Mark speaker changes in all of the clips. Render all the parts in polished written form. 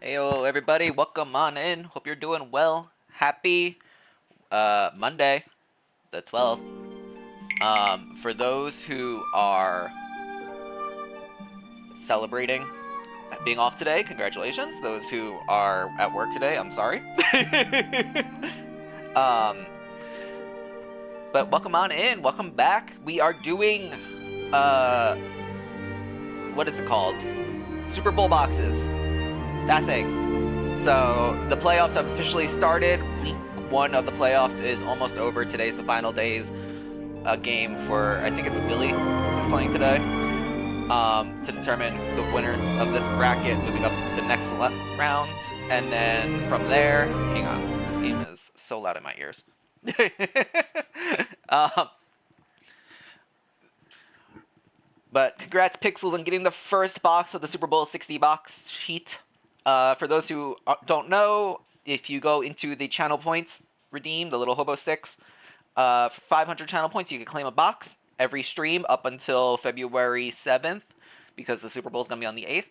Speaker 1: Heyo everybody, welcome on in. Hope you're doing well. Happy Monday, the 12th. For those who are celebrating being off today, congratulations. Those who are at work today, I'm sorry. um, but welcome on in, welcome back. We are doing what is it called? Super Bowl boxes. That thing. So the playoffs have officially started. Week 1 of the playoffs is almost over. Today's the final day's game for, I think it's Philly is playing today, to determine the winners of this bracket moving up the next round. And then from there, hang on, this game is so loud in my ears. But congrats Pixels on getting the first box of the Super Bowl 60 box sheet. For those who don't know, if you go into the channel points, redeem the little hobo sticks. For 500 channel points, you can claim a box every stream up until February 7th, because the Super Bowl is going to be on the 8th.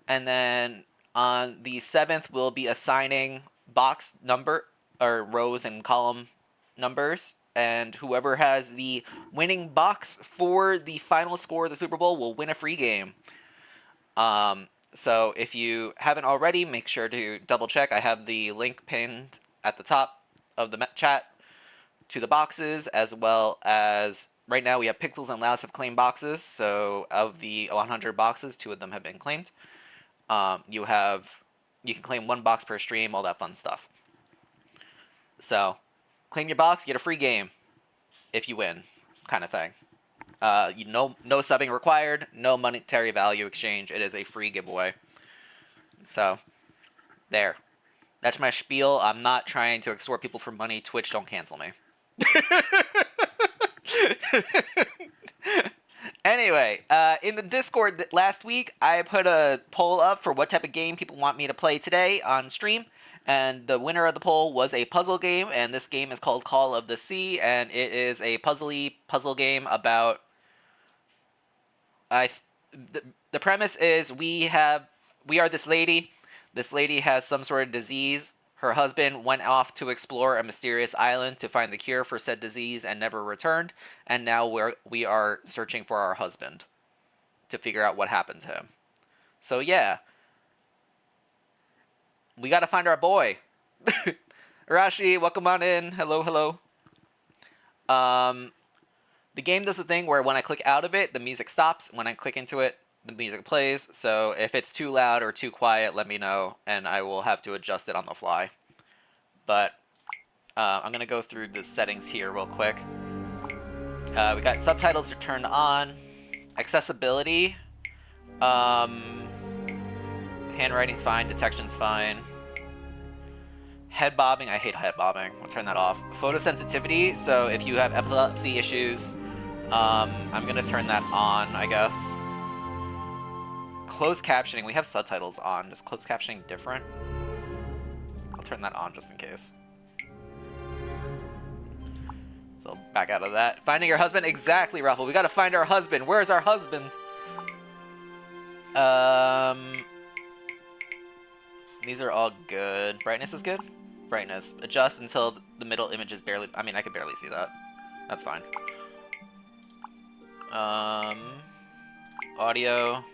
Speaker 1: And then on the 7th, we'll be assigning box number, or rows and column numbers. And whoever has the winning box for the final score of the Super Bowl will win a free game. So if you haven't already, make sure to double check. I have the link pinned at the top of the chat to the boxes, as well as right now we have Pixels and Louse have claimed boxes. So of the 100 boxes, 2 of them have been claimed. You can claim 1 box per stream, all that fun stuff. So claim your box, get a free game if you win, kind of thing. No subbing required, no monetary value exchange. It is a free giveaway. So, there. That's my spiel. I'm not trying to extort people for money. Twitch, don't cancel me. Anyway, in the Discord last week, I put a poll up for what type of game people want me to play today on stream. And the winner of the poll was a puzzle game, and this game is called Call of the Sea, and it is a puzzle game about... The premise is we are this lady. This lady has some sort of disease. Her husband went off to explore a mysterious island to find the cure for said disease and never returned. And now we are searching for our husband to figure out what happened to him. So yeah, we gotta find our boy. Arashi, welcome on in. Hello, hello. The game does the thing where when I click out of it, the music stops. When I click into it, the music plays. So if it's too loud or too quiet, let me know, and I will have to adjust it on the fly. But I'm going to go through the settings here real quick. We got subtitles are turned on. Accessibility. Handwriting's fine. Detection's fine. Head bobbing, I hate head bobbing. We'll turn that off. Photosensitivity, so if you have epilepsy issues, I'm gonna turn that on, I guess. Closed captioning, we have subtitles on. Is closed captioning different? I'll turn that on just in case. So back out of that. Finding your husband, exactly, Ruffle. We gotta find our husband. Where's our husband? These are all good. Brightness is good? Brightness. Adjust until the middle image is barely... I mean, I can barely see that. That's fine. Audio.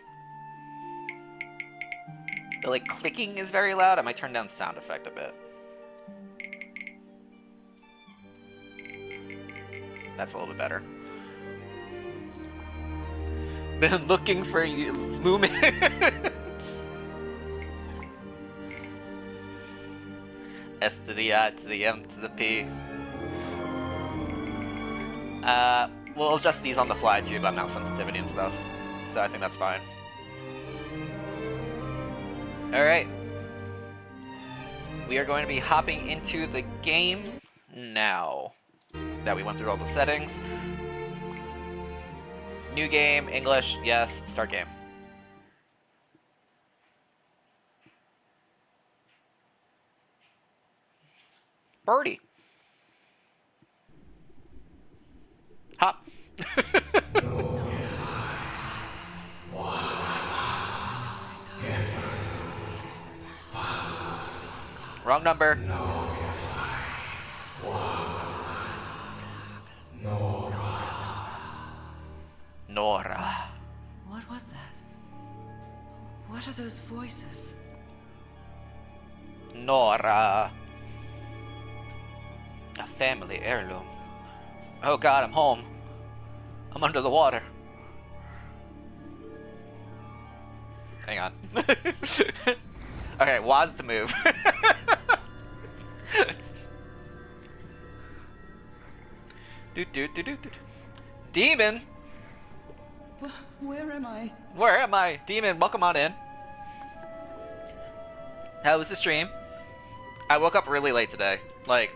Speaker 1: The, like, clicking is very loud. I might turn down sound effect a bit. That's a little bit better. Been looking for you, Lumen. S to the I to the M to the P. We'll adjust these on the fly too about mouse sensitivity and stuff. So I think that's fine. Alright. We are going to be hopping into the game now that we went through all the settings. New game, English, yes, start game. Birdie. Hop. number. Nora.
Speaker 2: What was that? What are those voices?
Speaker 1: Nora. A family heirloom. Oh god, I'm home. I'm under the water. Hang on. Okay, was to move. Demon!
Speaker 2: Where am I?
Speaker 1: Where am I? Demon, welcome on in. How was the stream? I woke up really late today. Like,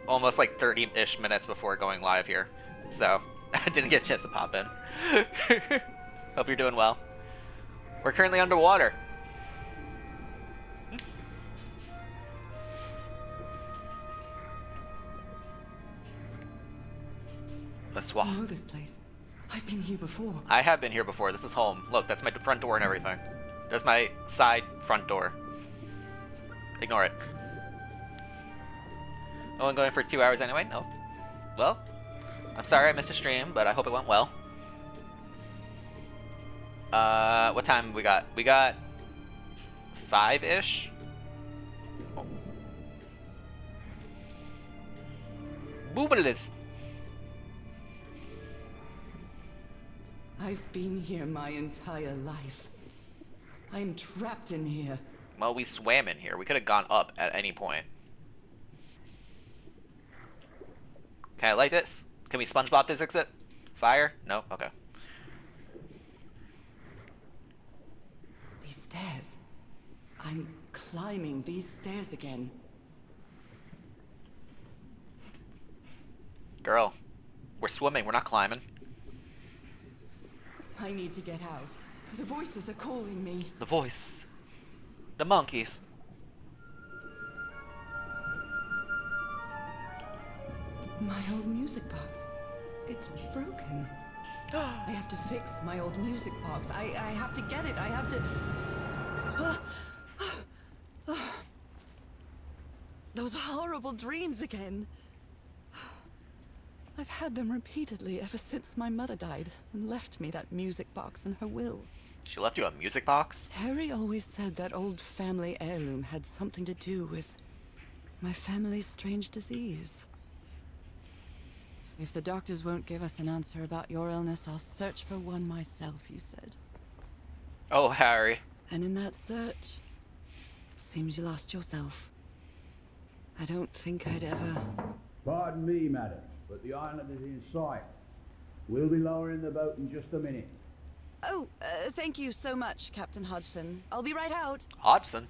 Speaker 1: almost like 30-ish minutes before going live here. So, I didn't get a chance to pop in. Hope you're doing well. We're currently underwater.
Speaker 2: I know this place. I've been here before.
Speaker 1: I have been here before. This is home. Look, that's my front door and everything. There's my side front door. Ignore it. Only going for 2 hours anyway? No. Well, I'm sorry I missed a stream, but I hope it went well. What time we got? We got 5-ish? Oh. Boobalis.
Speaker 2: I've been here my entire life. I'm trapped in here.
Speaker 1: Well, we swam in here. We could have gone up at any point. Can I light this? Can we SpongeBob physics it? Fire? No? Okay.
Speaker 2: These stairs. I'm climbing these stairs again.
Speaker 1: Girl, we're swimming. We're not climbing.
Speaker 2: I need to get out. The voices are calling me.
Speaker 1: The voice. The monkeys.
Speaker 2: My old music box. It's broken. I have to fix my old music box. I have to get it. I have to... Those horrible dreams again. I've had them repeatedly ever since my mother died and left me that music box in her will.
Speaker 1: She left you a music box?
Speaker 2: Harry always said that old family heirloom had something to do with my family's strange disease. If the doctors won't give us an answer about your illness, I'll search for one myself, you said.
Speaker 1: Oh, Harry.
Speaker 2: And in that search, it seems you lost yourself. I don't think I'd ever...
Speaker 3: Pardon me, madam, but the island is in sight. We'll be lowering the boat in just a minute.
Speaker 2: Oh, thank you so much, Captain Hodgson. I'll be right out.
Speaker 1: Hodgson?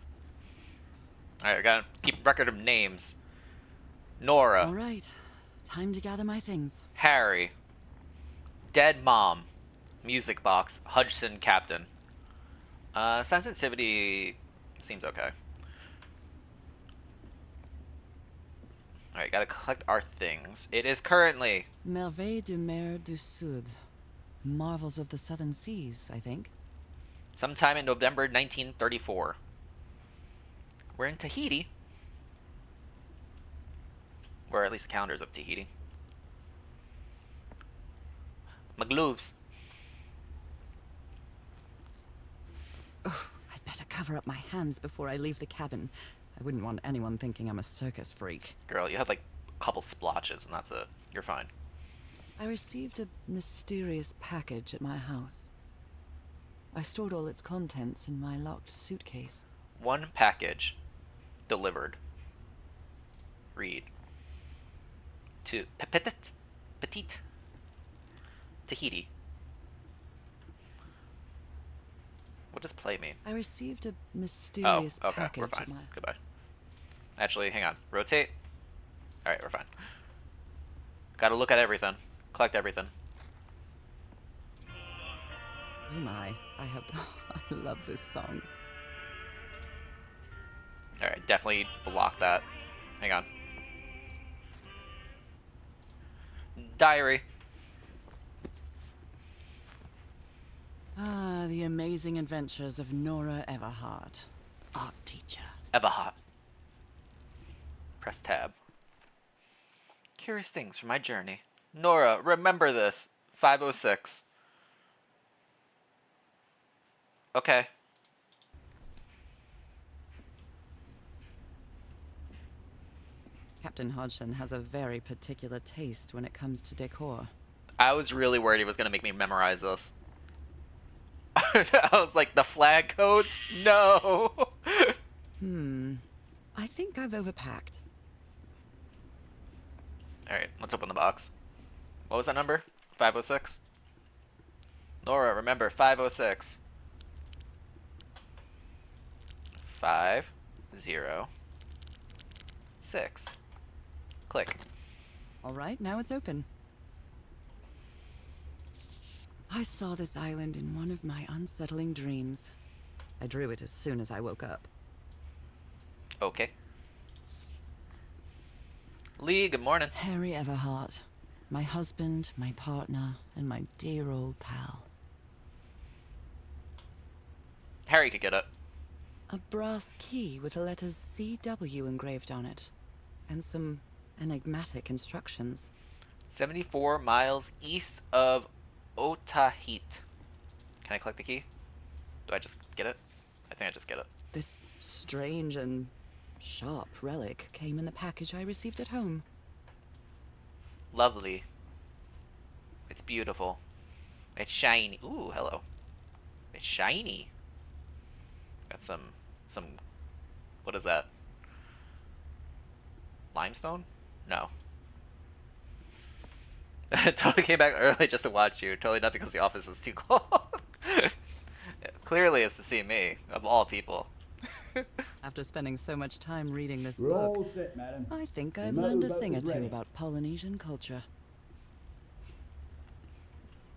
Speaker 1: Alright, I gotta keep record of names. Nora.
Speaker 2: All right. Time to gather my things.
Speaker 1: Harry. Dead mom. Music box. Hodgson captain. Sensitivity seems okay. Alright, gotta collect our things. It is currently...
Speaker 2: Merveilles de mer du Sud. Marvels of the Southern Seas, I think.
Speaker 1: sometime in November 1934. We're in Tahiti. Or at least the calendar's of Tahiti. Magloves.
Speaker 2: Oh, I'd better cover up my hands before I leave the cabin. I wouldn't want anyone thinking I'm a circus freak.
Speaker 1: Girl, you had like a couple splotches and that's it. You're fine.
Speaker 2: I received a mysterious package at my house. I stored all its contents in my locked suitcase.
Speaker 1: One package delivered. Read. To Petite Tahiti. What does play mean?
Speaker 2: I received a mysterious
Speaker 1: okay,
Speaker 2: package
Speaker 1: we're fine.
Speaker 2: at my...
Speaker 1: Goodbye. Actually, hang on. Rotate. Alright, we're fine. Gotta look at everything. Collect everything.
Speaker 2: Oh my, I love this song.
Speaker 1: Alright, definitely block that. Hang on. Diary.
Speaker 2: Ah, the amazing adventures of Nora Everhart, art teacher.
Speaker 1: Everhart. Press tab. Curious things from my journey. Nora, remember this. 506. Okay.
Speaker 2: Captain Hodgson has a very particular taste when it comes to decor.
Speaker 1: I was really worried he was going to make me memorize this. I was like, the flag codes? No!
Speaker 2: I think I've overpacked.
Speaker 1: Alright, let's open the box. What was that number? 506? Nora, remember, 506. 506. Click.
Speaker 2: All right, now it's open. I saw this island in one of my unsettling dreams. I drew it as soon as I woke up.
Speaker 1: Okay. Lee, good morning.
Speaker 2: Harry Everhart, my husband, my partner, and my dear old pal.
Speaker 1: Harry could get it.
Speaker 2: A brass key with the letters CW engraved on it, and some enigmatic instructions.
Speaker 1: 74 miles east of Otahit. Can I collect the key? Do I just get it? I think I just get it.
Speaker 2: This strange and sharp relic came in the package I received at home.
Speaker 1: Lovely. It's beautiful. It's shiny. Ooh, hello. It's shiny. Got some, what is that? Limestone? No. Totally came back early just to watch you. Totally not because the office is too cold. Clearly it's to see me, of all people.
Speaker 2: After spending so much time reading this
Speaker 3: We're
Speaker 2: book,
Speaker 3: all set, madam.
Speaker 2: I think I've
Speaker 3: The
Speaker 2: learned a
Speaker 3: motorboat
Speaker 2: thing or
Speaker 3: is
Speaker 2: two
Speaker 3: ready.
Speaker 2: about Polynesian culture.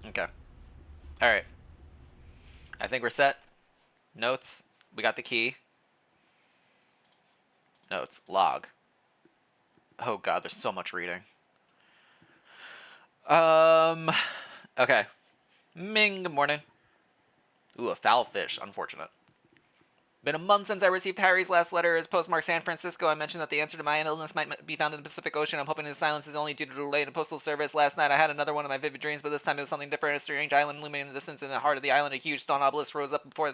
Speaker 1: Okay. Alright. I think we're set. Notes. We got the key. Notes. Log. Oh god, there's so much reading. Okay. Ming, good morning. Ooh, a foul fish. Unfortunate. Been a month since I received Harry's last letter. As postmarked San Francisco, I mentioned that the answer to my illness might be found in the Pacific Ocean. I'm hoping his silence is only due to the delay in the postal service. Last night, I had another one of my vivid dreams, but this time it was something different. A strange island looming in the distance. In the heart of the island, a huge stone obelisk rose up before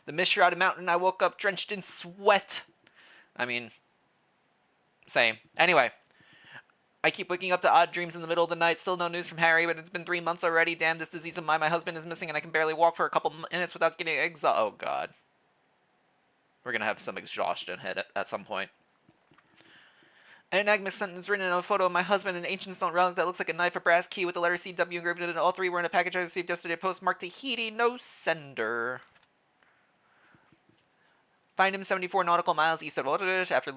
Speaker 1: the mist-shrouded mountain. I woke up drenched in sweat. I mean, same. Anyway. I keep waking up to odd dreams in the middle of the night. Still no news from Harry, but it's been 3 months already. Damn, this disease of mine. My husband is missing, and I can barely walk for a couple minutes without getting exhausted. Oh, God. We're going to have some exhaustion hit at some point. An enigmatic sentence written in a photo of my husband, an ancient stone relic that looks like a knife, a brass key with the letter CW engraved in it. All three were in a package I received yesterday, postmarked Tahiti, no sender. Find him 74 nautical miles east of Otadish. After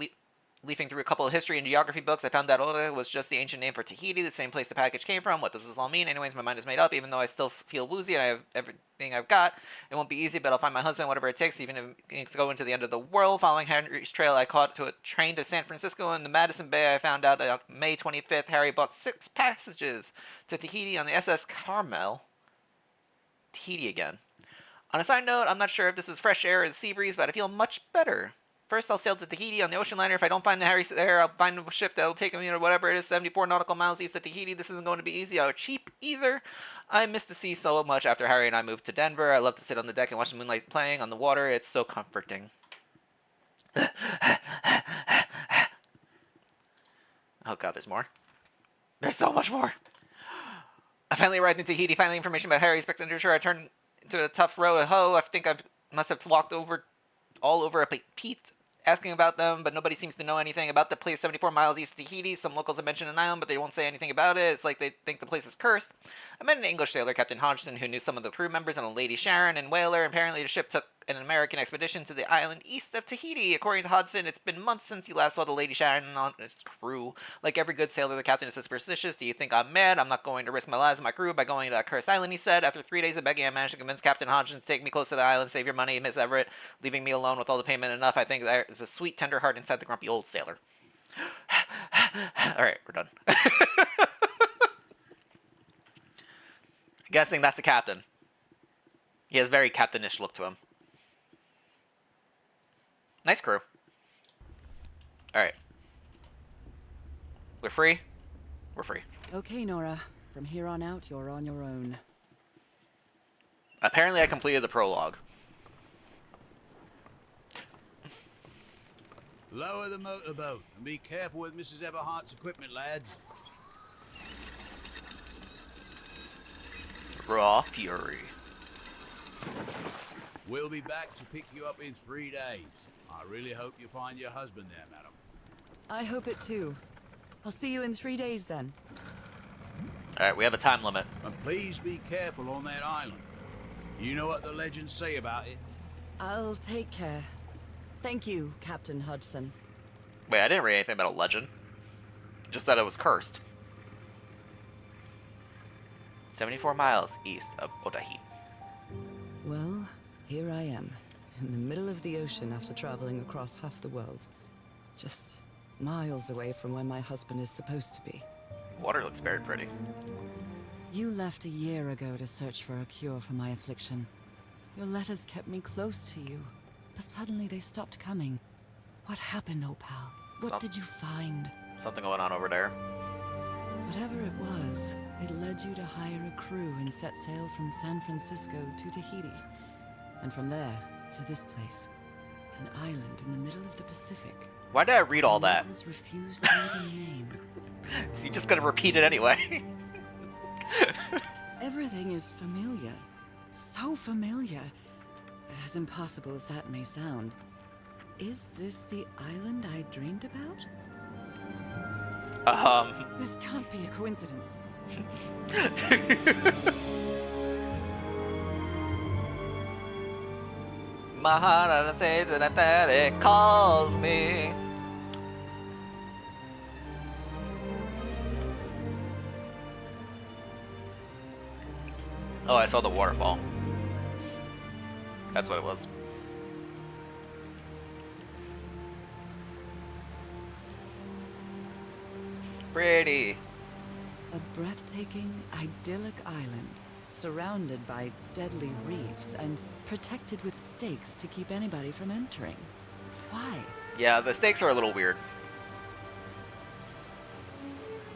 Speaker 1: leafing through a couple of history and geography books, I found that Ota was just the ancient name for Tahiti, the same place the package came from. What does this all mean? Anyways, my mind is made up, even though I still feel woozy and I have everything I've got. It won't be easy, but I'll find my husband, whatever it takes, even if it needs to go into the end of the world. Following Henry's trail, I caught to a train to San Francisco. In the Madison Bay, I found out that on May 25th, Harry bought 6 passages to Tahiti on the SS Carmel. Tahiti again. On a side note, I'm not sure if this is fresh air or the sea breeze, but I feel much better. First, I'll sail to Tahiti on the ocean liner. If I don't find the Harry there, I'll find a ship that'll take me to whatever it is, 74 nautical miles east of Tahiti. This isn't going to be easy or cheap either. I miss the sea so much after Harry and I moved to Denver. I love to sit on the deck and watch the moonlight playing on the water. It's so comforting. Oh god, there's more. There's so much more. I finally arrived in Tahiti. Finally, information about Harry's expenditure. I turned into a tough row of ho. I think I must have walked all over a Pete asking about them, but nobody seems to know anything about the place 74 miles east of Tahiti. Some locals have mentioned an island, but they won't say anything about it. It's like they think the place is cursed. I met an English sailor, Captain Hodgson, who knew some of the crew members, and a Lady Sharon and whaler. Apparently, the ship took an American expedition to the island east of Tahiti. According to Hodgson, it's been months since he last saw the Lady Sharon and its crew. Like every good sailor, the captain is superstitious. Do you think I'm mad? I'm not going to risk my lives and my crew by going to that cursed island, he said. After 3 days of begging, I managed to convince Captain Hodgson to take me close to the island, save your money, Miss Everett, leaving me alone with all the payment enough. I think there is a sweet, tender heart inside the grumpy old sailor. Alright, we're done. Guessing that's the captain. He has very captainish look to him. Nice crew. Alright. We're free? We're free.
Speaker 2: Okay, Nora. From here on out, you're on your own.
Speaker 1: Apparently I completed the prologue.
Speaker 3: Lower the motorboat and be careful with Mrs. Everhart's equipment, lads.
Speaker 1: Raw fury.
Speaker 3: We'll be back to pick you up in 3 days. I really hope you find your husband there, madam.
Speaker 2: I hope it too. I'll see you in 3 days then.
Speaker 1: Alright, we have a time limit.
Speaker 3: And please be careful on that island. You know what the legends say about it?
Speaker 2: I'll take care. Thank you, Captain Hudson.
Speaker 1: Wait, I didn't read anything about a legend. Just that it was cursed. 74 miles east of Otaheite.
Speaker 2: Well, here I am, in the middle of the ocean after traveling across half the world. Just miles away from where my husband is supposed to be.
Speaker 1: Water looks very pretty.
Speaker 2: You left a year ago to search for a cure for my affliction. Your letters kept me close to you, but suddenly they stopped coming. What happened, Opal? What did you find?
Speaker 1: Something going on over there.
Speaker 2: Whatever it was, it led you to hire a crew and set sail from San Francisco to Tahiti. And from there, to this place. An island in the middle of the Pacific.
Speaker 1: Why did I read all
Speaker 2: The
Speaker 1: that?
Speaker 2: locals refused to know the name.
Speaker 1: You're just gonna repeat it anyway.
Speaker 2: Everything is familiar. So familiar. As impossible as that may sound. Is this the island I dreamed about? This can't be a coincidence.
Speaker 1: My heart says that it calls me. Oh, I saw the waterfall. That's what it was. Pretty.
Speaker 2: A breathtaking, idyllic island, surrounded by deadly reefs and protected with stakes to keep anybody from entering. Why?
Speaker 1: Yeah, the stakes are a little weird.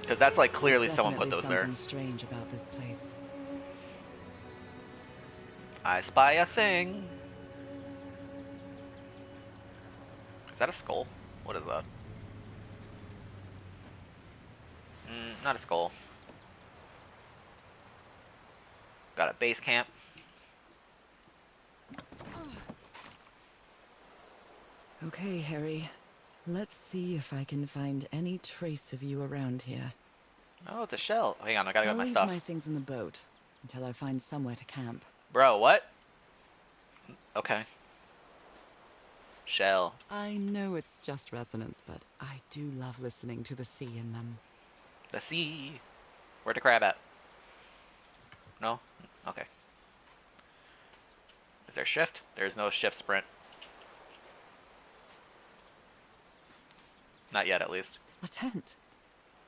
Speaker 1: Because that's like clearly
Speaker 2: There's
Speaker 1: someone put
Speaker 2: definitely
Speaker 1: those there.
Speaker 2: something strange about this place.
Speaker 1: I spy a thing. Is that a skull? What is that? Not a skull. Got a base camp.
Speaker 2: Okay, Harry. Let's see if I can find any trace of you around here.
Speaker 1: Oh, it's a shell. Hang on, I gotta
Speaker 2: I'll
Speaker 1: get my
Speaker 2: leave
Speaker 1: stuff.
Speaker 2: my things in the boat until I find somewhere to camp.
Speaker 1: Bro, what? Okay. Shell.
Speaker 2: I know it's just resonance, but I do love listening to the sea in them.
Speaker 1: The sea. Where the crab at? No? Okay. Is there shift? There's no shift sprint. Not yet, at least.
Speaker 2: A tent.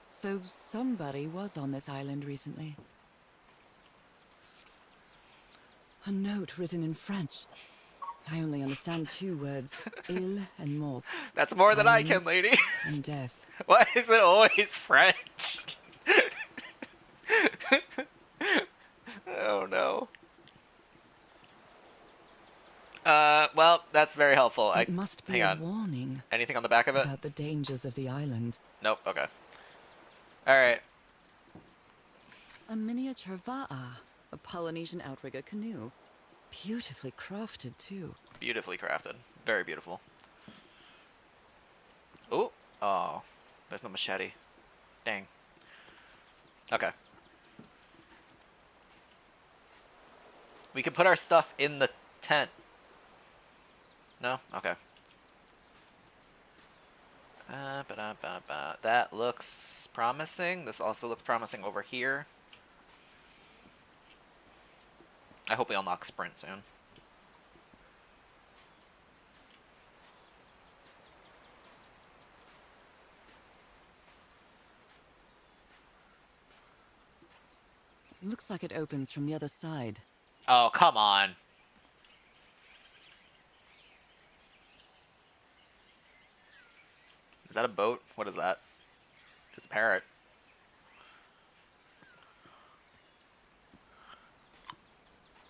Speaker 2: So somebody was on this island recently. A note written in French. I only understand 2 words, ill and mort,
Speaker 1: That's more than I
Speaker 2: Island
Speaker 1: can, lady.
Speaker 2: and death.
Speaker 1: Why is it always French? Oh no. Well, that's very helpful.
Speaker 2: It must be
Speaker 1: hang
Speaker 2: a
Speaker 1: on.
Speaker 2: warning
Speaker 1: Anything on the back of it?
Speaker 2: about the dangers of the island.
Speaker 1: Nope. Okay. All right.
Speaker 2: A miniature va'a, a Polynesian outrigger canoe. Beautifully crafted, too.
Speaker 1: Beautifully crafted. Very beautiful. Ooh. Oh. There's no machete. Dang. Okay. We can put our stuff in the tent. No? Okay. That looks promising. This also looks promising over here. I hope we unlock sprint soon.
Speaker 2: Looks like it opens from the other side.
Speaker 1: Oh, come on. Is that a boat? What is that? His parrot.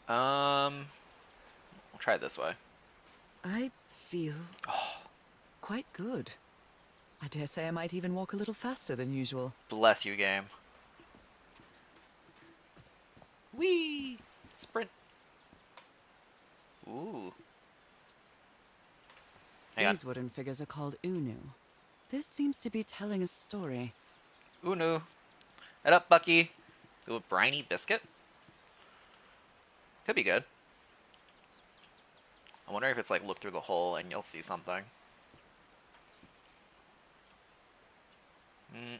Speaker 1: We'll try it this way.
Speaker 2: I feel quite good. I dare say I might even walk a little faster than usual.
Speaker 1: Bless you, game. Whee! Sprint. Ooh. Hang
Speaker 2: These wooden figures are called Unu. This seems to be telling a story.
Speaker 1: on. Unu. Head up, Bucky. Ooh, a briny biscuit? Could be good. I wonder if it's like look through the hole and you'll see something.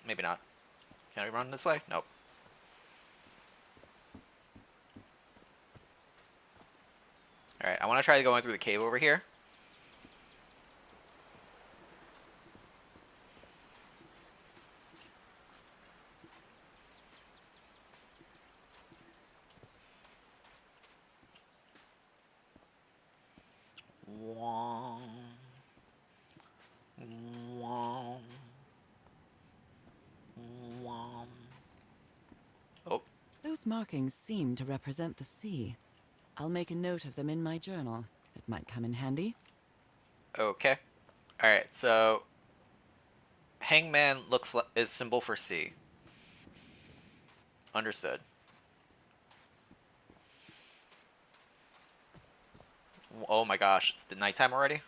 Speaker 1: Maybe not. Can we run this way? Nope. Alright, I want to try going through the cave over here. Wong. Wong. Wong. Oh,
Speaker 2: Those markings seem to represent the sea. I'll make a note of them in my journal. It might come in handy.
Speaker 1: okay. Alright, so Hangman looks like is symbol for sea. Understood. Oh my gosh, it's the nighttime already?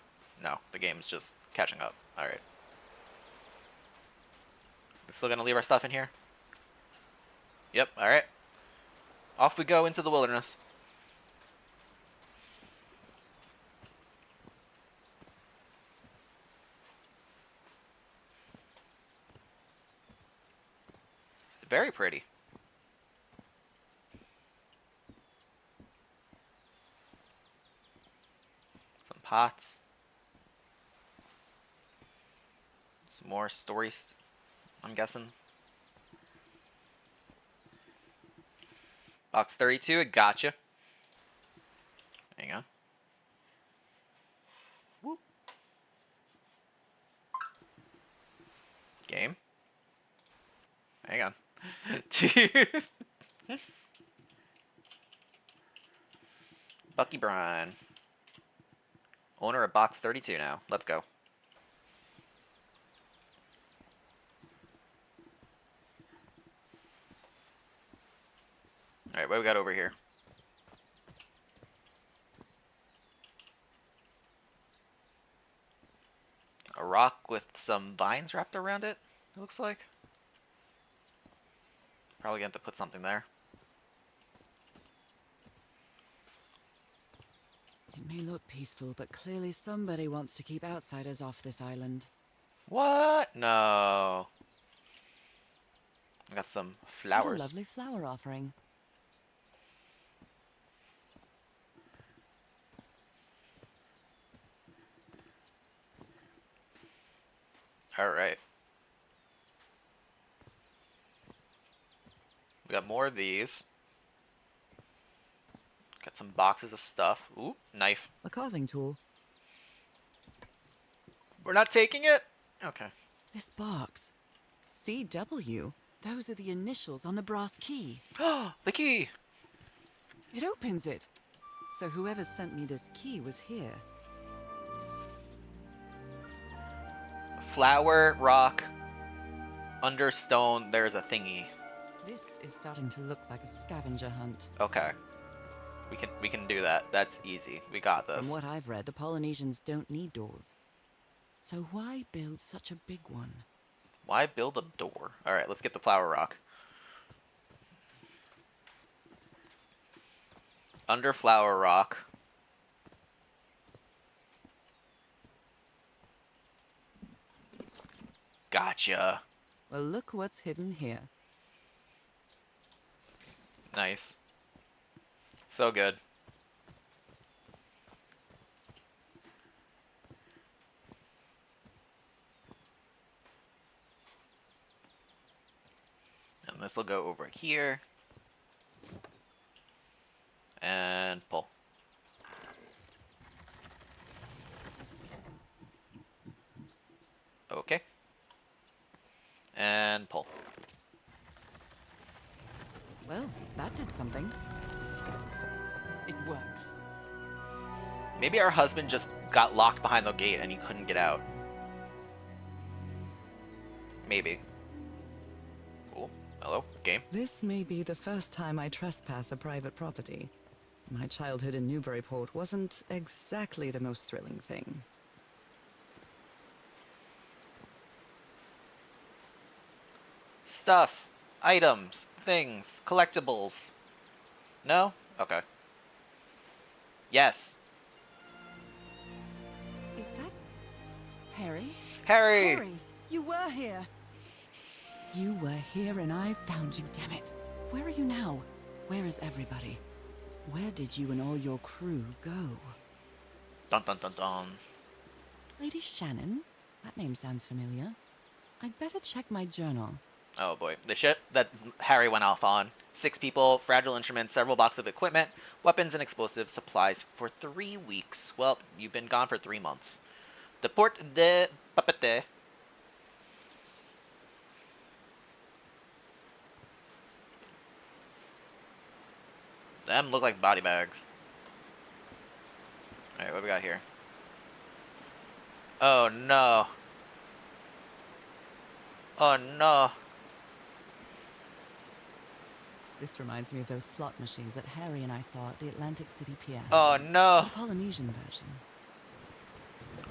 Speaker 1: No, the game's just catching up. Alright. We're still gonna leave our stuff in here? Yep, alright. Off we go into the wilderness. Very pretty. Some pots. Some more stories, I'm guessing. Box 32, it gotcha. Hang on. Whoop. Game. Hang on. Dude. Bucky Bryan. Owner of box 32 now. Let's go. Alright, what do we got over here? A rock with some vines wrapped around it, it looks like. Probably gonna have to put something there.
Speaker 2: It may look peaceful, but clearly somebody wants to keep outsiders off this island.
Speaker 1: What? No. I got some
Speaker 2: What a
Speaker 1: flowers.
Speaker 2: lovely flower offering.
Speaker 1: Alright. We got more of these. Got some boxes of stuff. Ooh, knife.
Speaker 2: A carving tool.
Speaker 1: We're not taking it? Okay.
Speaker 2: This box. CW. Those are the initials on the brass key.
Speaker 1: The key!
Speaker 2: It opens it. So whoever sent me this key was here.
Speaker 1: Flower, rock, under stone, there's a thingy.
Speaker 2: This is starting to look like a scavenger hunt.
Speaker 1: Okay. We can do that. That's easy. We got this.
Speaker 2: From what I've read, the Polynesians don't need doors. So why build such a big one?
Speaker 1: Why build a door? Alright, let's get the flower rock. Under flower rock. Gotcha.
Speaker 2: Well, look what's hidden here.
Speaker 1: Nice. So good. And this will go over here. And pull. Okay. And pull.
Speaker 2: something. It works.
Speaker 1: Maybe our husband just got locked behind the gate and he couldn't get out. Maybe. Cool. Hello, game.
Speaker 2: This may be the first time I trespass a private property. My childhood in Newburyport wasn't exactly the most thrilling thing.
Speaker 1: Stuff. Items. Things. Collectibles. No? Okay. Yes.
Speaker 2: Is that Harry?
Speaker 1: Harry!
Speaker 2: Harry, you were here. You were here and I found you, damn it. Where are you now? Where is everybody? Where did you and all your crew go?
Speaker 1: Dun dun dun dun.
Speaker 2: Lady Shannon? That name sounds familiar. I'd better check my journal.
Speaker 1: Oh boy. The ship that Harry went off on. 6 people, fragile instruments, several boxes of equipment, weapons and explosive supplies for 3 weeks. Well, you've been gone for 3 months. The Port de Papete. Them look like body bags. Alright, what do we got here? Oh no. Oh no.
Speaker 2: This reminds me of those slot machines that Harry and I saw at the Atlantic City Pier.
Speaker 1: Oh no.
Speaker 2: The Polynesian version.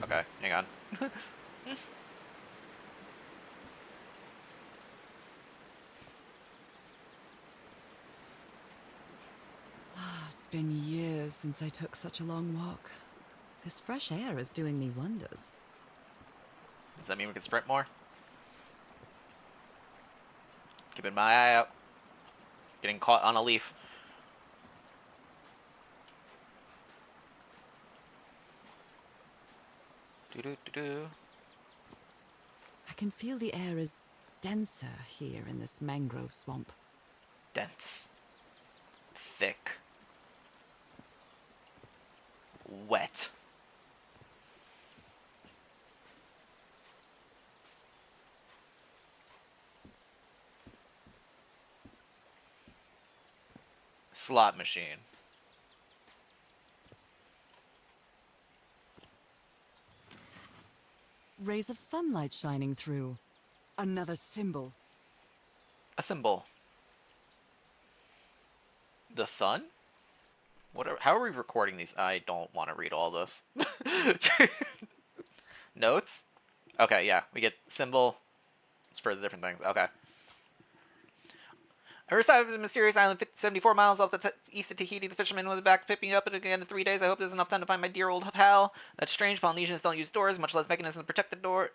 Speaker 1: Okay, hang on.
Speaker 2: It's been years since I took such a long walk. This fresh air is doing me wonders.
Speaker 1: Does that mean we can sprint more? Keeping my eye out. Getting caught on a leaf. Do-do-do-do.
Speaker 2: I can feel the air is denser here in this mangrove swamp.
Speaker 1: Dense. Thick. Wet. Slot machine.
Speaker 2: Rays of sunlight shining through. Another symbol.
Speaker 1: A symbol. The sun? How are we recording these? I don't want to read all this. Notes? Okay, yeah. We get symbol. It's for the different things. Okay. I resided the mysterious island 74 miles off the east of Tahiti. The fisherman was back to pick me up again in 3 days. I hope there's enough time to find my dear old pal. That's strange. Polynesians don't use doors, much less mechanisms to protect the door.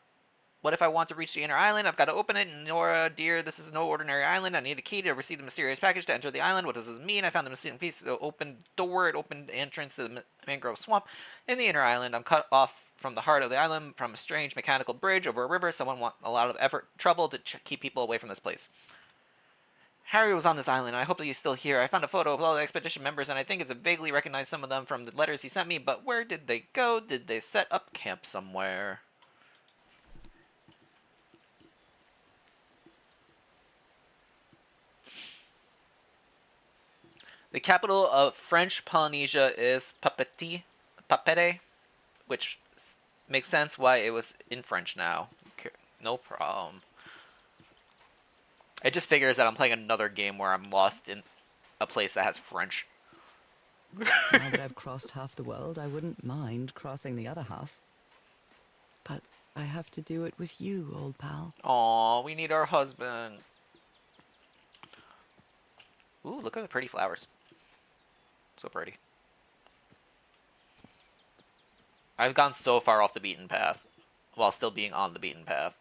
Speaker 1: What if I want to reach the inner island? I've got to open it. Nora, dear, this is no ordinary island. I need a key to receive the mysterious package to enter the island. What does this mean? I found the missing piece of the open door. It opened the entrance to the mangrove swamp in the inner island. I'm cut off from the heart of the island from a strange mechanical bridge over a river. Someone want a lot of effort, trouble to keep people away from this place. Harry was on this island. I hope that he's still here. I found a photo of all the expedition members, and I think it's a vaguely recognize some of them from the letters he sent me. But where did they go? Did they set up camp somewhere? The capital of French Polynesia is Papete, which makes sense why it was in French now. No problem. It just figures that I'm playing another game where I'm lost in a place that has French.
Speaker 2: Now that I've crossed half the world, I wouldn't mind crossing the other half. But I have to do it with you, old pal.
Speaker 1: Aw, we need our husband. Ooh, look at the pretty flowers. So pretty. I've gone so far off the beaten path while still being on the beaten path.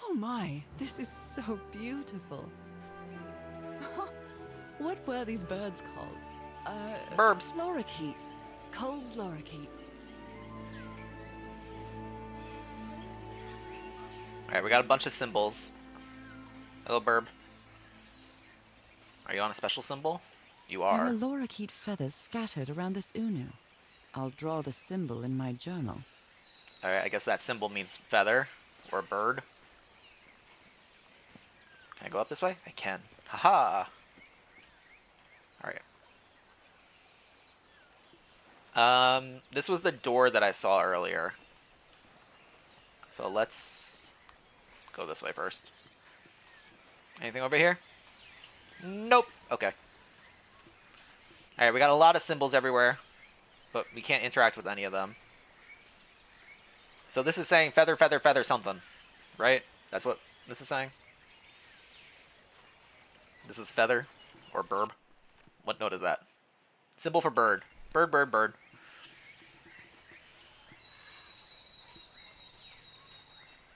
Speaker 2: Oh my, this is so beautiful. What were these birds called?
Speaker 1: Burbs.
Speaker 2: Lorikeets. Cole's lorikeets.
Speaker 1: Alright, we got a bunch of symbols. Hello, burb. Are you on a special symbol? You
Speaker 2: There
Speaker 1: are.
Speaker 2: are lorikeet feathers scattered around this unu. I'll draw the symbol in my journal.
Speaker 1: Alright, I guess that symbol means feather or bird. I go up this way? I can. Haha! Alright. This was the door that I saw earlier. So let's go this way first. Anything over here? Nope. Okay. Alright, we got a lot of symbols everywhere, but we can't interact with any of them. So this is saying feather, feather, feather something, right? That's what this is saying? This is feather or burb. What note is that? Symbol for bird. Bird, bird, bird.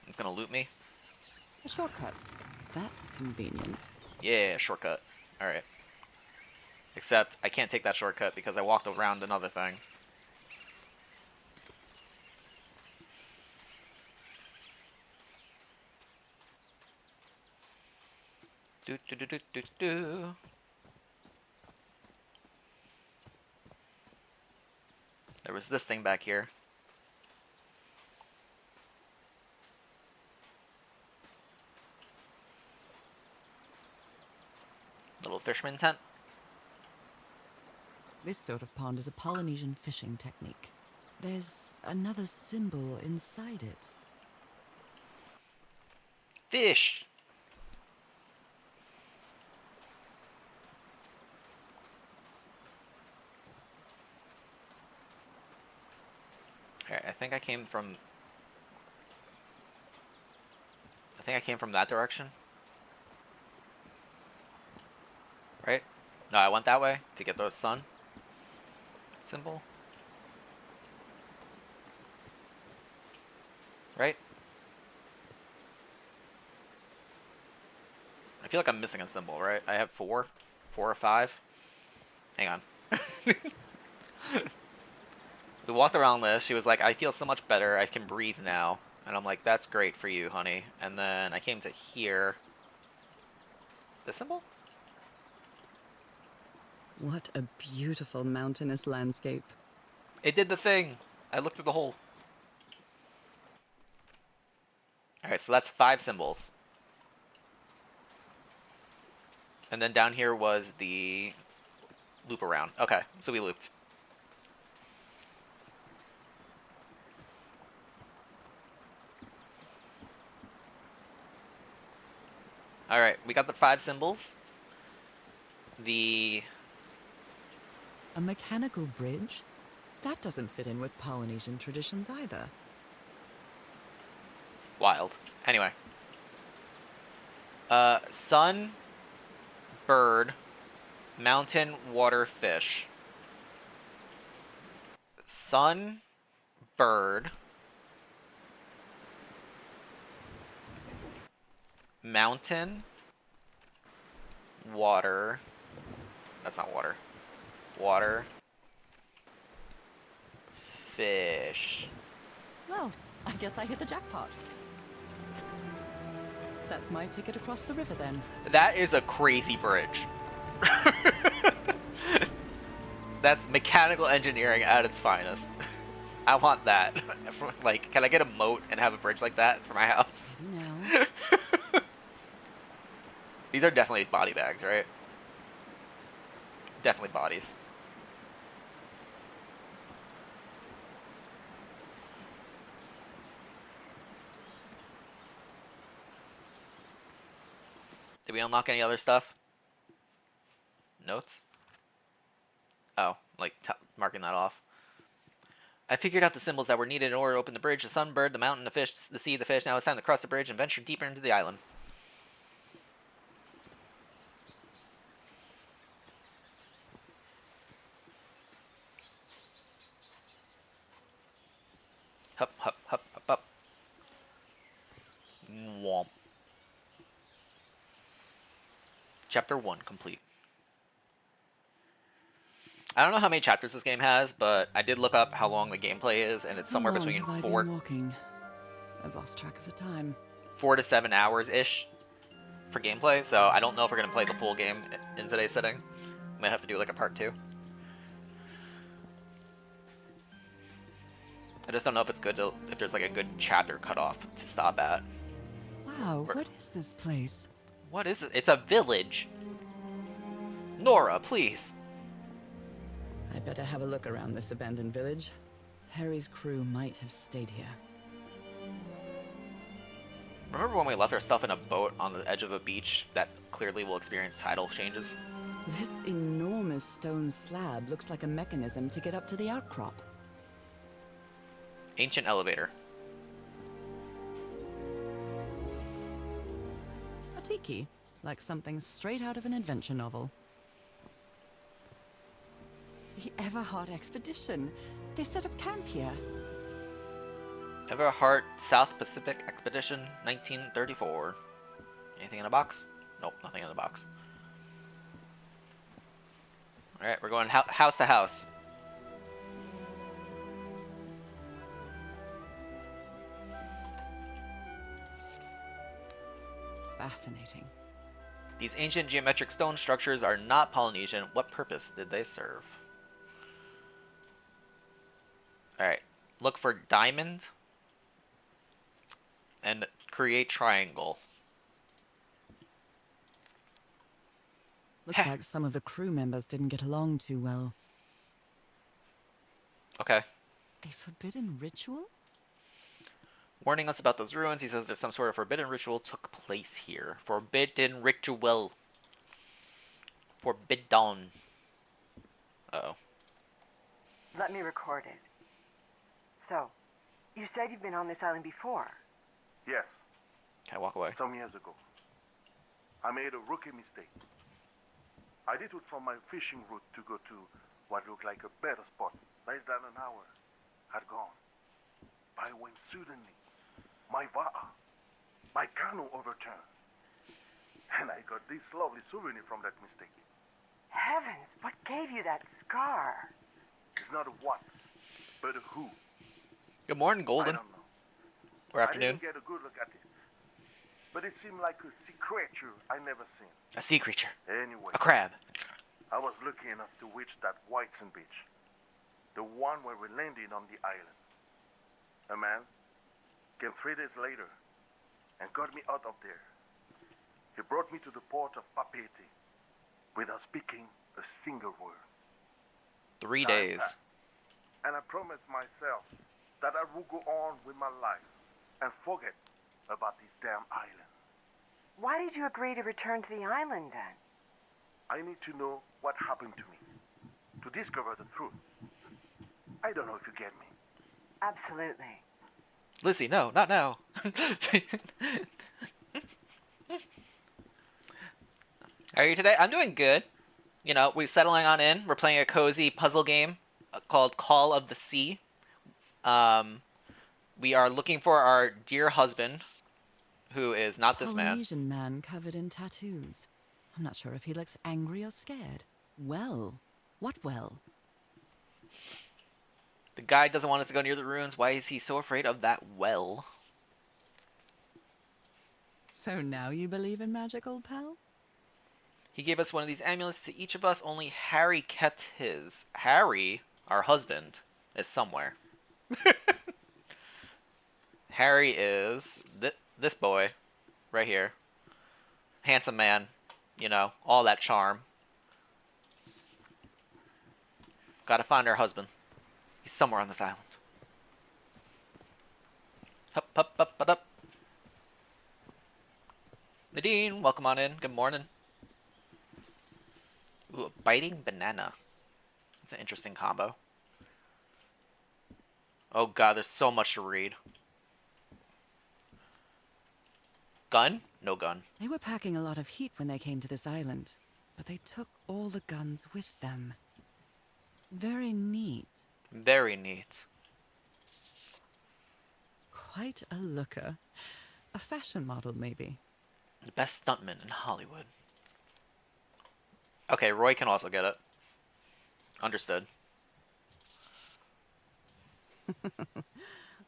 Speaker 1: It's gonna loot me.
Speaker 2: A shortcut. That's convenient.
Speaker 1: Yeah, shortcut. Alright. Except I can't take that shortcut because I walked around another thing. Do do do do do do. There was this thing back here. Little fisherman tent.
Speaker 2: This sort of pond is a Polynesian fishing technique. There's another symbol inside it.
Speaker 1: Fish! Alright, I think I came from that direction. Right? No, I went that way to get the sun symbol. Right? I feel like I'm missing a symbol, right? I have 4 or 5. Hang on. We walked around this. She was like, I feel so much better. I can breathe now. And I'm like, that's great for you, honey. And then I came to here. This symbol?
Speaker 2: What a beautiful mountainous landscape.
Speaker 1: It did the thing. I looked through the hole. Alright, so that's 5 symbols. And then down here was the loop around. Okay, so we looped. Alright, we got the 5 symbols. The...
Speaker 2: A mechanical bridge? That doesn't fit in with Polynesian traditions either.
Speaker 1: Wild. Anyway. Sun, bird, mountain, water, fish. Sun, bird, mountain, water. That's not water. Water, fish.
Speaker 2: Well, I guess I hit the jackpot. That's my ticket across the river then.
Speaker 1: That is a crazy bridge. That's mechanical engineering at its finest. I want that. Like, can I get a moat and have a bridge like that for my house?
Speaker 2: Steady now.
Speaker 1: These are definitely body bags, right? Definitely bodies. Did we unlock any other stuff? Notes? Oh, like marking that off. I figured out the symbols that were needed in order to open the bridge. The sun, bird, the mountain, the fish, the sea, the fish. Now it's time to cross the bridge and venture deeper into the island. Hup, hup, hup, hup, hup. Womp. Chapter 1 complete. I don't know how many chapters this game has, but I did look up how long the gameplay is, and it's somewhere
Speaker 2: How long
Speaker 1: between
Speaker 2: have I been walking? I've lost track of the time.
Speaker 1: 4 to 7 hours-ish for gameplay, so I don't know if we're going to play the full game in today's sitting. Might have to do like a part 2. I just don't know if it's good to, if there's like a good chapter cutoff to stop at.
Speaker 2: Wow, what is this place?
Speaker 1: What is it? It's a village. Nora, please.
Speaker 2: I'd better have a look around this abandoned village. Harry's crew might have stayed here.
Speaker 1: Remember when we left our stuff in a boat on the edge of a beach that clearly will experience tidal changes?
Speaker 2: This enormous stone slab looks like a mechanism to get up to the outcrop.
Speaker 1: Ancient elevator.
Speaker 2: A tiki, like something straight out of an adventure novel. The Everhard expedition. They set up camp here.
Speaker 1: Everhart South Pacific Expedition, 1934. Anything in a box? Nope, nothing in the box. Alright, we're going house to house.
Speaker 2: Fascinating.
Speaker 1: These ancient geometric stone structures are not Polynesian. What purpose did they serve? Alright, look for diamond and create triangle.
Speaker 2: Looks like some of the crew members didn't get along too well.
Speaker 1: Okay.
Speaker 2: A forbidden ritual?
Speaker 1: Warning us about those ruins, he says there's some sort of forbidden ritual took place here. Forbidden ritual. Forbidden. Uh-oh.
Speaker 4: Let me record it. So, you said you've been on this island before.
Speaker 5: Yes,
Speaker 1: Can I walk away?
Speaker 5: some years ago. I made a rookie mistake. I did it from my fishing route to go to what looked like a better spot. Less than an hour had gone. By when suddenly, my va'a, my canoe overturned. And I got this lovely souvenir from that mistake.
Speaker 4: Heavens, what gave you that scar?
Speaker 5: It's not a what, but a who.
Speaker 1: Good morning,
Speaker 5: I
Speaker 1: Golden.
Speaker 5: don't know.
Speaker 1: Or
Speaker 5: I
Speaker 1: afternoon.
Speaker 5: didn't get a good look at it. But it seemed like a sea creature I never seen.
Speaker 1: A sea creature.
Speaker 5: Anyway,
Speaker 1: A crab.
Speaker 5: I was lucky enough to reach that Whiteson beach. The one where we landed on the island. A man came 3 days later and got me out of there. He brought me to the port of Papeete without speaking a single word.
Speaker 1: 3
Speaker 5: Time
Speaker 1: days.
Speaker 5: passed, and I promised myself that I would go on with my life and forget about this damn island.
Speaker 4: Why did you agree to return to the island then?
Speaker 5: I need to know what happened to me, to discover the truth. I don't know if you get me.
Speaker 4: Absolutely.
Speaker 1: Lizzie, no, not now. How are you today? I'm doing good. You know, we're settling on in. We're playing a cozy puzzle game called Call of the Sea. We are looking for our dear husband, who is not this man.
Speaker 2: Polynesian man covered in tattoos. I'm not sure if he looks angry or scared. Well, what well?
Speaker 1: The guy doesn't want us to go near the ruins. Why is he so afraid of that well?
Speaker 2: So now you believe in magic, old pal?
Speaker 1: He gave us one of these amulets to each of us. Only Harry kept his. Harry, our husband, is somewhere. Harry is this boy right here. Handsome man. You know, all that charm. Gotta find our husband. He's somewhere on this island. Hup, hup, hup, hup, up. Nadine, welcome on in. Good morning. Ooh, a biting banana. That's an interesting combo. Oh god, there's so much to read. Gun? No gun.
Speaker 2: They were packing a lot of heat when they came to this island, but they took all the guns with them. Very neat.
Speaker 1: Very neat.
Speaker 2: Quite a looker. A fashion model, maybe.
Speaker 1: The best stuntman in Hollywood. Okay, Roy can also get it. Understood.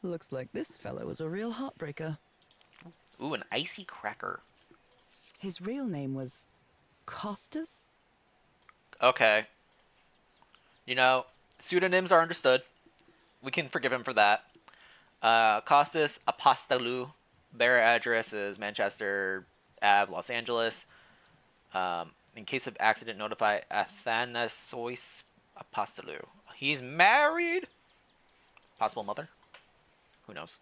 Speaker 2: Looks like this fellow was a real heartbreaker.
Speaker 1: Ooh, an icy cracker.
Speaker 2: His real name was Costas?
Speaker 1: Okay. You know, pseudonyms are understood. We can forgive him for that. Costas Apostolou. Their address is Manchester, Ave, Los Angeles. In case of accident, notify Athanasois Apostolou. He's married. Possible mother. Who knows?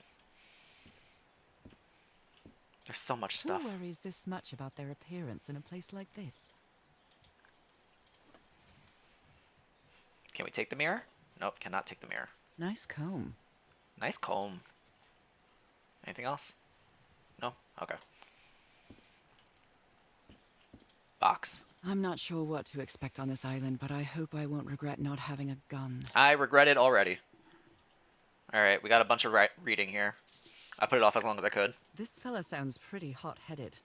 Speaker 1: There's so much
Speaker 2: Who
Speaker 1: stuff.
Speaker 2: worries this much about their appearance in a place like this?
Speaker 1: Can we take the mirror? Nope, cannot take the mirror.
Speaker 2: Nice comb.
Speaker 1: Nice comb. Anything else? No? Okay. Box.
Speaker 2: I'm not sure what to expect on this island, but I hope I won't regret not having a gun.
Speaker 1: I regret it already. Alright, we got a bunch of reading here. I put it off as long as I could.
Speaker 2: This fella sounds pretty hot-headed.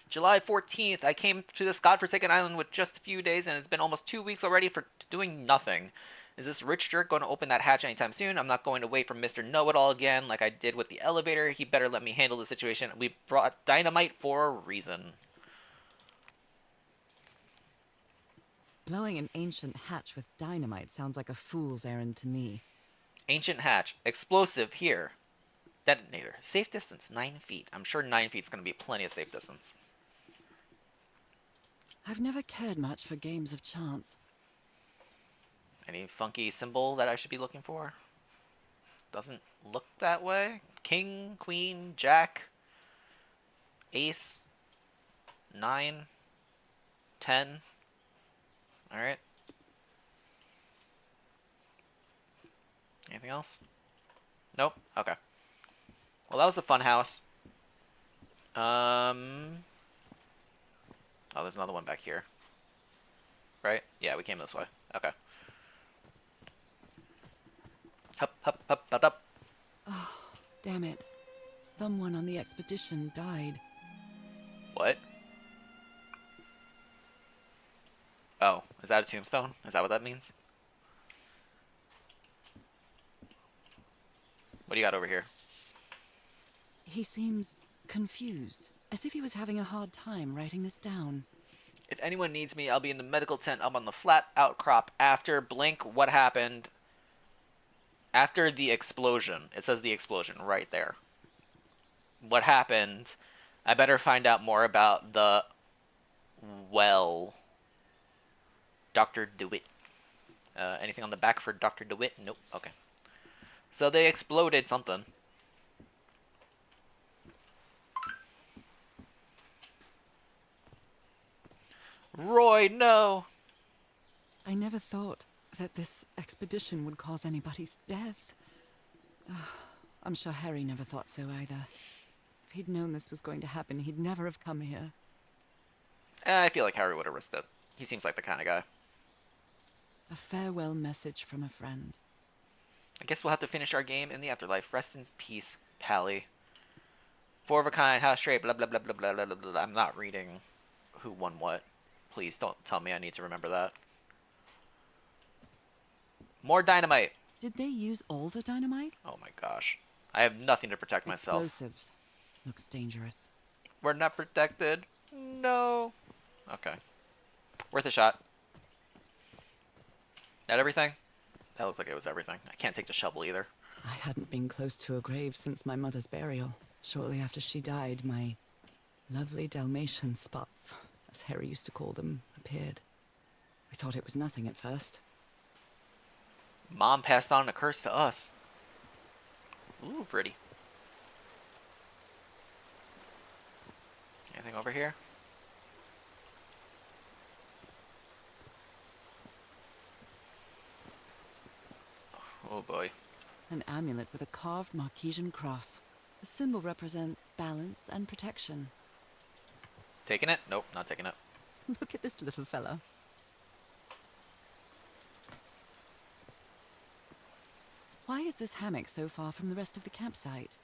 Speaker 1: July 14th, I came to this godforsaken island with just a few days, and it's been almost 2 weeks already for doing nothing. Is this rich jerk going to open that hatch anytime soon? I'm not going to wait for Mr. Know-It-All again like I did with the elevator. He better let me handle the situation. We brought dynamite for a reason.
Speaker 2: Blowing an ancient hatch with dynamite sounds like a fool's errand to me.
Speaker 1: Ancient hatch. Explosive here. Detonator. Safe distance, 9 feet. I'm sure 9 feet is going to be plenty of safe distance.
Speaker 2: I've never cared much for games of chance.
Speaker 1: Any funky symbol that I should be looking for? Doesn't look that way. King, queen, jack, ace, 9, 10. Alright. Anything else? Nope. Okay. Well, that was a fun house. Oh, there's another one back here. Right? Yeah, we came this way. Okay. Hup, hup, hup, hup, hup.
Speaker 2: Damn it. Someone on the expedition died.
Speaker 1: What? Oh, is that a tombstone? Is that what that means? What do you got over here?
Speaker 2: He seems confused, as if he was having a hard time writing this down.
Speaker 1: If anyone needs me, I'll be in the medical tent up on the flat outcrop after blink what happened after the explosion. It says the explosion right there. What happened? I better find out more about the well. Dr. DeWitt. Anything on the back for Dr. DeWitt? Nope. Okay. So they exploded something. Roy, no!
Speaker 2: I never thought that this expedition would cause anybody's death. I'm sure Harry never thought so either. If he'd known this was going to happen, he'd never have come here.
Speaker 1: I feel like Harry would have risked it. He seems like the kind of guy.
Speaker 2: A farewell message from a friend.
Speaker 1: I guess we'll have to finish our game in the afterlife. Rest in peace, Pally. Four of a kind, how straight, blah, blah, blah, blah, blah, blah, blah, blah. I'm not reading who won what. Please don't tell me I need to remember that. More dynamite.
Speaker 2: Did they use all the dynamite?
Speaker 1: Oh my gosh. I have nothing to protect myself.
Speaker 2: Explosives. Looks dangerous.
Speaker 1: We're not protected. No. Okay. Worth a shot. That everything? That looked like it was everything. I can't take the shovel either.
Speaker 2: I hadn't been close to a grave since my mother's burial. Shortly after she died, my lovely Dalmatian spots, as Harry used to call them, appeared. We thought it was nothing at first.
Speaker 1: Mom passed on a curse to us. Ooh, pretty. Anything over here? Oh boy.
Speaker 2: An amulet with a carved Marquesian cross. The symbol represents balance and protection.
Speaker 1: Taking it? Nope, not taking it.
Speaker 2: Look at this little fella. Why is this hammock so far from the rest of the campsite?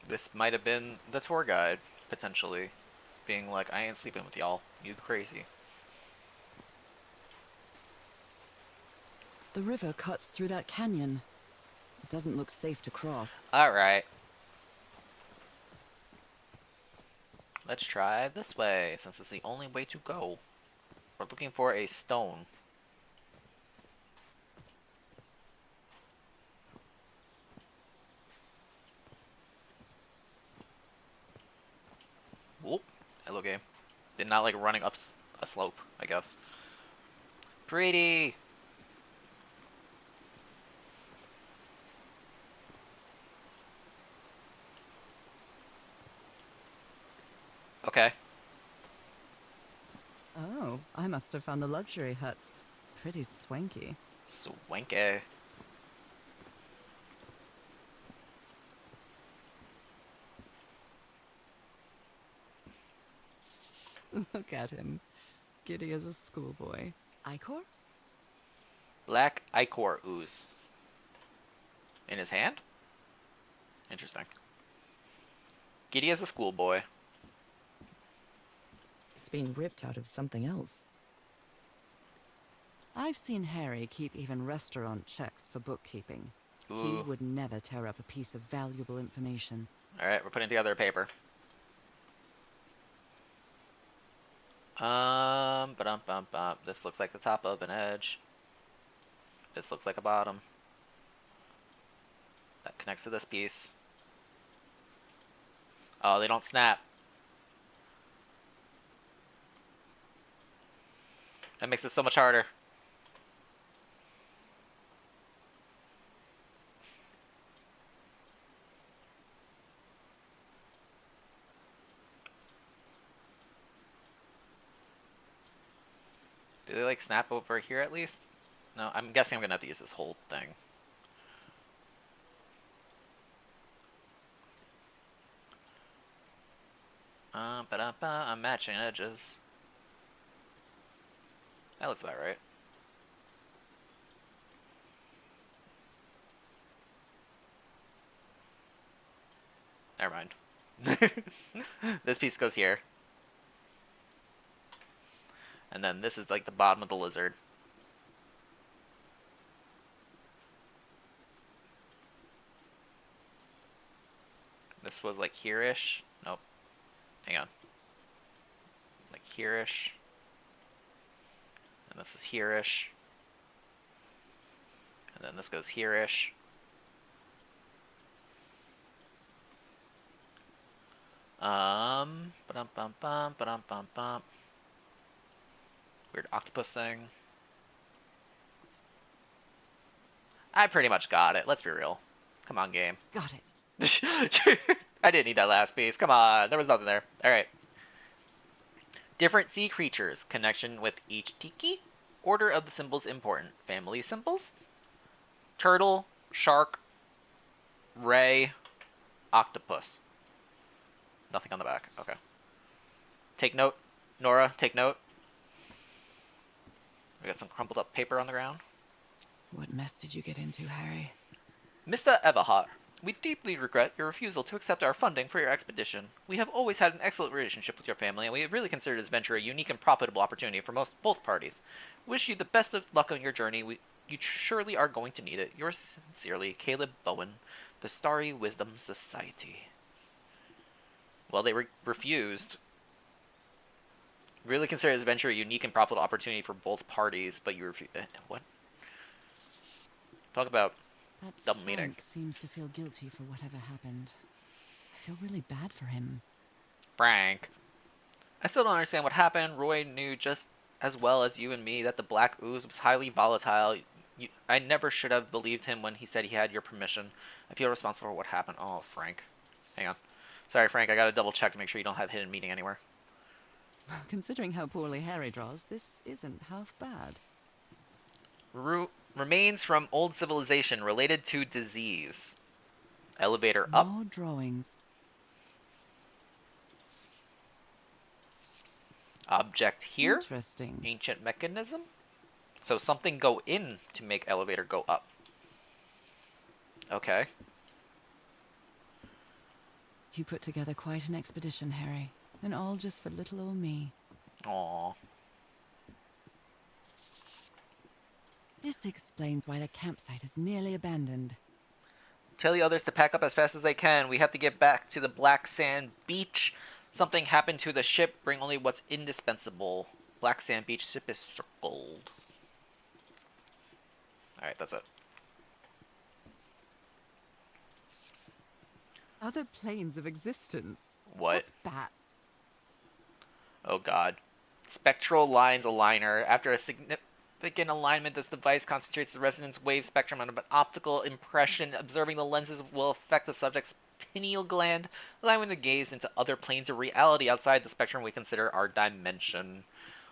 Speaker 1: This might have been the tour guide, potentially. Being like, I ain't sleeping with y'all. You crazy.
Speaker 2: The river cuts through that canyon. It doesn't look safe to cross.
Speaker 1: Alright. Let's try this way, since it's the only way to go. We're looking for a stone. Hello, game. Did not like running up a slope, I guess. Pretty. Okay.
Speaker 2: Oh, I must have found the luxury huts. Pretty swanky.
Speaker 1: Swanky.
Speaker 2: Look at him. Giddy as a schoolboy. Icor?
Speaker 1: Black ichor ooze. In his hand? Interesting. Giddy as a schoolboy.
Speaker 2: It's been ripped out of something else. I've seen Harry keep even restaurant checks for bookkeeping.
Speaker 1: Ooh.
Speaker 2: He would never tear up a piece of valuable information.
Speaker 1: Alright, we're putting together a paper. Ba-dum-bum-bum. This looks like the top of an edge. This looks like a bottom. That connects to this piece. Oh, they don't snap. That makes it so much harder. Do they like snap over here at least? No, I'm guessing I'm gonna have to use this whole thing. I'm matching edges. That looks about right. Never mind. This piece goes here. And then this is like the bottom of the lizard. This was like here-ish. Nope. Hang on. Like here-ish. And this is here-ish. And then this goes here-ish. Ba-dum-bum-bum. Weird octopus thing. I pretty much got it. Let's be real. Come on, game.
Speaker 2: Got it.
Speaker 1: I didn't need that last piece. Come on. There was nothing there. Alright. Different sea creatures. Connection with each tiki. Order of the symbols important. Family symbols. Turtle. Shark. Ray. Octopus. Nothing on the back. Okay. Take note. Nora, take note. We got some crumpled up paper on the ground.
Speaker 2: What mess did you get into, Harry?
Speaker 1: Mr. Everhart, we deeply regret your refusal to accept our funding for your expedition. We have always had an excellent relationship with your family, and we have really considered this venture a unique and profitable opportunity for both parties. Wish you the best of luck on your journey. You surely are going to need it. Yours sincerely, Caleb Bowen, the Starry Wisdom Society. Well, they refused. Really consider this venture a unique and profitable opportunity for both parties, but you refused. What? Talk about
Speaker 2: That
Speaker 1: double meaning.
Speaker 2: Frank seems to feel guilty for whatever happened. I feel really bad for him.
Speaker 1: Frank. I still don't understand what happened. Roy knew just as well as you and me that the black ooze was highly volatile. I never should have believed him when he said he had your permission. I feel responsible for what happened. Oh, Frank. Hang on. Sorry, Frank. I gotta double check to make sure you don't have hidden meaning anywhere.
Speaker 2: Considering how poorly Harry draws, this isn't half bad.
Speaker 1: Remains from old civilization related to disease. Elevator up.
Speaker 2: More drawings.
Speaker 1: Object here.
Speaker 2: Interesting.
Speaker 1: Ancient mechanism. So something go in to make elevator go up. Okay.
Speaker 2: You put together quite an expedition, Harry. And all just for little old me.
Speaker 1: Aww.
Speaker 2: This explains why the campsite is nearly abandoned.
Speaker 1: Tell the others to pack up as fast as they can. We have to get back to the black sand beach. Something happened to the ship. Bring only what's indispensable. Black sand beach ship is circled. Alright, that's it.
Speaker 2: Other planes of existence.
Speaker 1: What?
Speaker 2: What's bats?
Speaker 1: Oh god. Spectral lines aligner. After a significant alignment, this device concentrates the resonance wave spectrum on an optical impression. Observing the lenses will affect the subject's pineal gland, allowing the gaze into other planes of reality outside the spectrum we consider our dimension.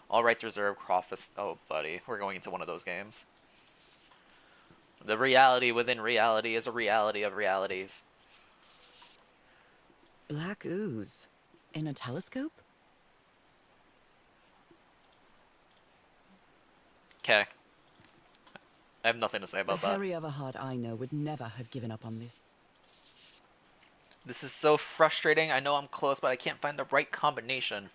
Speaker 1: All rights reserved. Crawfist. Oh, buddy. We're going into one of those games. The reality within reality is a reality of realities.
Speaker 2: Black ooze. In a telescope?
Speaker 1: Okay. I have nothing to say about
Speaker 2: The
Speaker 1: that.
Speaker 2: Harry Everhard I know would never have given up on this.
Speaker 1: This is so frustrating. I know I'm close, but I can't find the right combination.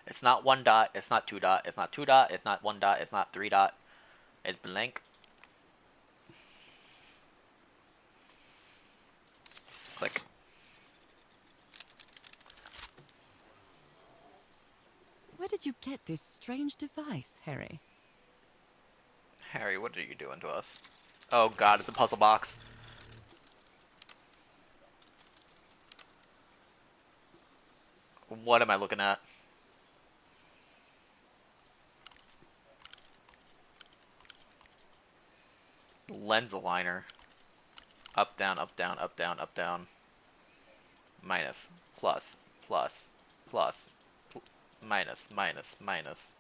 Speaker 1: It's not 1 dot, it's not 2 dot, it's not 2 dot, it's not 1 dot, it's not 3 dot. It's blank. Click.
Speaker 2: Where did you get this strange device, Harry?
Speaker 1: Harry, what are you doing to us? Oh god, it's a puzzle box. What am I looking at? Lens aligner. Up, down, up, down, up, down, up, down. Minus, plus, plus, plus, minus, minus, minus.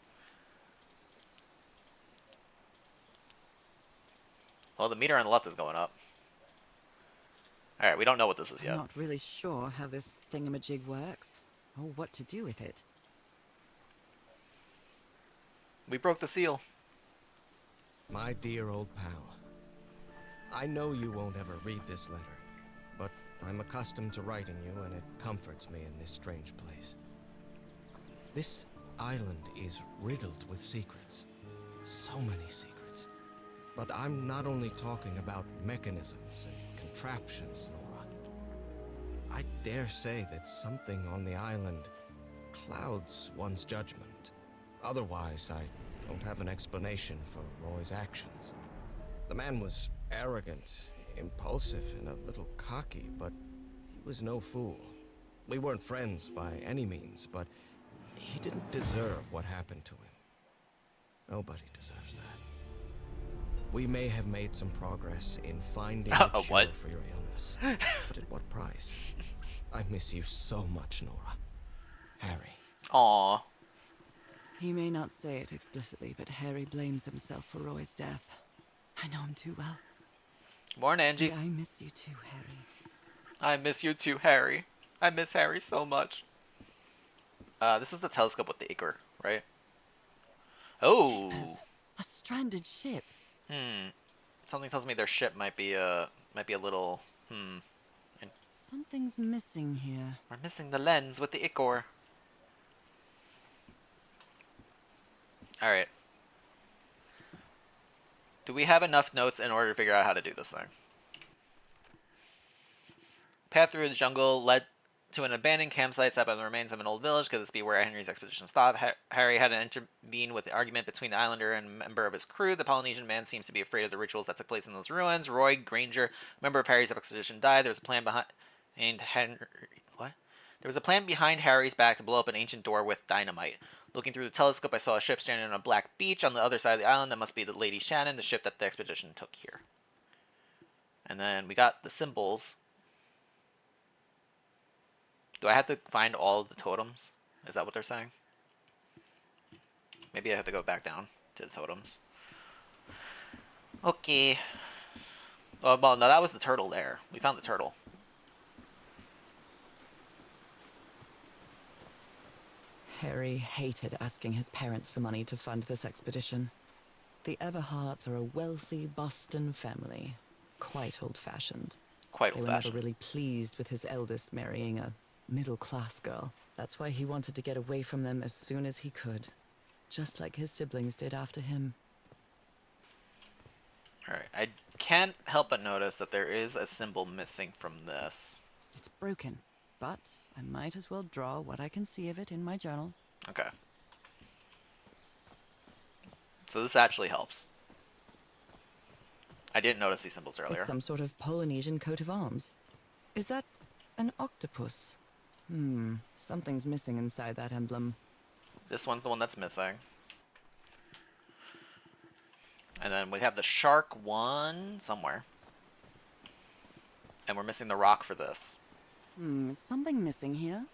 Speaker 1: Well, the meter on the left is going up. Alright, we don't know what this is
Speaker 2: I'm
Speaker 1: yet.
Speaker 2: not really sure how this thingamajig works, or what to do with it.
Speaker 1: We broke the seal.
Speaker 6: My dear old pal, I know you won't ever read this letter, but I'm accustomed to writing you, and it comforts me in this strange place. This island is riddled with secrets. So many secrets. But I'm not only talking about mechanisms and contraptions, Nora. I dare say that something on the island clouds one's judgment. Otherwise, I don't have an explanation for Roy's actions. The man was arrogant, impulsive, and a little cocky, but he was no fool. We weren't friends by any means, but he didn't deserve what happened to him. Nobody deserves that. We may have made some progress in finding a cure
Speaker 1: What?
Speaker 6: for your illness, but at what price? I miss you so much, Nora. Harry.
Speaker 1: Aww.
Speaker 2: He may not say it explicitly, but Harry blames himself for Roy's death. I know him too well.
Speaker 1: Morning, Angie.
Speaker 2: And I miss you too, Harry.
Speaker 1: I miss you too, Harry. I miss Harry so much. This is the telescope with the acre, right? Oh.
Speaker 2: Jeepers. A stranded ship.
Speaker 1: Something tells me their ship might be a little.
Speaker 2: Something's missing here.
Speaker 1: We're missing the lens with the ichor. All right. Do we have enough notes in order to figure out how to do this thing? Path through the jungle led to an abandoned campsite set by the remains of an old village. Could this be where Henry's expedition stopped? Harry had to intervene with the argument between the islander and a member of his crew. The Polynesian man seems to be afraid of the rituals that took place in those ruins. Roy Granger, member of Harry's expedition, died. There was a plan behind Henry. What? There was a plan behind Harry's back to blow up an ancient door with dynamite. Looking through the telescope, I saw a ship standing on a black beach on the other side of the island. That must be the Lady Shannon, the ship that the expedition took here. And then we got the symbols. Do I have to find all of the totems? Is that what they're saying? Maybe I have to go back down to the totems. Okay. Oh, well, no, that was the turtle there. We found the turtle.
Speaker 2: Harry hated asking his parents for money to fund this expedition. The Everhards are a wealthy Boston family. Quite old-fashioned.
Speaker 1: Quite
Speaker 2: They were never
Speaker 1: old-fashioned.
Speaker 2: really pleased with his eldest marrying a middle-class girl. That's why he wanted to get away from them as soon as he could. Just like his siblings did after him.
Speaker 1: Alright, I can't help but notice that there is a symbol missing from this.
Speaker 2: It's broken, but I might as well draw what I can see of it in my journal.
Speaker 1: Okay. So this actually helps. I didn't notice these symbols earlier.
Speaker 2: It's some sort of Polynesian coat of arms. Is that an octopus? Something's missing inside that emblem.
Speaker 1: This one's the one that's missing. And then we have the shark one somewhere. And we're missing the rock for this.
Speaker 2: Is something missing here?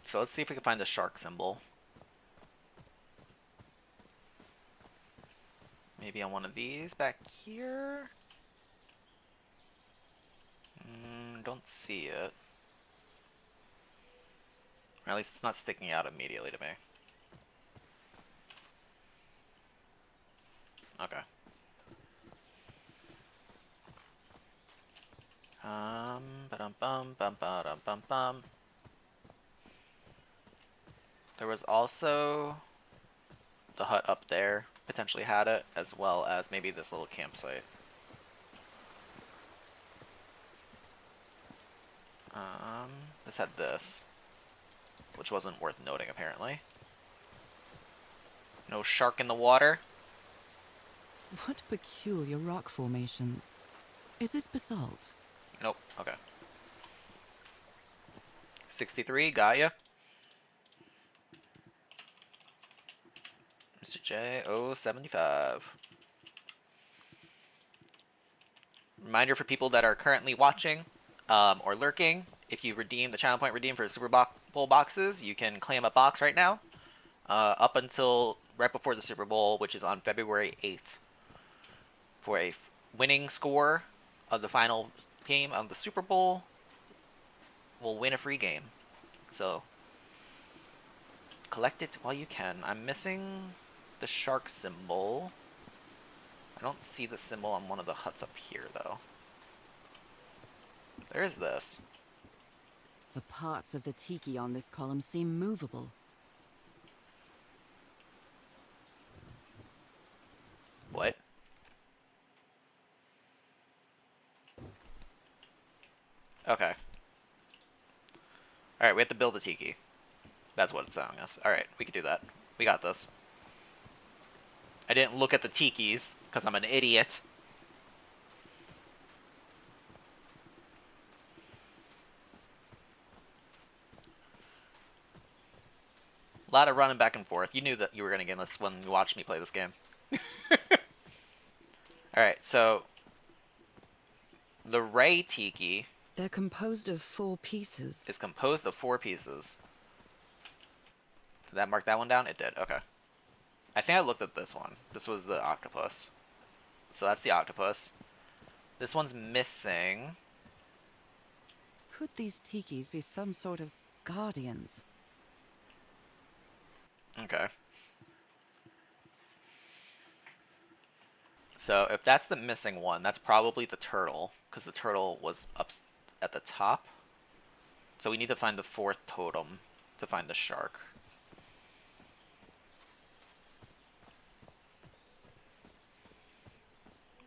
Speaker 1: So let's see if we can find the shark symbol. Maybe on one of these back here? Don't see it. Or at least it's not sticking out immediately to me. Okay. Ba-dum-bum-bum-ba-dum-bum-bum. There was also the hut up there, potentially had it, as well as maybe this little campsite. This had this, which wasn't worth noting apparently. No shark in the water.
Speaker 2: What peculiar rock formations. Is this basalt?
Speaker 1: Nope. Okay. 63, got ya. Mr. J, 075. Reminder for people that are currently watching or lurking, if you redeem the channel point redeem for Super Bowl boxes, you can claim a box right now up until right before the Super Bowl, which is on February 8th. For a winning score of the final game of the Super Bowl, will win a free game. So collect it while you can. I'm missing the shark symbol. I don't see the symbol on one of the huts up here, though. There is this.
Speaker 2: The parts of the tiki on this column seem movable.
Speaker 1: What? Okay. Alright, we have to build a tiki. That's what it's telling us. Alright, we can do that. We got this. I didn't look at the tikis, because I'm an idiot. A lot of running back and forth. You knew that you were going to get this when you watched me play this game. Alright, so the Ray tiki
Speaker 2: They're composed of 4 pieces.
Speaker 1: is composed of 4 pieces. Did that mark that one down? It did. Okay. I think I looked at this one. This was the octopus. So that's the octopus. This one's missing.
Speaker 2: Could these tikis be some sort of guardians?
Speaker 1: Okay. So if that's the missing one, that's probably the turtle, because the turtle was up at the top. So we need to find the 4th totem to find the shark.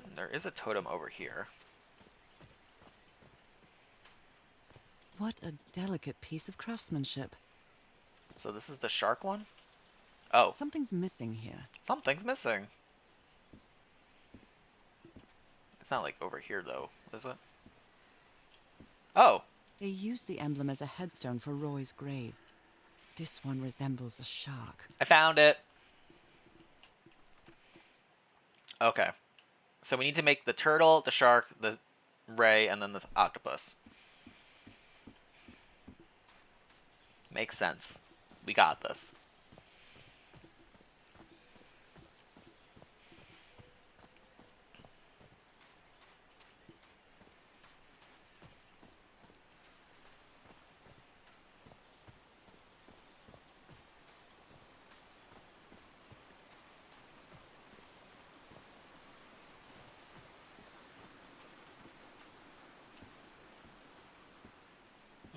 Speaker 1: And there is a totem over here.
Speaker 2: What a delicate piece of craftsmanship.
Speaker 1: So this is the shark one? Oh,
Speaker 2: Something's missing here.
Speaker 1: something's missing. It's not like over here though, is it? Oh,
Speaker 2: They used the emblem as a headstone for Roy's grave. This one resembles a shark.
Speaker 1: I found it. Okay. So we need to make the turtle, the shark, the ray, and then the octopus. Makes sense. We got this.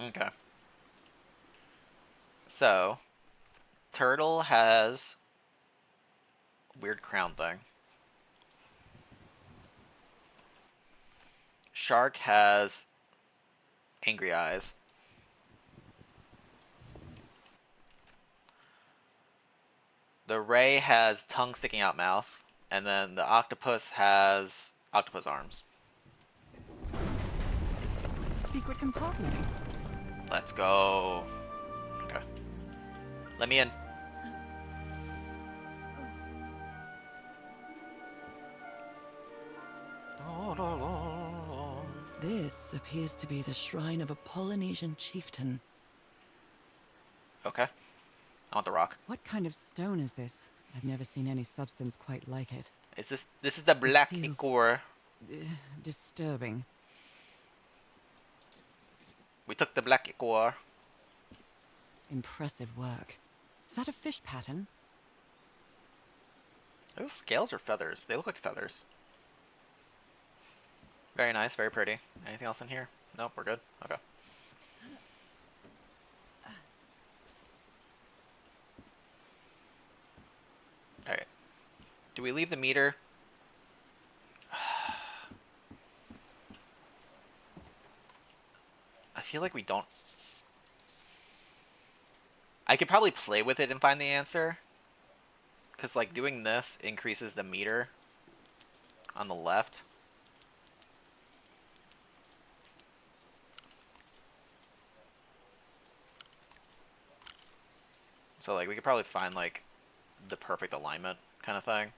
Speaker 1: Okay. So, turtle has weird crown thing. Shark has angry eyes. The ray has tongue sticking out mouth, and then the octopus has octopus arms.
Speaker 2: A secret compartment.
Speaker 1: Let's go. Okay. Let me in.
Speaker 2: This appears to be the shrine of a Polynesian chieftain.
Speaker 1: Okay. I want the rock.
Speaker 2: What kind of stone is this? I've never seen any substance quite like it.
Speaker 1: This is the black
Speaker 2: feels-
Speaker 1: ichor.
Speaker 2: Disturbing.
Speaker 1: We took the black ichor.
Speaker 2: Impressive work. Is that a fish pattern?
Speaker 1: Are those scales or feathers? They look like feathers. Very nice, very pretty. Anything else in here? Nope, we're good. Okay. Alright. Do we leave the meter? I feel like we don't. I could probably play with it and find the answer. Because, like, doing this increases the meter on the left. So, like, we could probably find, like, the perfect alignment kind of thing.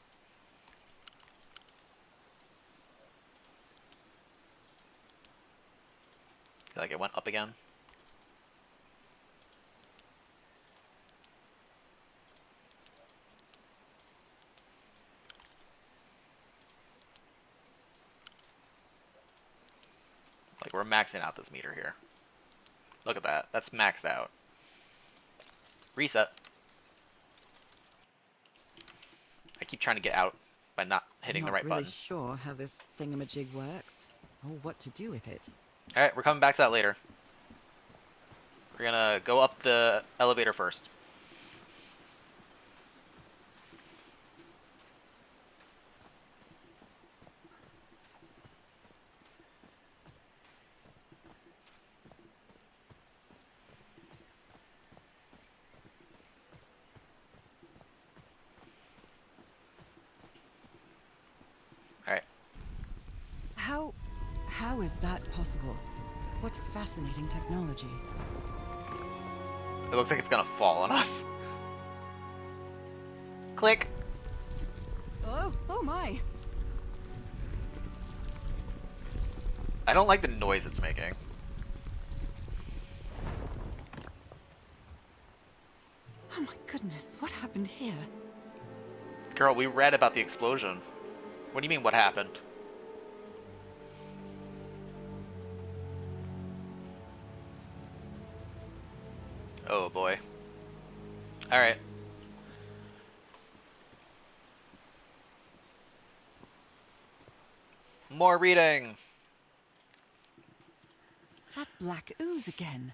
Speaker 1: Like, it went up again. Like, we're maxing out this meter here. Look at that. That's maxed out. Reset. I keep trying to get out by not hitting the right
Speaker 2: I'm not really
Speaker 1: button.
Speaker 2: sure how this thingamajig works, or what to do with it.
Speaker 1: Alright, we're coming back to that later. We're gonna go up the elevator first. Alright.
Speaker 2: How is that possible? What fascinating technology.
Speaker 1: It looks like it's gonna fall on us. Click.
Speaker 2: Oh my!
Speaker 1: I don't like the noise it's making.
Speaker 2: Oh my goodness, what happened here?
Speaker 1: Girl, we read about the explosion. What do you mean, what happened? Oh boy. Alright. More reading!
Speaker 2: That black ooze again.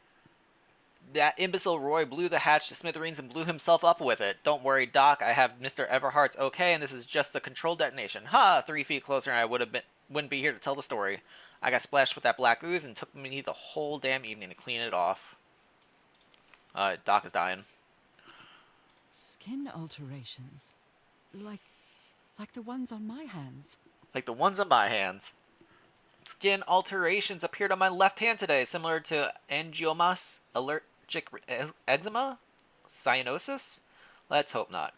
Speaker 1: That imbecile Roy blew the hatch to smithereens and blew himself up with it. Don't worry, Doc. I have Mr. Everhart's okay, and this is just a controlled detonation. Ha! 3 feet closer, and I wouldn't be here to tell the story. I got splashed with that black ooze, and took me the whole damn evening to clean it off. Doc is dying.
Speaker 2: Skin alterations. Like the ones on my hands.
Speaker 1: Like the ones on my hands. Skin alterations appeared on my left hand today, similar to angiomas, allergic eczema, cyanosis. Let's hope not.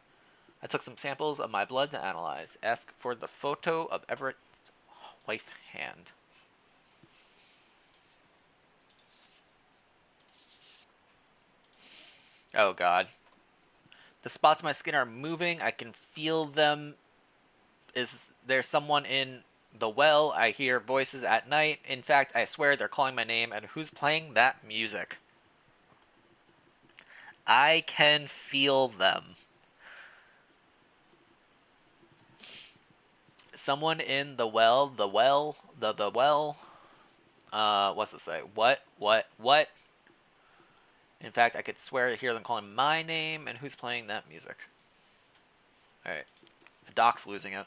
Speaker 1: I took some samples of my blood to analyze. Ask for the photo of Everett's wife hand. Oh god. The spots on my skin are moving. I can feel them. Is there someone in the well? I hear voices at night. In fact, I swear they're calling my name. And who's playing that music? I can feel them. Someone in the well. The well. The well. What's it say? What? In fact, I could swear to hear them calling my name. And who's playing that music? Alright. Doc's losing it.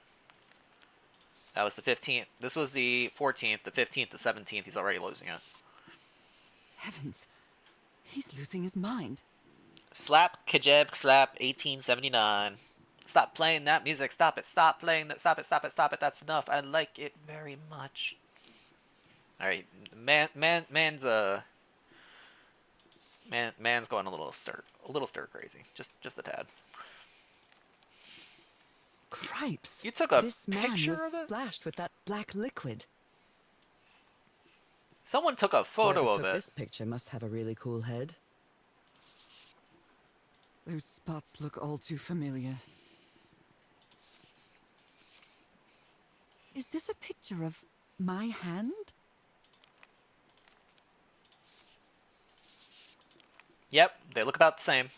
Speaker 1: That was the 15th. This was the 14th, the 15th, the 17th. He's already losing it.
Speaker 2: Heavens. He's losing his mind.
Speaker 1: Slap, Kajev, slap, 1879. Stop playing that music. Stop it. Stop playing that. Stop it. Stop it. Stop it. That's enough. I like it very much. Alright. Man's Man's going a little stir crazy. Just a tad.
Speaker 2: Cripes.
Speaker 1: You took a
Speaker 2: This man
Speaker 1: picture
Speaker 2: was
Speaker 1: of it?
Speaker 2: splashed with that black liquid.
Speaker 1: Someone took a photo
Speaker 2: Whoever
Speaker 1: of
Speaker 2: took
Speaker 1: it.
Speaker 2: this picture must have a really cool head. Those spots look all too familiar. Is this a picture of my hand?
Speaker 1: Yep, they look about the same.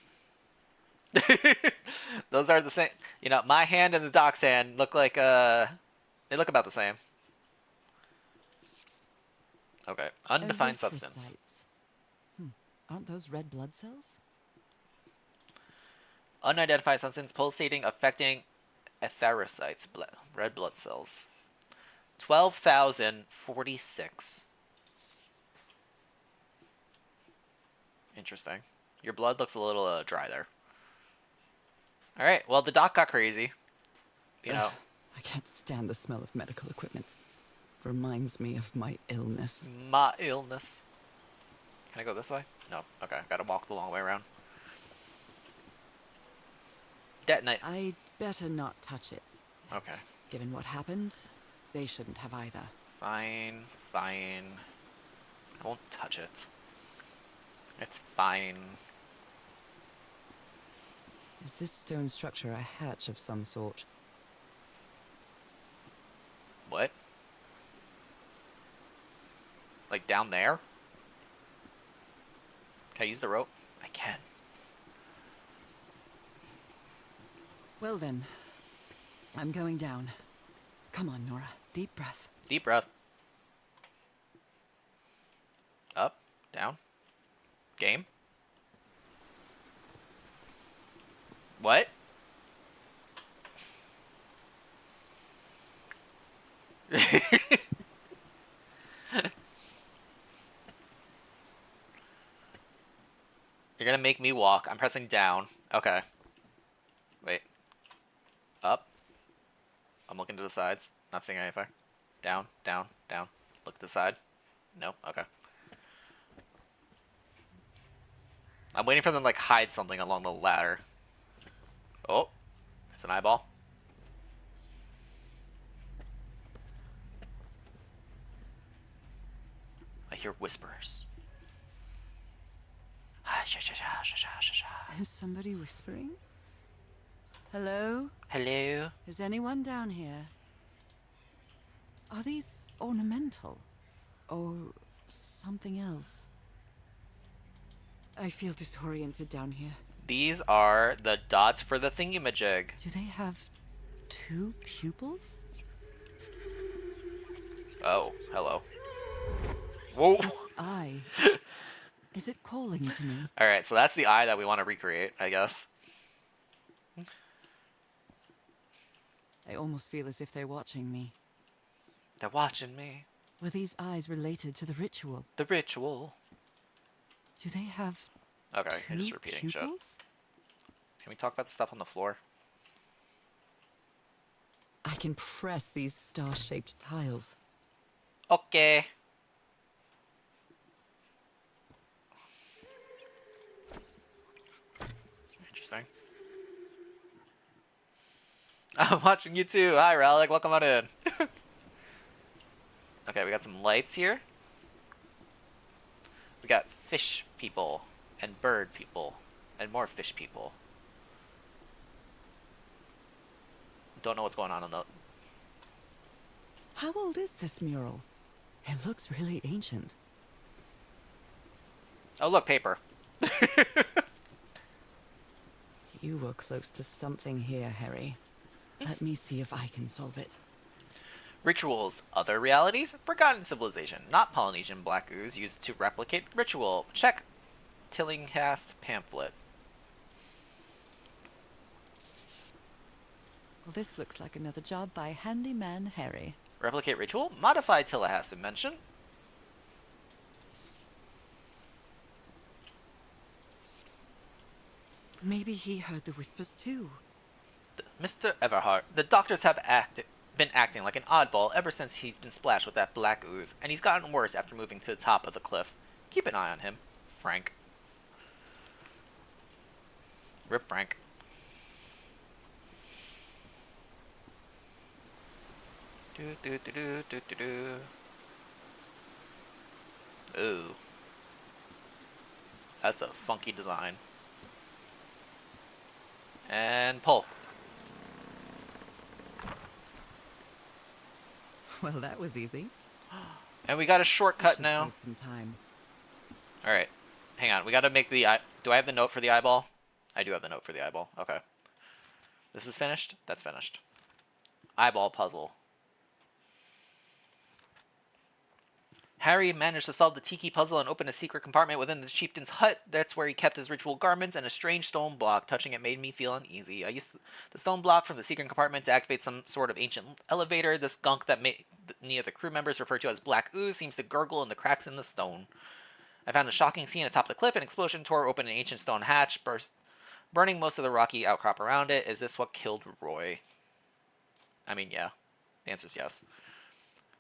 Speaker 1: Those are the same. You know, my hand and the doc's hand look like they look about the same. Okay, undefined substance.
Speaker 2: Erythrocytes. Aren't those red blood cells?
Speaker 1: Unidentified substance pulsating affecting erythrocytes, red blood cells. 12,046. Interesting. Your blood looks a little dry there. All right. Well, the doc got crazy. You know.
Speaker 2: I can't stand the smell of medical equipment. Reminds me of my illness.
Speaker 1: My illness. Can I go this way? No. Okay. Gotta walk the long way around. Detonate.
Speaker 2: I'd better not touch it.
Speaker 1: Okay.
Speaker 2: Given what happened, they shouldn't have either.
Speaker 1: Fine. Fine. I won't touch it. It's fine.
Speaker 2: Is this stone structure a hatch of some sort?
Speaker 1: What? Like down there? Can I use the rope? I can.
Speaker 2: Well then, I'm going down. Come on, Nora. Deep breath.
Speaker 1: Deep breath. Up. Down. Game. What? You're gonna make me walk. I'm pressing down. Okay. Wait. Up. I'm looking to the sides. Not seeing anything. Down, down, down. Look at the side. Nope. Okay. I'm waiting for them to like hide something along the ladder. Oh, it's an eyeball. I hear whispers.
Speaker 2: Is somebody whispering? Hello?
Speaker 1: Hello?
Speaker 2: Is anyone down here? Are these ornamental? Or something else? I feel disoriented down here.
Speaker 1: These are the dots for the thingamajig.
Speaker 2: Do they have 2 pupils?
Speaker 1: Oh, hello. Whoa.
Speaker 2: This eye. Is it calling to me?
Speaker 1: Alright, so that's the eye that we want to recreate, I guess.
Speaker 2: I almost feel as if they're watching me.
Speaker 1: They're watching me.
Speaker 2: Were these eyes related to the ritual?
Speaker 1: The ritual.
Speaker 2: Do they have
Speaker 1: Okay, you're
Speaker 2: 2
Speaker 1: just repeating shit.
Speaker 2: pupils?
Speaker 1: Can we talk about the stuff on the floor?
Speaker 2: I can press these star-shaped tiles.
Speaker 1: Okay. Interesting. I'm watching you too. Hi, Relic. Welcome on in. Okay, we got some lights here. We got fish people and bird people and more fish people. Don't know what's going on the...
Speaker 2: How old is this mural? It looks really ancient.
Speaker 1: Oh, look, paper.
Speaker 2: You were close to something here, Harry. Let me see if I can solve it.
Speaker 1: Rituals. Other realities. Forgotten civilization. Not Polynesian black ooze used to replicate ritual. Check Tillinghast pamphlet.
Speaker 2: Well, this looks like another job by Handyman Harry.
Speaker 1: Replicate ritual. Modify Tillinghast invention.
Speaker 2: Maybe he heard the whispers too.
Speaker 1: Mr. Everhart, the doctors have been acting like an oddball ever since he's been splashed with that black ooze, and he's gotten worse after moving to the top of the cliff. Keep an eye on him. Frank. Rip Frank. Do do do do do do do. Ooh, that's a funky design. And pull.
Speaker 2: Well, that was easy.
Speaker 1: And we got a
Speaker 2: This
Speaker 1: shortcut
Speaker 2: should
Speaker 1: now.
Speaker 2: save some time.
Speaker 1: All right, hang on. We got to make the eye. Do I have the note for the eyeball? I do have the note for the eyeball. Okay. This is finished. That's finished. Eyeball puzzle. Harry managed to solve the tiki puzzle and open a secret compartment within the chieftain's hut. That's where he kept his ritual garments and a strange stone block. Touching it made me feel uneasy. I used the stone block from the secret compartment to activate some sort of ancient elevator. The skunk that many of the crew members refer to as black ooze seems to gurgle in the cracks in the stone. I found a shocking scene atop the cliff. An explosion tore open an ancient stone hatch, burning most of the rocky outcrop around it. Is this what killed Roy? I mean, yeah. The answer is yes.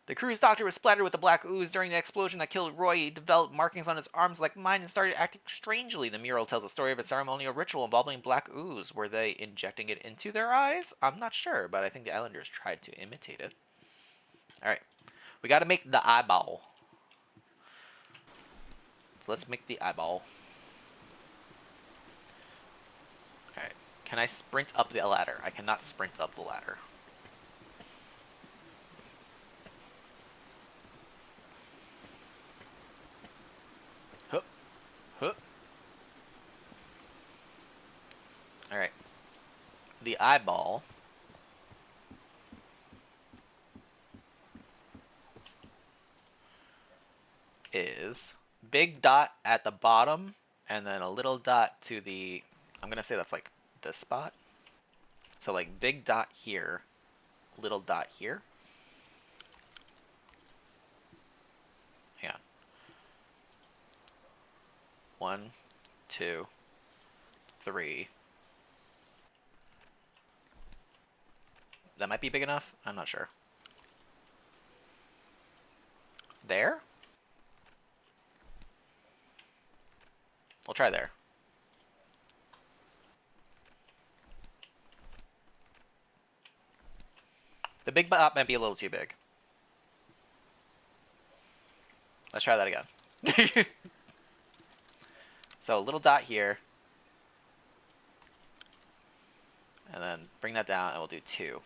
Speaker 1: The crew's doctor was splattered with the black ooze during the explosion that killed Roy. He developed markings on his arms like mine and started acting strangely. The mural tells a story of a ceremonial ritual involving black ooze. Were they injecting it into their eyes? I'm not sure, but I think the Islanders tried to imitate it. Alright. We gotta make the eyeball. So let's make the eyeball. Alright. Can I sprint up the ladder? I cannot sprint up the ladder. Alright. The eyeball is big dot at the bottom and then a little dot to the, I'm gonna say that's like this spot. So like big dot here, little dot here. Hang on. 1, 2, 3. That might be big enough. I'm not sure. There? We'll try there. The big dot might be a little too big. Let's try that again. So a little dot here. And then bring that down and we'll do 2.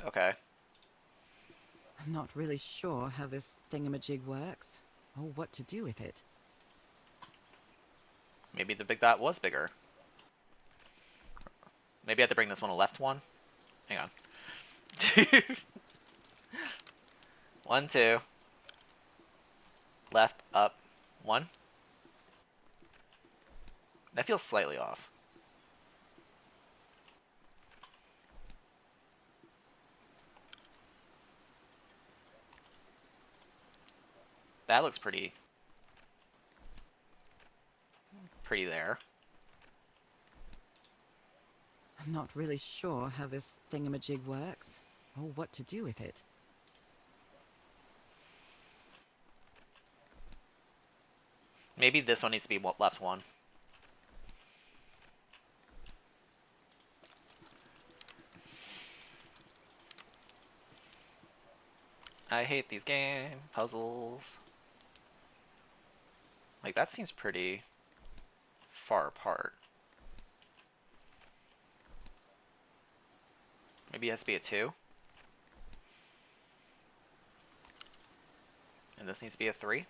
Speaker 1: Okay.
Speaker 2: I'm not really sure how this thingamajig works, or what to do with it.
Speaker 1: Maybe the big dot was bigger. Maybe I have to bring this one a left one. Hang on. 1, 2. Left, up, 1. That feels slightly off. That looks pretty there.
Speaker 2: I'm not really sure how this thingamajig works, or what to do with it.
Speaker 1: Maybe this one needs to be left 1. I hate these game puzzles. Like, that seems pretty far apart. Maybe it has to be a 2. And this needs to be a 3.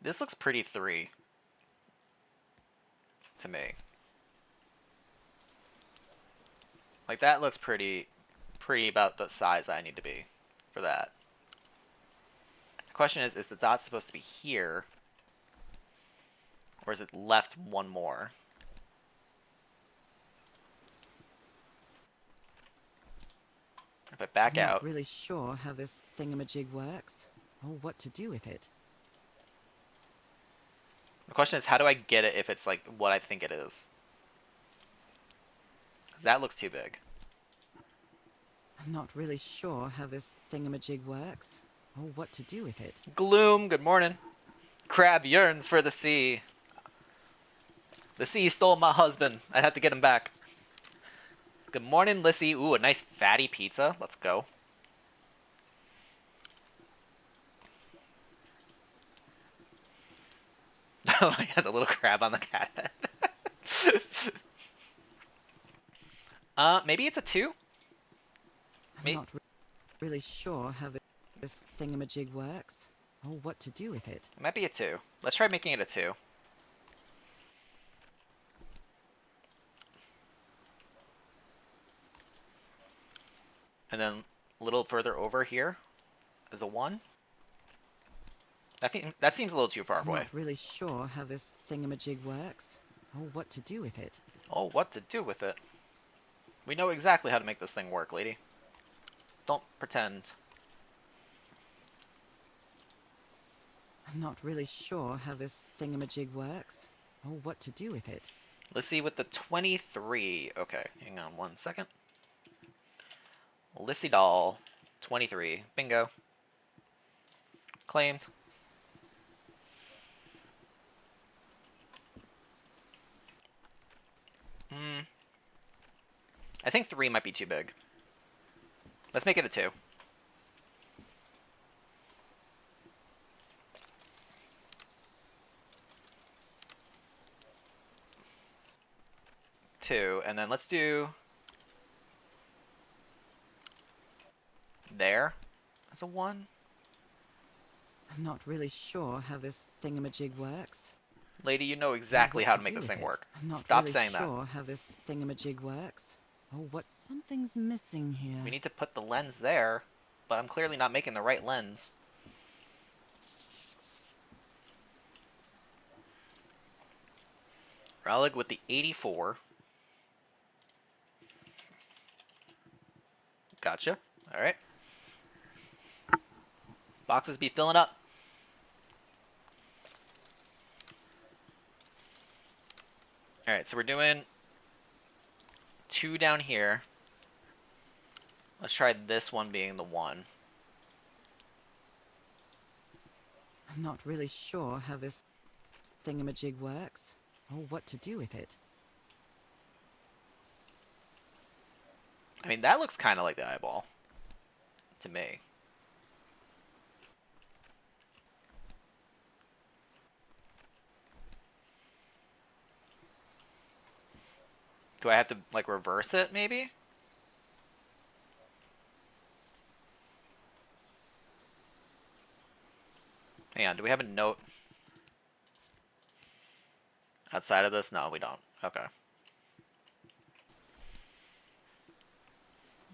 Speaker 1: This looks pretty 3 to me. Like, that looks pretty about the size I need to be for that. The question is the dot supposed to be here? Or is it left 1 more? If I back
Speaker 2: I'm
Speaker 1: out...
Speaker 2: not really sure how this thingamajig works, or what to do with it.
Speaker 1: The question is, how do I get it if it's like what I think it is? Because that looks too big.
Speaker 2: I'm not really sure how this thingamajig works, or what to do with it.
Speaker 1: Gloom, good morning. Crab yearns for the sea. The sea stole my husband. I have to get him back. Good morning, Lissy. Ooh, a nice fatty pizza. Let's go. Oh my god, the little crab on the cat head. Maybe it's a 2?
Speaker 2: I'm not really sure how this thingamajig works, or what to do with it.
Speaker 1: It might be a 2. Let's try making it a 2. And then a little further over here is a 1. That seems a little too far
Speaker 2: I'm
Speaker 1: away.
Speaker 2: not really sure how this thingamajig works, or what to do with it.
Speaker 1: Oh, what to do with it? We know exactly how to make this thing work, lady. Don't pretend.
Speaker 2: I'm not really sure how this thingamajig works, or what to do with it.
Speaker 1: Let's see with the 23. Okay, hang on one second. Lissy doll, 23. Bingo. Claimed. I think 3 might be too big. Let's make it a 2. And then let's do there as a 1.
Speaker 2: I'm not really sure how this thingamajig works.
Speaker 1: Lady, you know exactly how to make this thing work. Stop saying that.
Speaker 2: I'm not really sure how this thingamajig works. Oh, what something's missing here.
Speaker 1: We need to put the lens there, but I'm clearly not making the right lens. Rallig with the 84. Gotcha. Alright. Boxes be filling up. Alright, so we're doing 2 down here. Let's try this one being the 1.
Speaker 2: I'm not really sure how this thingamajig works, or what to do with it.
Speaker 1: I mean, that looks kind of like the eyeball. To me. Do I have to, like, reverse it, maybe? Hang on, do we have a note outside of this? No, we don't. Okay.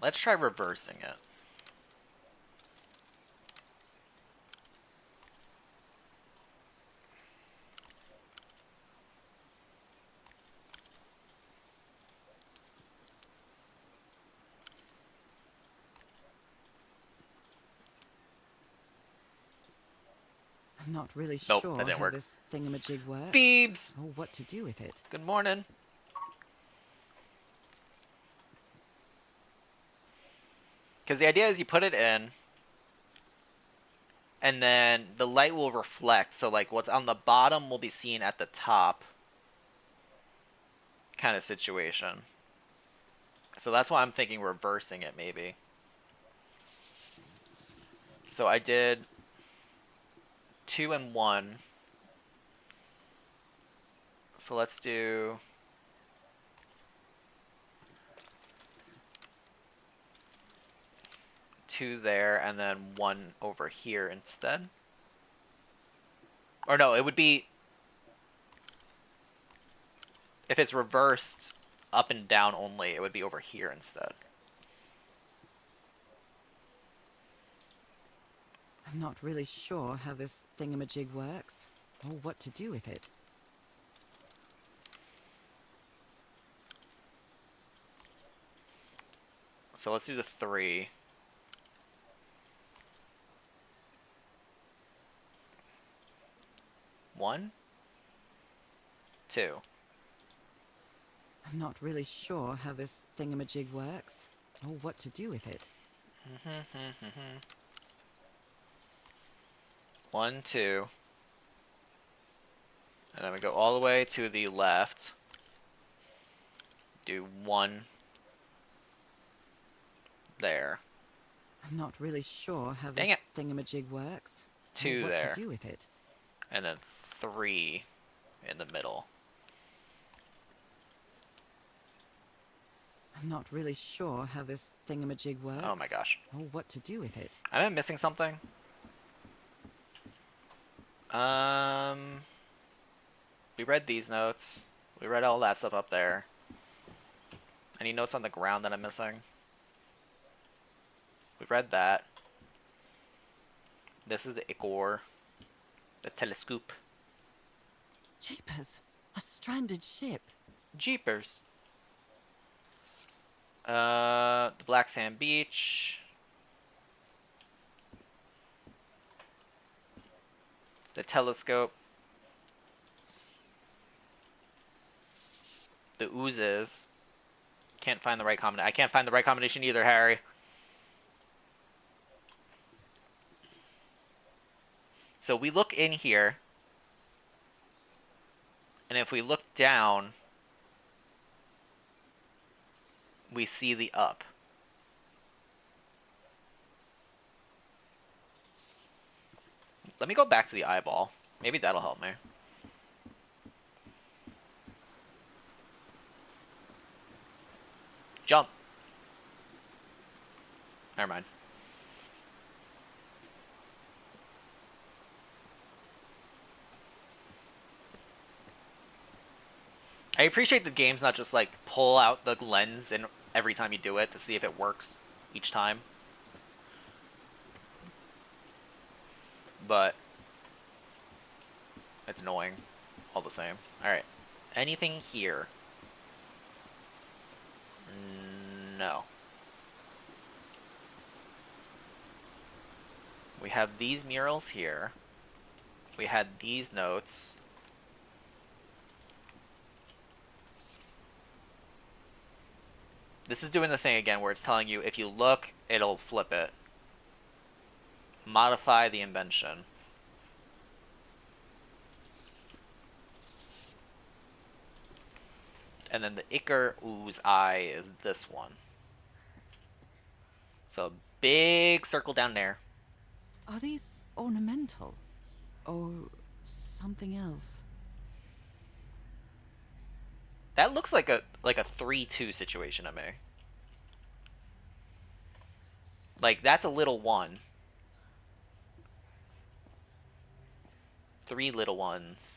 Speaker 1: Let's try reversing it.
Speaker 2: I'm not really
Speaker 1: Nope,
Speaker 2: sure
Speaker 1: that didn't
Speaker 2: how
Speaker 1: work.
Speaker 2: this thingamajig works,
Speaker 1: Phoebes!
Speaker 2: or what to do with it.
Speaker 1: Good morning. Because the idea is you put it in, and then the light will reflect. So, like, what's on the bottom will be seen at the top. Kind of situation. So that's why I'm thinking reversing it, maybe. So I did 2 and 1. So let's do... two there, and then 1 over here instead. Or no, it would be... if it's reversed up and down only, it would be over here instead.
Speaker 2: I'm not really sure how this thingamajig works, or what to do with it.
Speaker 1: So let's do the 3. 1, 2.
Speaker 2: I'm not really sure how this thingamajig works, or what to do with it.
Speaker 1: 1, 2. And then we go all the way to the left. Do 1 there.
Speaker 2: I'm not really sure how
Speaker 1: Dang
Speaker 2: this
Speaker 1: it.
Speaker 2: thingamajig works, or
Speaker 1: 2
Speaker 2: what
Speaker 1: there.
Speaker 2: to do with it.
Speaker 1: And then 3 in the middle.
Speaker 2: I'm not really sure how this thingamajig works.
Speaker 1: Oh my gosh.
Speaker 2: Or what to do with it.
Speaker 1: Am I missing something? We read these notes. We read all that stuff up there. Any notes on the ground that I'm missing? We read that. This is the Ichor. The telescope.
Speaker 2: Jeepers! A stranded ship!
Speaker 1: Jeepers. The Black Sand Beach. The telescope. The oozes. Can't find the right combination. I can't find the right combination either, Harry. So we look in here. And if we look down, we see the up. Let me go back to the eyeball. Maybe that'll help me. Jump. Never mind. I appreciate the game's not just like pull out the lens and every time you do it to see if it works each time. But it's annoying all the same. Alright. Anything here? No. We have these murals here. We had these notes. This is doing the thing again where it's telling you if you look, it'll flip it. Modify the invention. And then the Ichor Ooze Eye is this one. So big circle down there.
Speaker 2: Are these ornamental? Or something else?
Speaker 1: That looks like a 3-2 situation to me. Like that's a little one. 3 little ones.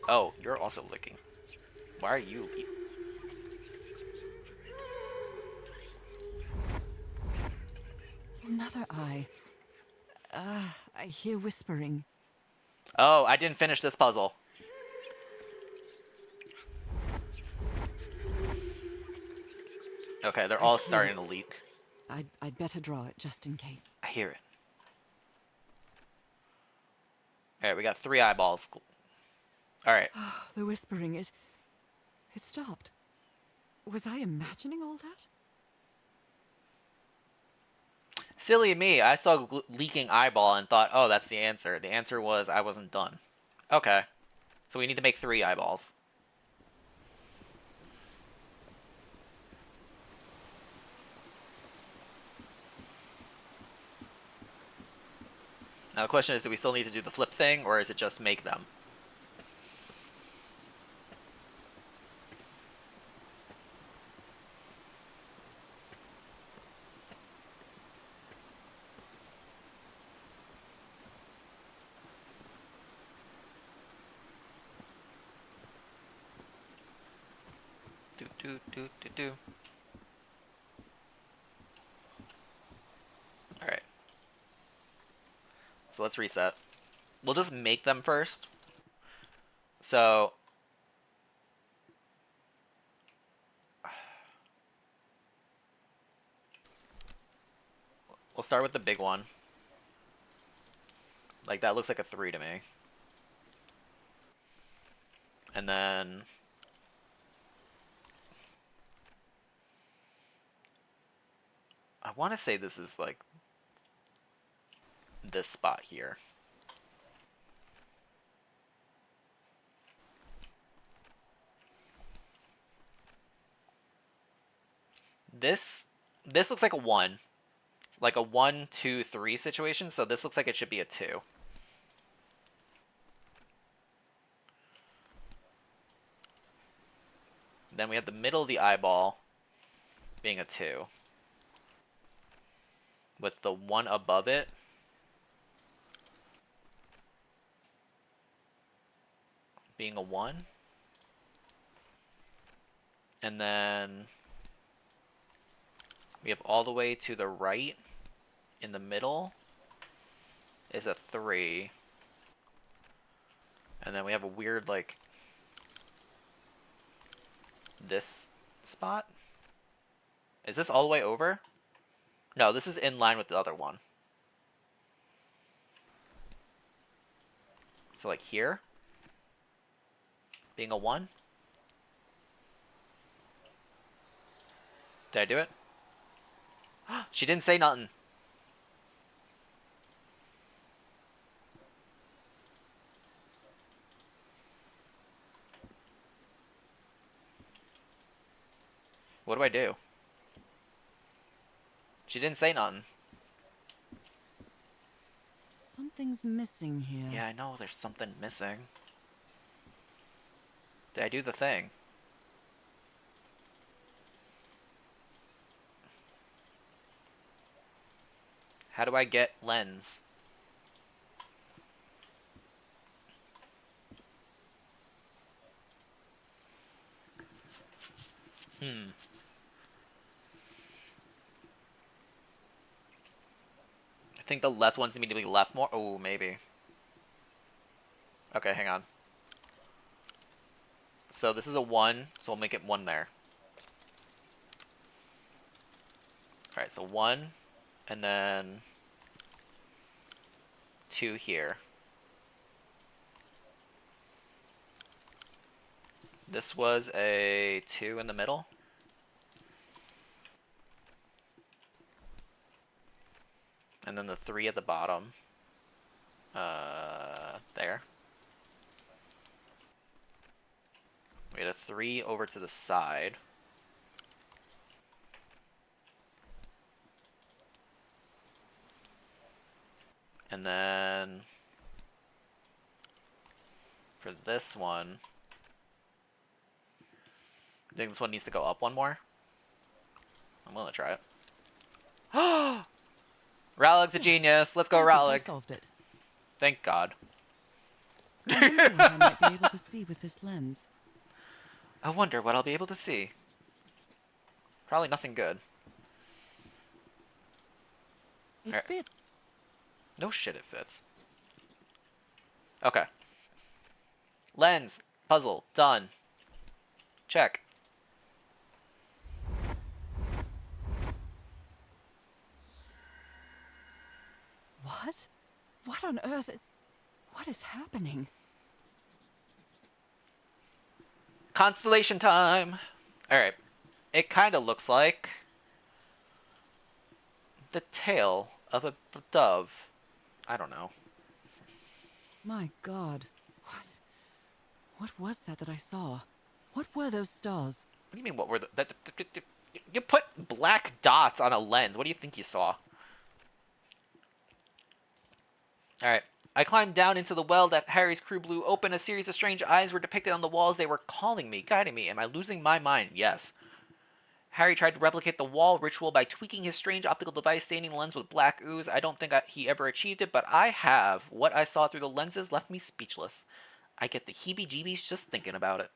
Speaker 1: Oh, you're also licking. Why are you?
Speaker 2: Another eye. I hear whispering.
Speaker 1: Oh, I didn't finish this puzzle. Okay, they're all starting to leak.
Speaker 2: I'd better draw it just in case.
Speaker 1: I hear it. Alright, we got 3 eyeballs. Alright.
Speaker 2: The whispering, it stopped. Was I imagining all that?
Speaker 1: Silly me, I saw a leaking eyeball and thought, oh, that's the answer. The answer was I wasn't done. Okay. So we need to make 3 eyeballs. Now the question is, do we still need to do the flip thing, or is it just make them? Do. Alright. So let's reset. We'll just make them first. So we'll start with the big one. Like that looks like a 3 to me. And then I want to say this is like this spot here. This looks like a 1. Like a 1, 2, 3 situation, so this looks like it should be a 2. Then we have the middle of the eyeball being a 2. With the 1 above it being a 1. And then we have all the way to the right in the middle is a 3. And then we have a weird, like, this spot. Is this all the way over? No, this is in line with the other one. So, like, here being a 1. Did I do it? She didn't say nothing. What do I do? She didn't say nothing.
Speaker 2: Something's missing here.
Speaker 1: Yeah, I know there's something missing. Did I do the thing? How do I get lens? I think the left one's immediately left more. Oh, maybe. Okay, hang on. So this is a 1, so we'll make it 1 there. Alright, so 1, and then 2 here. This was a 2 in the middle. And then the 3 at the bottom. There. We had a 3 over to the side. And then for this one, I think this one needs to go up one more. I'm gonna try it. Raleg's a genius. Let's go,
Speaker 2: I think I
Speaker 1: Raleg.
Speaker 2: solved it.
Speaker 1: Thank God.
Speaker 2: I wonder what I might be able to see with this lens.
Speaker 1: I wonder what I'll be able to see. Probably nothing good.
Speaker 2: It
Speaker 1: Alright.
Speaker 2: fits.
Speaker 1: No shit, it fits. Okay. Lens. Puzzle. Done. Check.
Speaker 2: What? What on earth? What is happening?
Speaker 1: Constellation time. Alright. It kind of looks like the tail of a dove. I don't know.
Speaker 2: My God. What was that I saw? What were those stars?
Speaker 1: What do you mean, what were you put black dots on a lens. What do you think you saw? Alright. I climbed down into the well that Harry's crew blew open. A series of strange eyes were depicted on the walls. They were calling me, guiding me. Am I losing my mind? Yes. Harry tried to replicate the wall ritual by tweaking his strange optical device, staining the lens with black ooze. I don't think he ever achieved it, but I have. What I saw through the lenses left me speechless. I get the heebie-jeebies just thinking about it.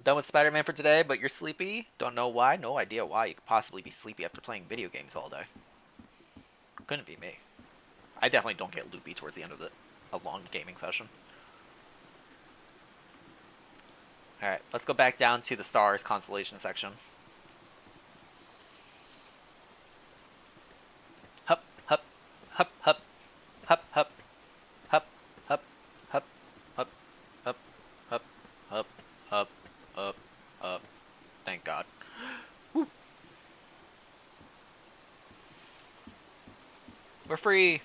Speaker 1: Done with Spider-Man for today, but you're sleepy? Don't know why? No idea why you could possibly be sleepy after playing video games all day. Couldn't be me. I definitely don't get loopy towards the end of a long gaming session. Alright, let's go back down to the stars constellation section. Hup, hup, hup, hup, hup, hup, hup, hup, hup, hup, We're free.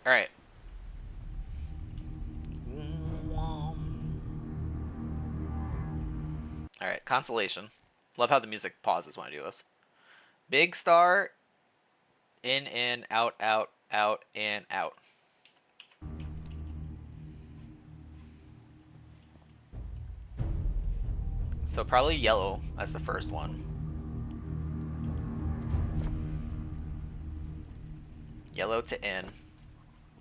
Speaker 1: All right. All right, consolation. Love how the music pauses when I do this. Big star. In, out, out, out, in, out. So probably yellow as the first one. Yellow to in.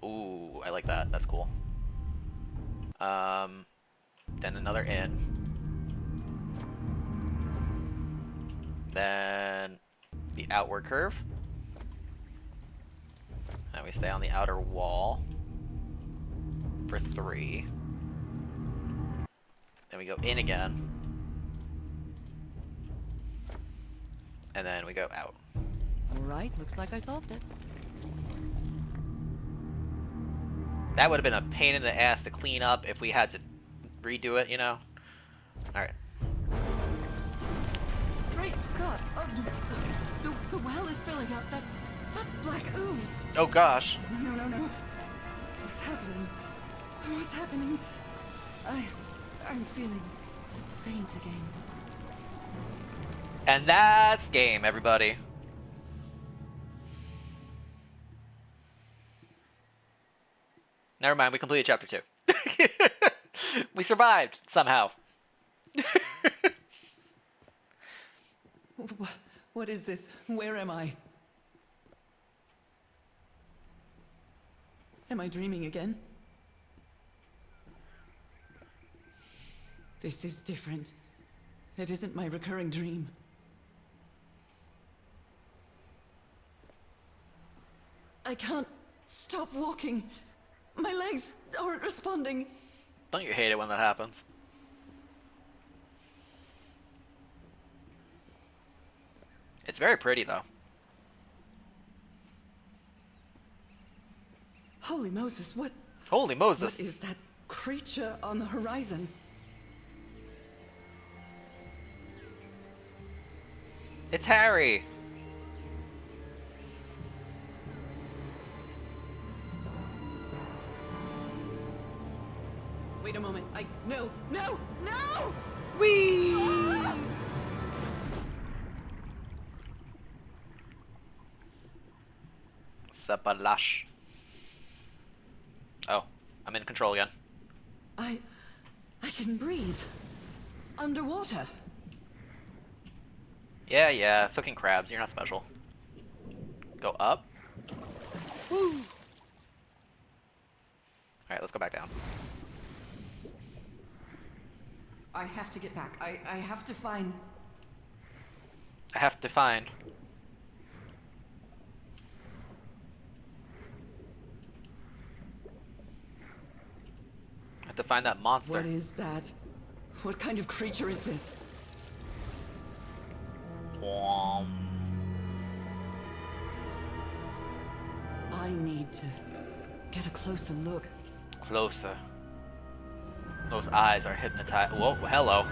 Speaker 1: Ooh, I like that. That's cool. Then another in. Then the outward curve. And we stay on the outer wall for 3. Then we go in again. And then we go out.
Speaker 2: Alright, looks like I solved it.
Speaker 1: That would have been a pain in the ass to clean up if we had to redo it, you know? Alright.
Speaker 2: Great Scott! Oh, the well is filling up. That's black ooze.
Speaker 1: Oh gosh.
Speaker 2: No. What's happening? What's happening? I'm feeling faint again.
Speaker 1: And that's game, everybody. Never mind, we completed chapter 2. We survived, somehow.
Speaker 2: What is this? Where am I? Am I dreaming again? This is different. It isn't my recurring dream. I can't stop walking. My legs aren't responding.
Speaker 1: Don't you hate it when that happens? It's very pretty, though.
Speaker 2: Holy Moses, what
Speaker 1: Holy Moses.
Speaker 2: is that creature on the horizon?
Speaker 1: It's Harry.
Speaker 2: Wait a moment. No!
Speaker 1: Whee!
Speaker 2: Ah!
Speaker 1: Sabalash. Oh, I'm in control again.
Speaker 2: I can breathe. Underwater.
Speaker 1: Yeah, so can crabs. You're not special. Go up. Woo! Alright, let's go back down.
Speaker 2: I have to get back. I have to find...
Speaker 1: I have to find. I have to find that monster.
Speaker 2: What is that? What kind of creature is this?
Speaker 1: Whom.
Speaker 2: I need to get a closer look.
Speaker 1: Closer. Those eyes are hypnotized. Whoa, hello.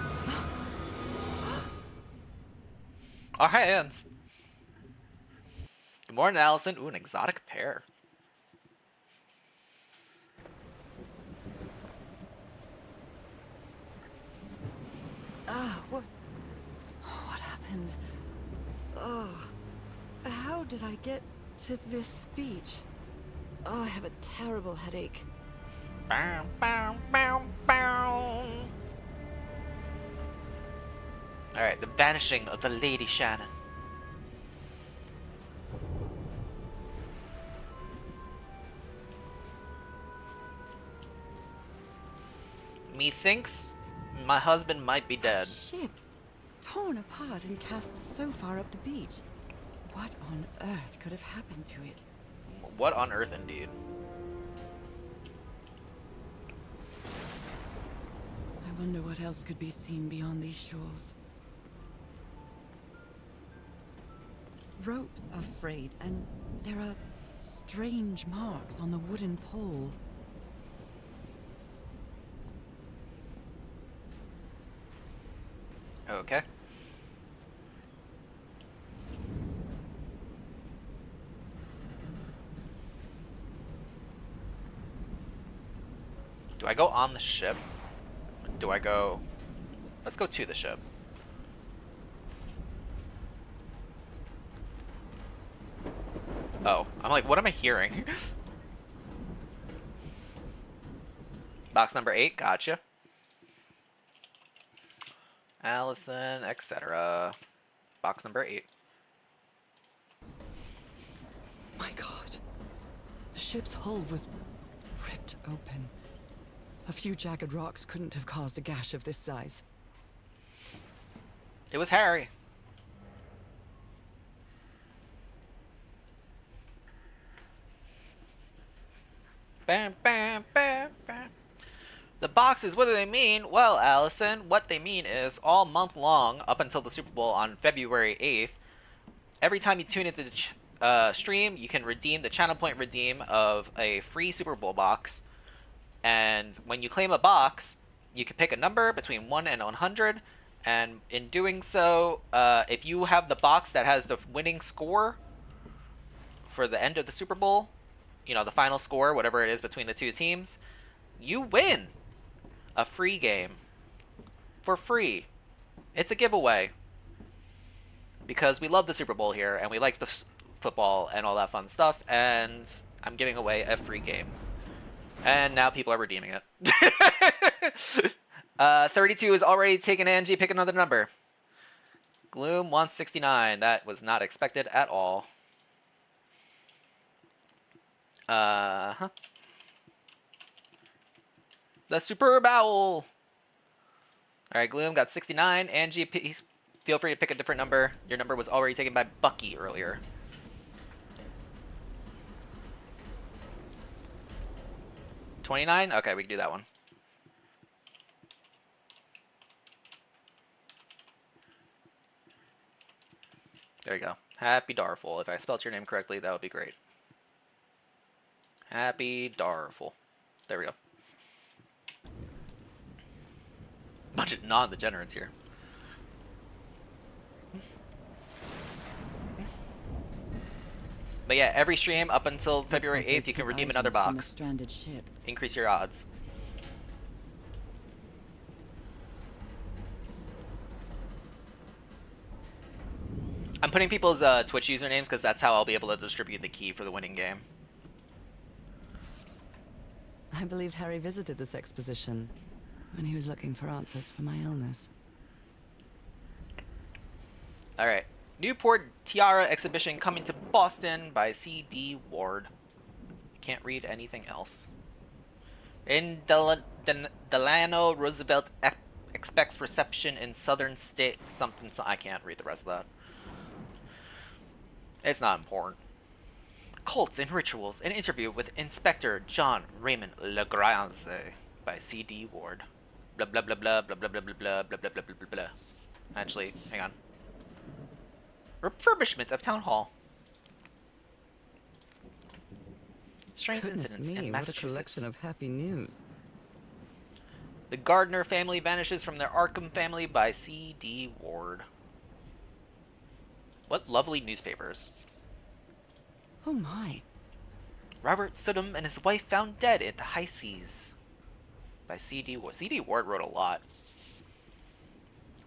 Speaker 1: Our hands. Good morning, Allison. Ooh, an exotic pear.
Speaker 2: What happened? Oh, how did I get to this beach? Oh, I have a terrible headache.
Speaker 1: Bow, bow, bow, bow. Alright, the vanishing of the Lady Shannon. Methinks my husband might be dead.
Speaker 2: Ship, torn apart and cast so far up the beach. What on earth could have happened to it?
Speaker 1: What on earth, indeed?
Speaker 2: I wonder what else could be seen beyond these shores. Ropes are frayed, and there are strange marks on the wooden pole.
Speaker 1: Okay. Do I go on the ship? Do I go... Let's go to the ship. Oh, I'm like, what am I hearing? Box number 8, gotcha. Allison, etc. Box number 8.
Speaker 2: My God. The ship's hull was ripped open. A few jagged rocks couldn't have caused a gash of this size.
Speaker 1: It was Harry. Bam, bam, bam, bam. The boxes, what do they mean? Well, Allison, what they mean is all month long, up until the Super Bowl on February 8th, every time you tune into the stream, you can redeem the channel point redeem of a free Super Bowl box. And when you claim a box, you can pick a number between 1 and 100. And in doing so, if you have the box that has the winning score for the end of the Super Bowl, you know, the final score, whatever it is between the two teams, you win a free game for free. It's a giveaway because we love the Super Bowl here and we like the football and all that fun stuff, and I'm giving away a free game. And now people are redeeming it. 32 is already taken. Angie, pick another number. Gloom wants 69. That was not expected at all. The Super Bowl. Alright, Gloom got 69. Angie, feel free to pick a different number. Your number was already taken by Bucky earlier. $29? Okay, we can do that one. There you go. Happy Darful. If I spelled your name correctly, that would be great. Happy Darful. There we go. Bunch of non-degenerates here. But yeah, every stream up until February 8th, you can redeem another box.
Speaker 2: Stranded ship.
Speaker 1: Increase your odds. I'm putting people's Twitch usernames because that's how I'll be able to distribute the key for the winning game.
Speaker 2: I believe Harry visited this exposition when he was looking for answers for my illness.
Speaker 1: Alright. Newport Tiara exhibition coming to Boston by C.D. Ward. Can't read anything else. In Delano Roosevelt expects reception in southern state something. I can't read the rest of that. It's not important. Cults and Rituals, an interview with Inspector John Raymond Lagrange by C.D. Ward. Blah blah blah blah blah blah blah blah blah blah blah blah blah blah. Actually, hang on. Refurbishment of Town Hall. Strange incidents in Massachusetts.
Speaker 2: What a collection of happy news.
Speaker 1: The Gardner family vanishes from their Arkham family by C.D. Ward. What lovely newspapers.
Speaker 2: Oh my.
Speaker 1: Robert Sodom and his wife found dead at the high seas by C.D. Ward. C.D. Ward wrote a lot.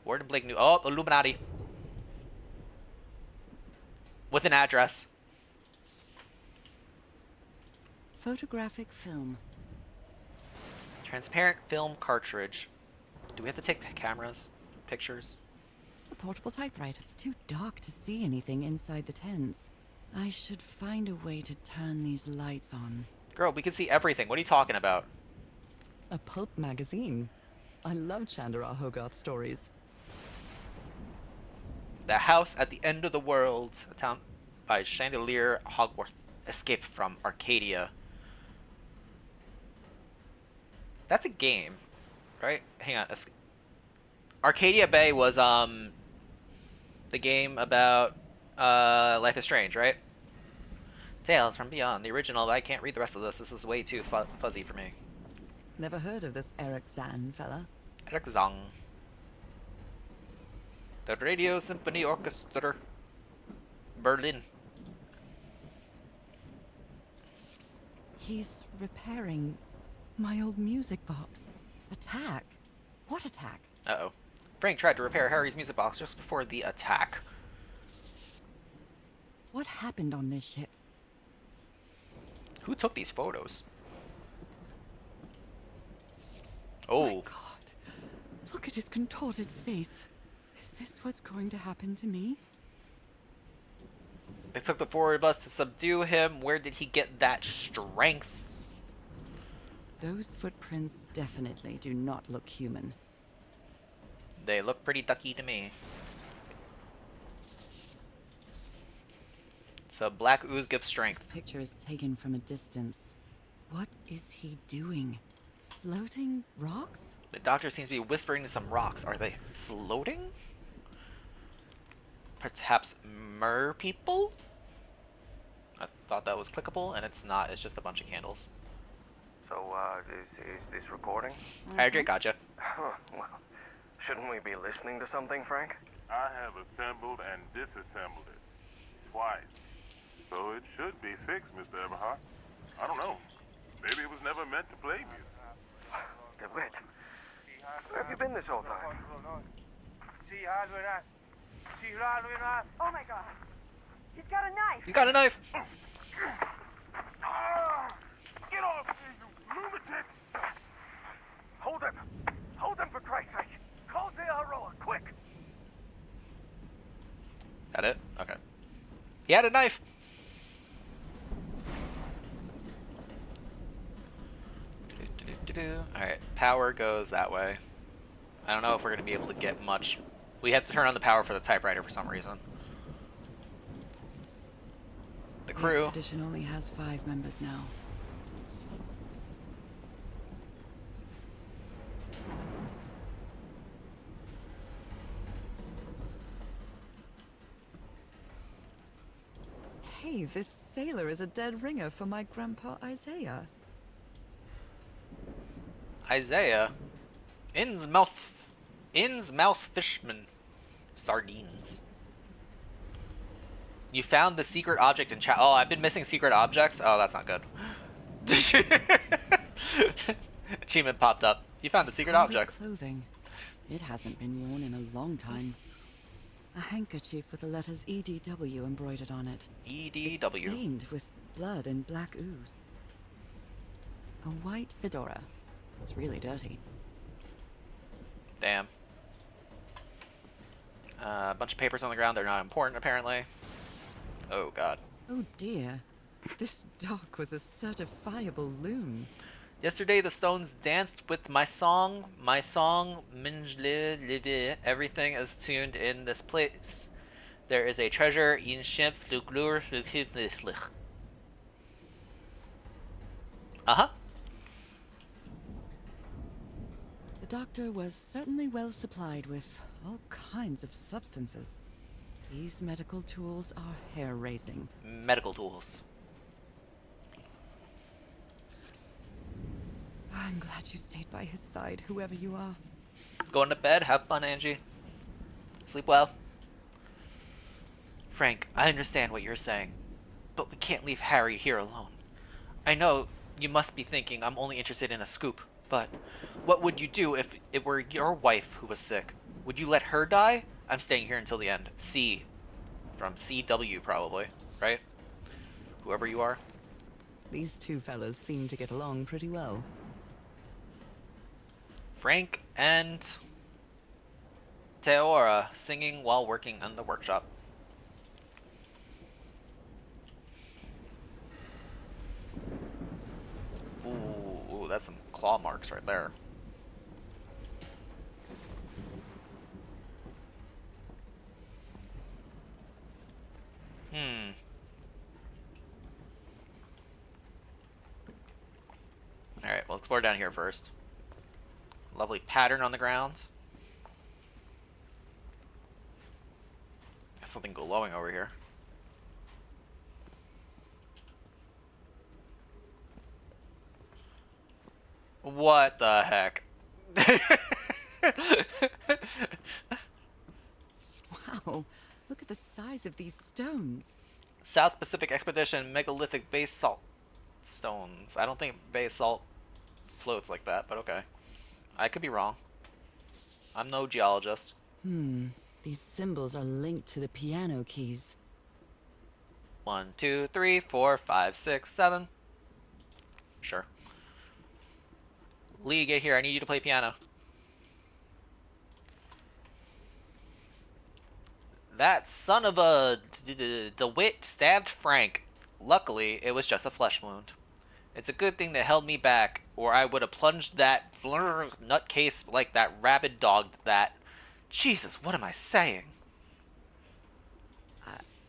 Speaker 1: Ward and Blake knew. Oh, Illuminati. With an address.
Speaker 2: Photographic film.
Speaker 1: Transparent film cartridge. Do we have to take cameras? Pictures?
Speaker 2: A portable typewriter. It's too dark to see anything inside the tents. I should find a way to turn these lights on.
Speaker 1: Girl, we can see everything. What are you talking about?
Speaker 2: A pulp magazine. I love Chandra Hogarth stories.
Speaker 1: The House at the End of the World. A town by Chandelier Hogwarts. Escape from Arcadia. That's a game, right? Hang on. Arcadia Bay was the game about Life is Strange, right? Tales from Beyond, the original. But I can't read the rest of this. This is way too fuzzy for me.
Speaker 2: Never heard of this Eric Zahn fella.
Speaker 1: Eric Zong. The Radio Symphony Orchestra. Berlin.
Speaker 2: He's repairing my old music box. Attack? What attack?
Speaker 1: Uh-oh. Frank tried to repair Harry's music box just before the attack.
Speaker 2: What happened on this ship?
Speaker 1: Who took these photos?
Speaker 2: My
Speaker 1: Oh.
Speaker 2: God. Look at his contorted face. Is this what's going to happen to me?
Speaker 1: They took the four of us to subdue him. Where did he get that strength?
Speaker 2: Those footprints definitely do not look human.
Speaker 1: They look pretty ducky to me. So black ooze gives
Speaker 2: This
Speaker 1: strength.
Speaker 2: picture is taken from a distance. What is he doing? Floating rocks?
Speaker 1: The doctor seems to be whispering to some rocks. Are they floating? Perhaps mer people? I thought that was clickable, and it's not. It's just a bunch of candles.
Speaker 7: So, is this recording?
Speaker 1: Hydrate, gotcha.
Speaker 7: Well, shouldn't we be listening to something, Frank?
Speaker 5: I have assembled and disassembled it. Twice. So it should be fixed, Mr. Everhart. I don't know. Maybe it was never meant to play music.
Speaker 7: DeWitt, where have you been this whole time?
Speaker 4: Oh my god. He's got a knife.
Speaker 1: He's got a knife!
Speaker 5: Get off me, you lunatic!
Speaker 7: Hold him! Hold him for Christ's sake! Call the Aroa, quick!
Speaker 1: That it? Okay. He had a knife! Alright, power goes that way. I don't know if we're going to be able to get much. We have to turn on the power for the typewriter for some reason. The
Speaker 2: The
Speaker 1: crew.
Speaker 2: expedition only has 5 members now. Hey, this sailor is a dead ringer for my grandpa Isaiah.
Speaker 1: Isaiah. Innsmouth Fishman. Sardines. You found the secret object in chat. Oh, I've been missing secret objects? Oh, that's not good. Achievement popped up. You found the secret
Speaker 2: Private
Speaker 1: object.
Speaker 2: Clothing. It hasn't been worn in a long time. A handkerchief with the letters EDW embroidered on it. It's
Speaker 1: EDW.
Speaker 2: stained with blood and black ooze. A white fedora. It's really dirty.
Speaker 1: Damn. A bunch of papers on the ground. They're not important, apparently. Oh, God.
Speaker 2: Oh dear. This dog was a certifiable loon.
Speaker 1: Yesterday, the Stones danced with my song, Minjle Live. Everything is tuned in this place. There is a treasure in Schimpf Luglur. Uh-huh.
Speaker 2: The doctor was certainly well supplied with all kinds of substances. These medical tools are hair-raising.
Speaker 1: Medical tools.
Speaker 2: I'm glad you stayed by his side, whoever you are.
Speaker 1: Going to bed. Have fun, Angie. Sleep well. Frank, I understand what you're saying, but we can't leave Harry here alone. I know you must be thinking I'm only interested in a scoop, but what would you do if it were your wife who was sick? Would you let her die? I'm staying here until the end. C. From CW, probably. Right? Whoever you are.
Speaker 2: These two fellas seem to get along pretty well.
Speaker 1: Frank and Teora singing while working in the workshop. Ooh, that's some claw marks right there. Alright, well, let's explore down here first. Lovely pattern on the ground. Got something glowing over here. What the heck?
Speaker 2: size of these stones.
Speaker 1: South Pacific Expedition megalithic basalt stones. I don't think basalt floats like that, but okay. I could be wrong. I'm no geologist.
Speaker 2: These symbols are linked to the piano keys.
Speaker 1: 1, 2, 3, 4, 5, 6, 7. Sure. Lee, get here. I need you to play piano. That son of a DeWitt stabbed Frank. Luckily, it was just a flesh wound. It's a good thing that held me back, or I would have plunged that nutcase like that rabid dog that. Jesus, what am I saying?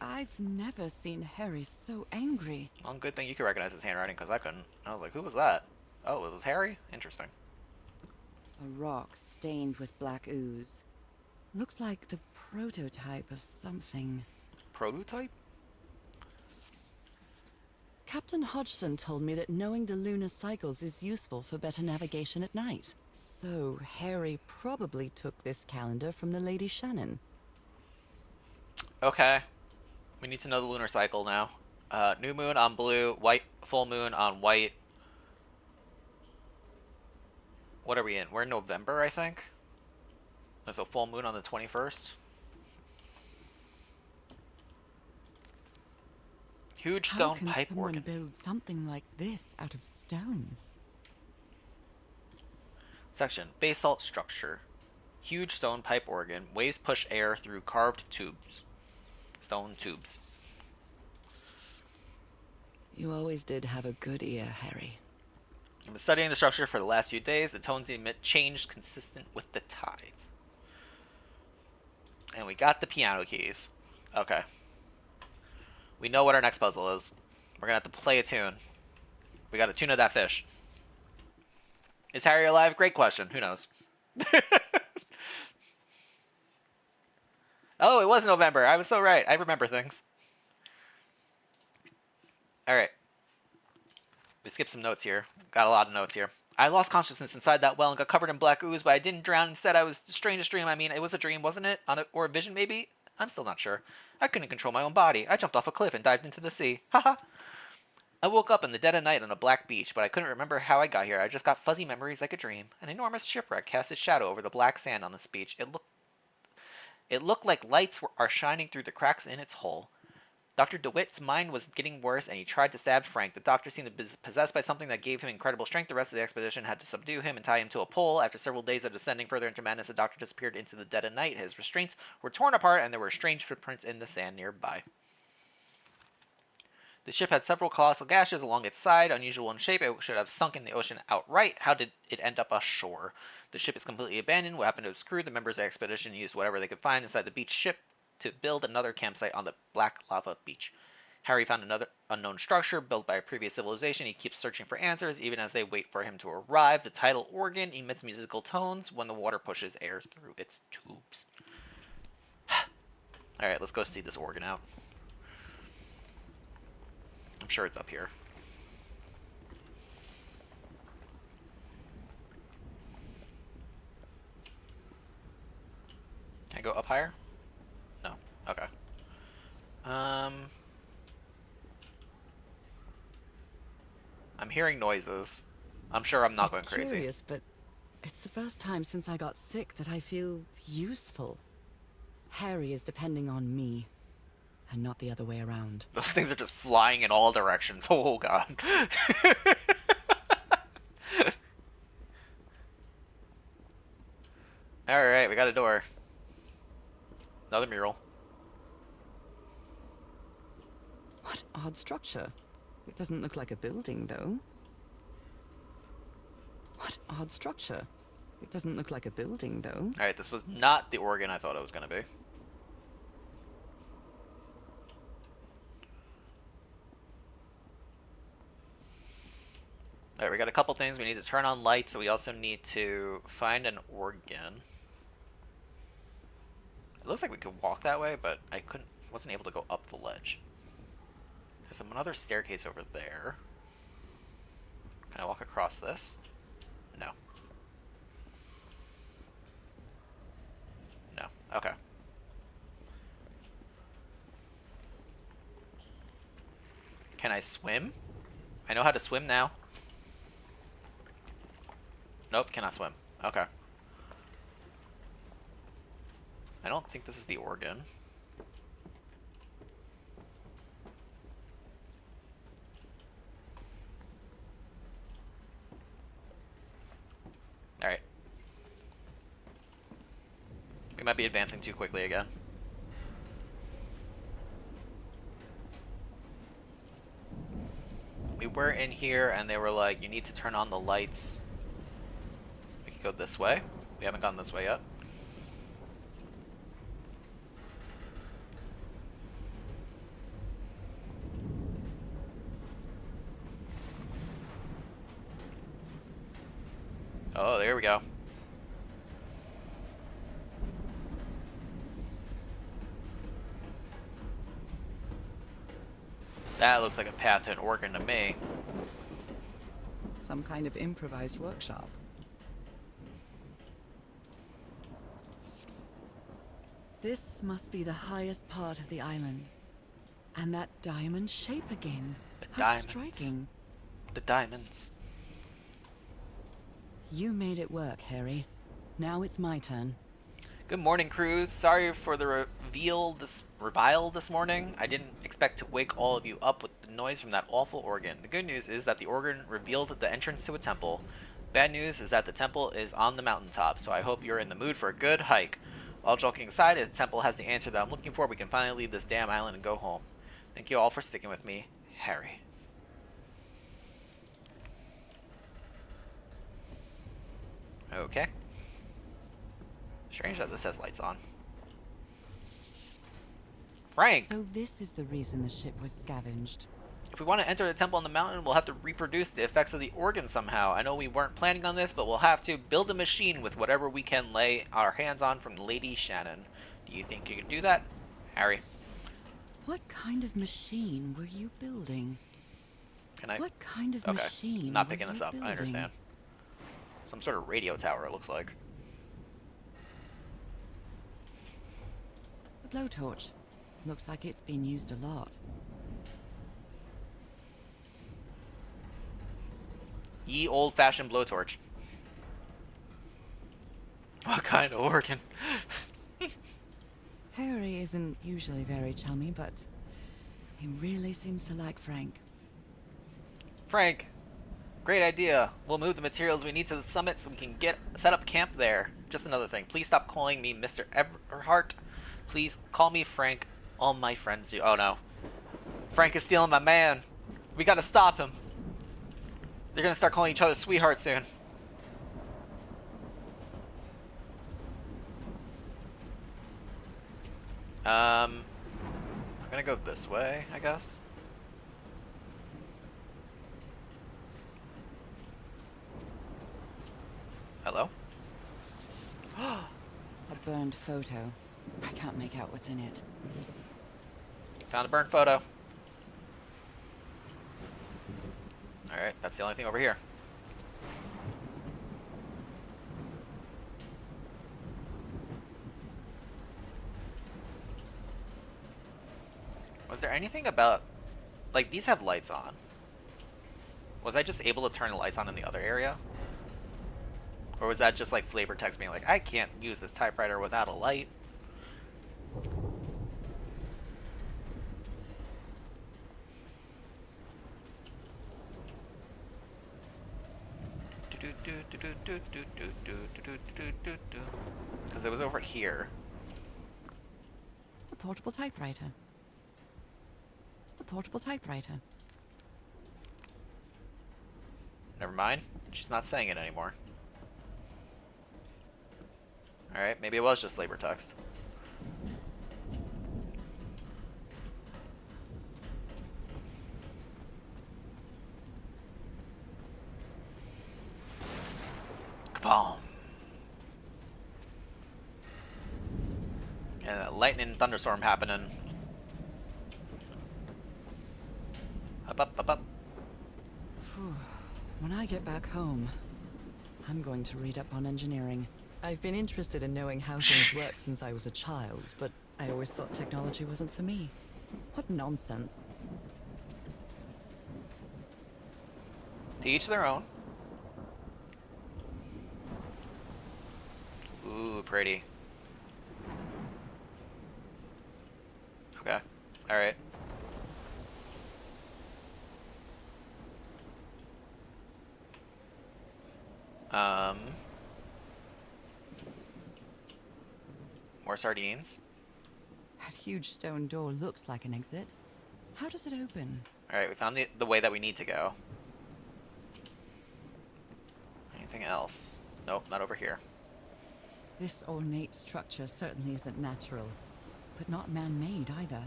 Speaker 2: I've never seen Harry so angry.
Speaker 1: Well, good thing you could recognize his handwriting, because I couldn't. I was like, who was that? Oh, it was Harry? Interesting.
Speaker 2: A rock stained with black ooze. Looks like the prototype of something.
Speaker 1: Prototype?
Speaker 2: Captain Hodgson told me that knowing the lunar cycles is useful for better navigation at night. So Harry probably took this calendar from the Lady Shannon.
Speaker 1: Okay. We need to know the lunar cycle now. New moon on blue, white, full moon on white. What are we in? We're in November, I think. There's a full moon on the 21st. Huge stone
Speaker 2: How
Speaker 1: pipe
Speaker 2: can someone
Speaker 1: organ.
Speaker 2: build something like this out of stone?
Speaker 1: Section. Basalt structure. Huge stone pipe organ. Waves push air through carved tubes. Stone tubes.
Speaker 2: You always did have a good ear, Harry.
Speaker 1: I've been studying the structure for the last few days. The tones emit changed consistent with the tides. And we got the piano keys. Okay. We know what our next puzzle is. We're going to have to play a tune. We got to tune of that fish. Is Harry alive? Great question. Who knows? Oh, it was November. I was so right. I remember things. Alright. We skipped some notes here. Got a lot of notes here. I lost consciousness inside that well and got covered in black ooze, but I didn't drown. Instead, I was the strangest dream. I mean, it was a dream, wasn't it? Or a vision, maybe? I'm still not sure. I couldn't control my own body. I jumped off a cliff and dived into the sea. Haha. I woke up in the dead of night on a black beach, but I couldn't remember how I got here. I just got fuzzy memories like a dream. An enormous shipwreck cast its shadow over the black sand on this beach. It looked like lights are shining through the cracks in its hull. Dr. DeWitt's mind was getting worse, and he tried to stab Frank. The doctor seemed to be possessed by something that gave him incredible strength. The rest of the expedition had to subdue him and tie him to a pole. After several days of descending further into madness, the doctor disappeared into the dead of night. His restraints were torn apart, and there were strange footprints in the sand nearby. The ship had several colossal gashes along its side, unusual in shape. It should have sunk in the ocean outright. How did it end up ashore? The ship is completely abandoned. What happened to its crew? The members of the expedition used whatever they could find inside the beach ship to build another campsite on the black lava beach. Harry found another unknown structure built by a previous civilization. He keeps searching for answers, even as they wait for him to arrive. The tidal organ emits musical tones when the water pushes air through its tubes. Alright, let's go see this organ out. I'm sure it's up here. Can I go up higher? No. Okay. I'm hearing noises. I'm sure I'm not going
Speaker 2: It's
Speaker 1: crazy.
Speaker 2: curious, but it's the first time since I got sick that I feel useful. Harry is depending on me, and not the other way around.
Speaker 1: Those things are just flying in all directions. Oh, God. Alright, we got a door. Another mural.
Speaker 2: What odd structure. It doesn't look like a building, though. What odd structure. It doesn't look like a building, though.
Speaker 1: Alright, this was not the organ I thought it was going to be. Alright, we got a couple things. We need to turn on lights, so we also need to find an organ. It looks like we could walk that way, but I wasn't able to go up the ledge. There's another staircase over there. Can I walk across this? No. No. Okay. I swim? I know how to swim now. Nope, cannot swim. Okay. I don't think this is the organ. Alright. We might be advancing too quickly again. We were in here and they were like, you need to turn on the lights. We could go this way. We haven't gone this way yet. Oh, there we go. That looks like a path to an organ to me.
Speaker 2: Some kind of improvised workshop. This must be the highest part of the island. And that diamond shape again.
Speaker 1: The
Speaker 2: How
Speaker 1: diamonds.
Speaker 2: striking.
Speaker 1: The diamonds.
Speaker 2: You made it work, Harry. Now it's my turn.
Speaker 1: Good morning, crew. Sorry for the revile this morning. I didn't expect to wake all of you up with the noise from that awful organ. The good news is that the organ revealed the entrance to a temple. Bad news is that the temple is on the mountaintop, so I hope you're in the mood for a good hike. All joking aside, if the temple has the answer that I'm looking for, we can finally leave this damn island and go home. Thank you all for sticking with me. Harry. Okay. Strange that this has lights on. Frank!
Speaker 2: So this is the reason the ship was scavenged.
Speaker 1: If we want to enter the temple on the mountain, we'll have to reproduce the effects of the organ somehow. I know we weren't planning on this, but we'll have to build a machine with whatever we can lay our hands on from Lady Shannon. Do you think you can do that, Harry?
Speaker 2: What kind of machine were you building?
Speaker 1: Can I?
Speaker 2: What kind of
Speaker 1: Okay,
Speaker 2: machine
Speaker 1: not
Speaker 2: were
Speaker 1: picking this
Speaker 2: you
Speaker 1: up.
Speaker 2: building?
Speaker 1: I understand. Some sort of radio tower, it looks like.
Speaker 2: A blowtorch. Looks like it's been used a lot.
Speaker 1: Ye old-fashioned blowtorch. What kind of organ?
Speaker 2: Harry isn't usually very chummy, but he really seems to like Frank.
Speaker 1: Frank, great idea. We'll move the materials we need to the summit so we can set up camp there. Just another thing. Please stop calling me Mr. Everhart. Please call me Frank. All my friends do. Oh no. Frank is stealing my man. We gotta stop him. They're gonna start calling each other sweetheart soon. I'm gonna go this way, I guess. Hello?
Speaker 2: A burned photo. I can't make out what's in it.
Speaker 1: Found a burnt photo. Alright, that's the only thing over here. Was there anything about... Like, these have lights on. Was I just able to turn the lights on in the other area? Or was that just like flavor text being like, I can't use this typewriter without a light? Because it was over here.
Speaker 2: A portable typewriter. A portable typewriter.
Speaker 1: Never mind. She's not saying it anymore. Alright, maybe it was just labor text. Kaboom! And a lightning thunderstorm happening. Up, up, up, up.
Speaker 2: When I get back home, I'm going to read up on engineering. I've been interested in knowing how things work since I was a child, but I always thought technology wasn't for me. What nonsense.
Speaker 1: To each their own. Ooh, pretty. Okay. Alright. More sardines.
Speaker 2: That huge stone door looks like an exit. How does it open?
Speaker 1: Alright, we found the way that we need to go. Anything else? Nope, not over here.
Speaker 2: This ornate structure certainly isn't natural, but not man-made either.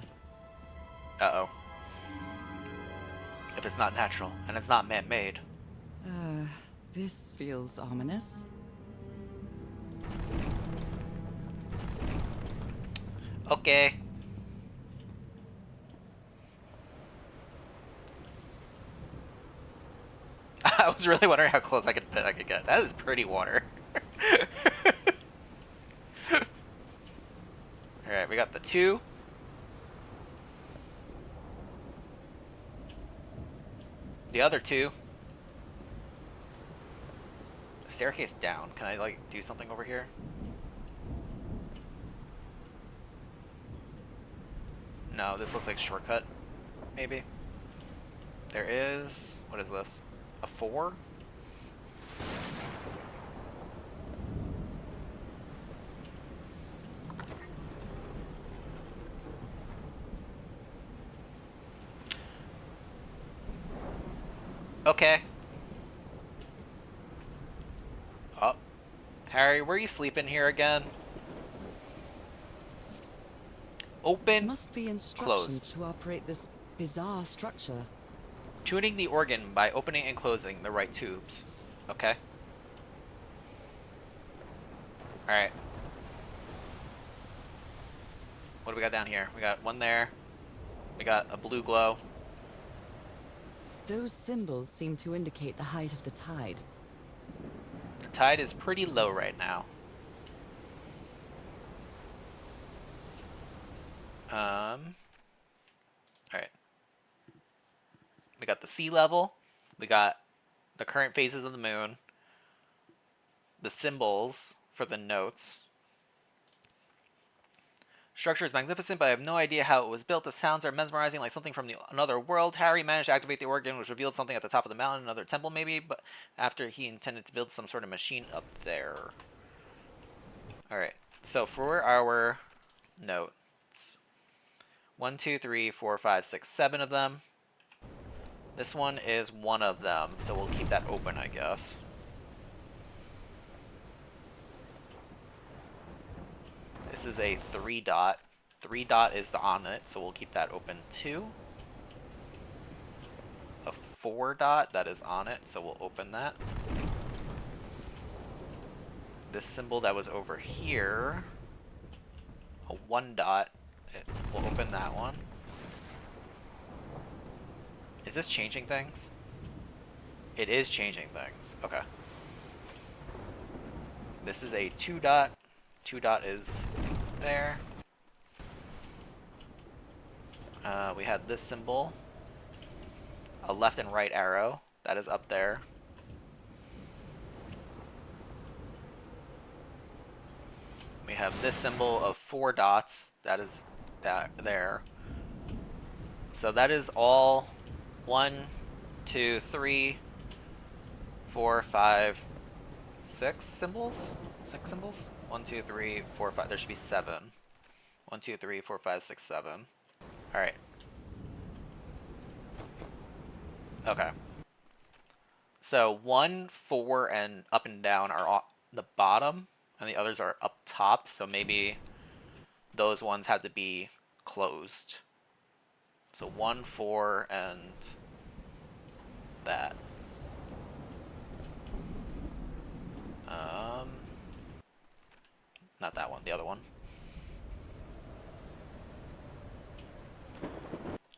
Speaker 1: Uh-oh. If it's not natural, and it's not man-made.
Speaker 2: This feels ominous.
Speaker 1: Okay. I was really wondering how close I could get. That is pretty water. Alright, we got the 2. The other 2. The staircase down. Can I, like, do something over here? No, this looks like a shortcut. Maybe. There is... What is this? A 4? Okay. Oh. Harry, were you sleeping here again? Open.
Speaker 2: Must be instructions
Speaker 1: Closed.
Speaker 2: to operate this bizarre structure.
Speaker 1: Tuning the organ by opening and closing the right tubes. Okay. Alright. What do we got down here? We got one there. We got a blue glow.
Speaker 2: Those symbols seem to indicate the height of the tide.
Speaker 1: The tide is pretty low right now. Alright. We got the sea level. We got the current phases of the moon. The symbols for the notes. Structure is magnificent, but I have no idea how it was built. The sounds are mesmerizing, like something from another world. Harry managed to activate the organ, which revealed something at the top of the mountain, another temple maybe, but after he intended to build some sort of machine up there. Alright, so for our notes. 1, 2, 3, 4, 5, 6, 7 of them. This one is one of them, so we'll keep that open, I guess. This is a 3 dot. 3 dot is the on it, so we'll keep that open too. A 4 dot, that is on it, so we'll open that. This symbol that was over here, a 1 dot, we'll open that one. Is this changing things? It is changing things. Okay. This is a 2 dot. 2 dot is there. We had this symbol. A left and right arrow. That is up there. We have this symbol of 4 dots. That is that there. So that is all 1, 2, 3, 4, 5, 6 symbols? 6 symbols? 1, 2, 3, 4, 5. There should be 7. 1, 2, 3, 4, 5, 6, 7. Alright. Okay. So 1, 4, and up and down are on the bottom, and the others are up top, so maybe those ones have to be closed. So 1, 4, and that. Not that one, the other one.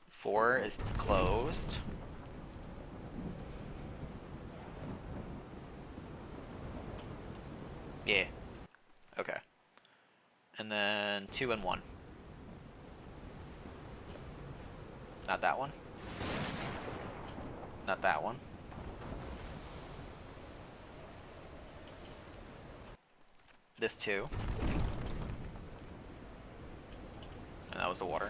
Speaker 1: 4 is closed. Yeah. Okay. And then 2 and 1. Not that one. Not that one. this too. And that was the water.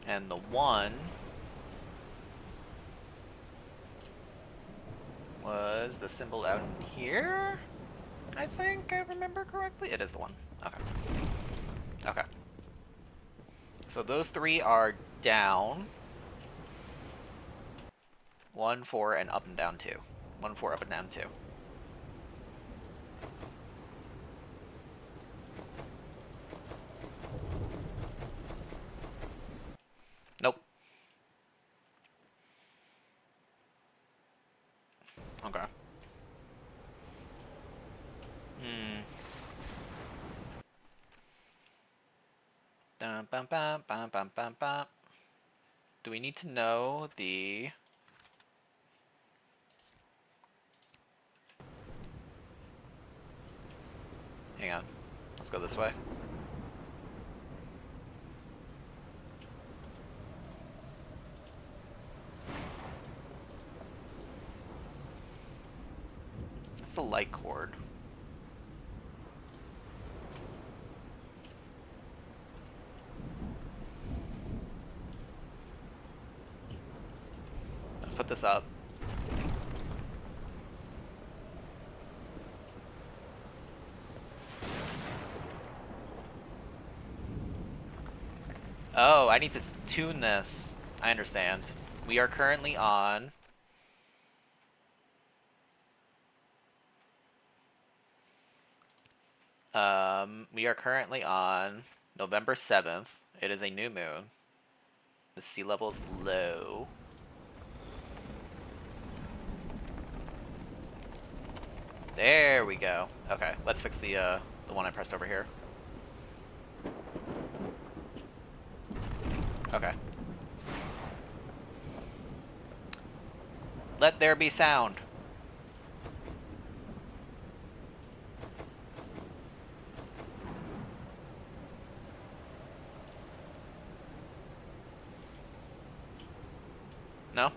Speaker 1: And the one was the symbol out here, I think I remember correctly. It is the one. Okay. Okay. So those three are down. 1, 4, and up and down 2. 1, 4, up and down 2. Nope. Okay. Dun, bum, bum, bum, bum, bum, bum. Do we need to know the... Hang on. Let's go this way. It's the light cord. Let's put this up. Oh, I need to tune this. I understand. We are currently on... we are currently on November 7th. It is a new moon. The sea level is low. There we go. Okay, let's fix the one I pressed over here. Okay. Let there be sound. No?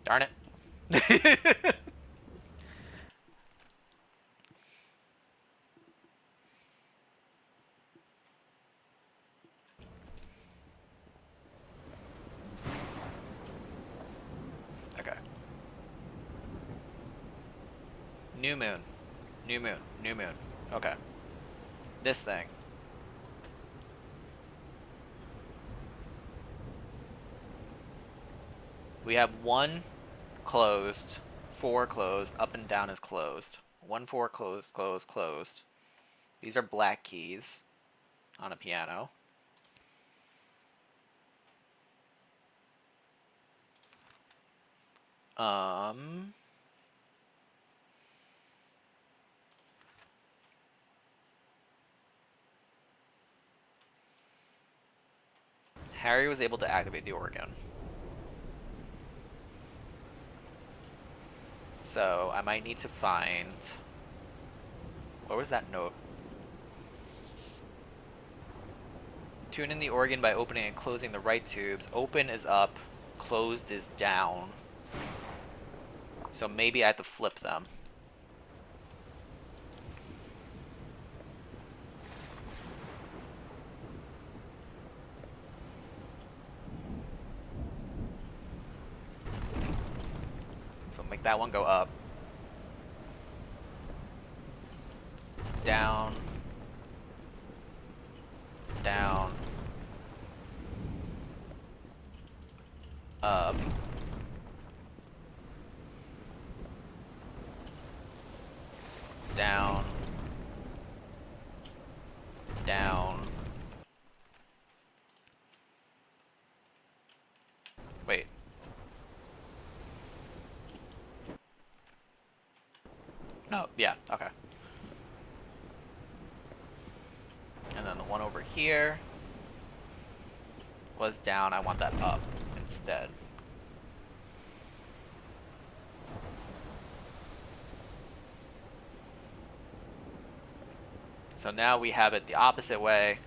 Speaker 1: Darn it. Okay. New moon. New moon. New moon. Okay. This thing. We have 1 closed, 4 closed, up and down is closed. 1, 4 closed, closed, closed. These are black keys on a piano. Harry was able to activate the organ. So I might need to find... What was that note? Tune in the organ by opening and closing the right tubes. Open is up, closed is down. So maybe I have to flip them. So make that one go up. Down. Down. Up. Down. Down. Wait. No, yeah, okay. And then the one over here was down. I want that up instead. So now we have it the opposite way.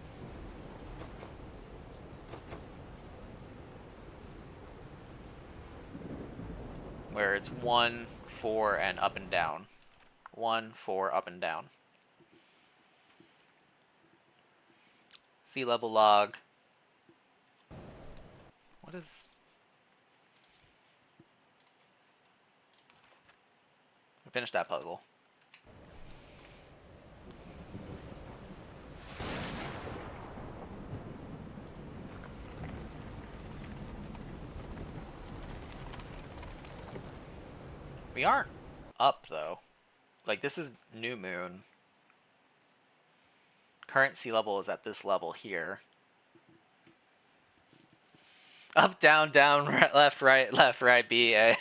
Speaker 1: Where it's 1, 4, and up and down. 1, 4, up and down. Sea level log. What is... We finished that puzzle. We aren't up, though. Like, this is new moon. Current sea level is at this level here. Up, down, down, right, left, right, B, A.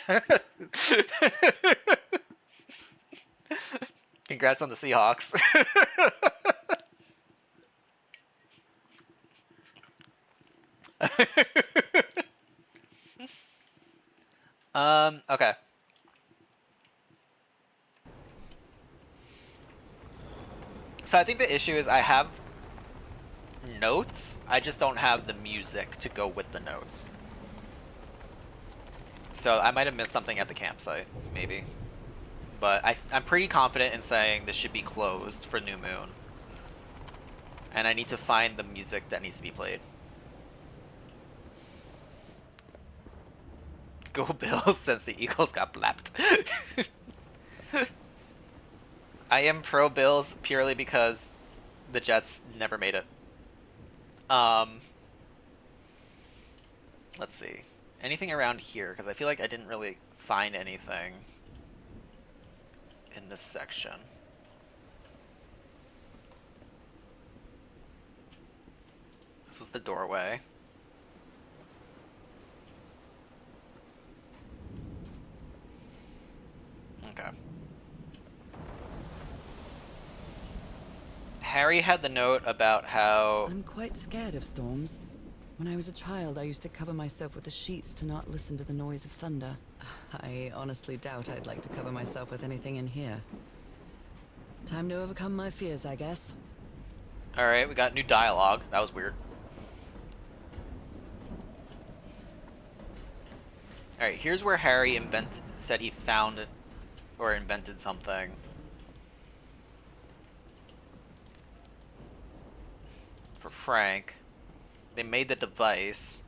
Speaker 1: Congrats on the Seahawks. Okay. So I think the issue is I have notes, I just don't have the music to go with the notes. So I might have missed something at the campsite, maybe. But I'm pretty confident in saying this should be closed for New Moon. And I need to find the music that needs to be played. Go Bills since the Eagles got blapped. I am pro Bills purely because the Jets never made it. Let's see. Anything around here? Because I feel like I didn't really find anything in this section. This was the doorway. Okay. Harry had the note about how...
Speaker 2: I'm quite scared of storms. When I was a child, I used to cover myself with the sheets to not listen to the noise of thunder. I honestly doubt I'd like to cover myself with anything in here. Time to overcome my fears, I guess.
Speaker 1: Alright, we got new dialogue. That was weird. Alright, here's where Harry said he found it, or invented something. For Frank. They made the device.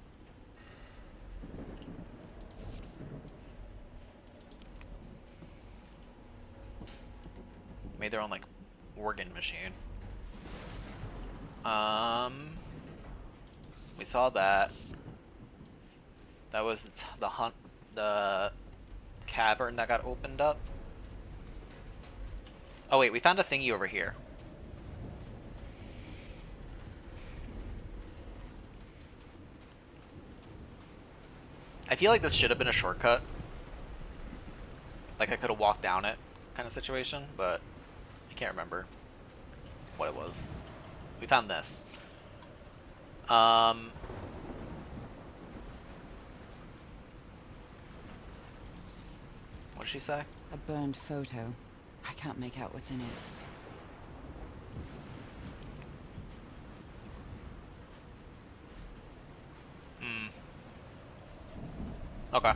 Speaker 1: Made their own, like, organ machine. We saw that. That was the cavern that got opened up. Oh wait, we found a thingy over here. I feel like this should have been a shortcut. Like I could have walked down it kind of situation, but I can't remember what it was. We found this. What did she say?
Speaker 2: A burned photo. I can't make out what's in it.
Speaker 1: Okay.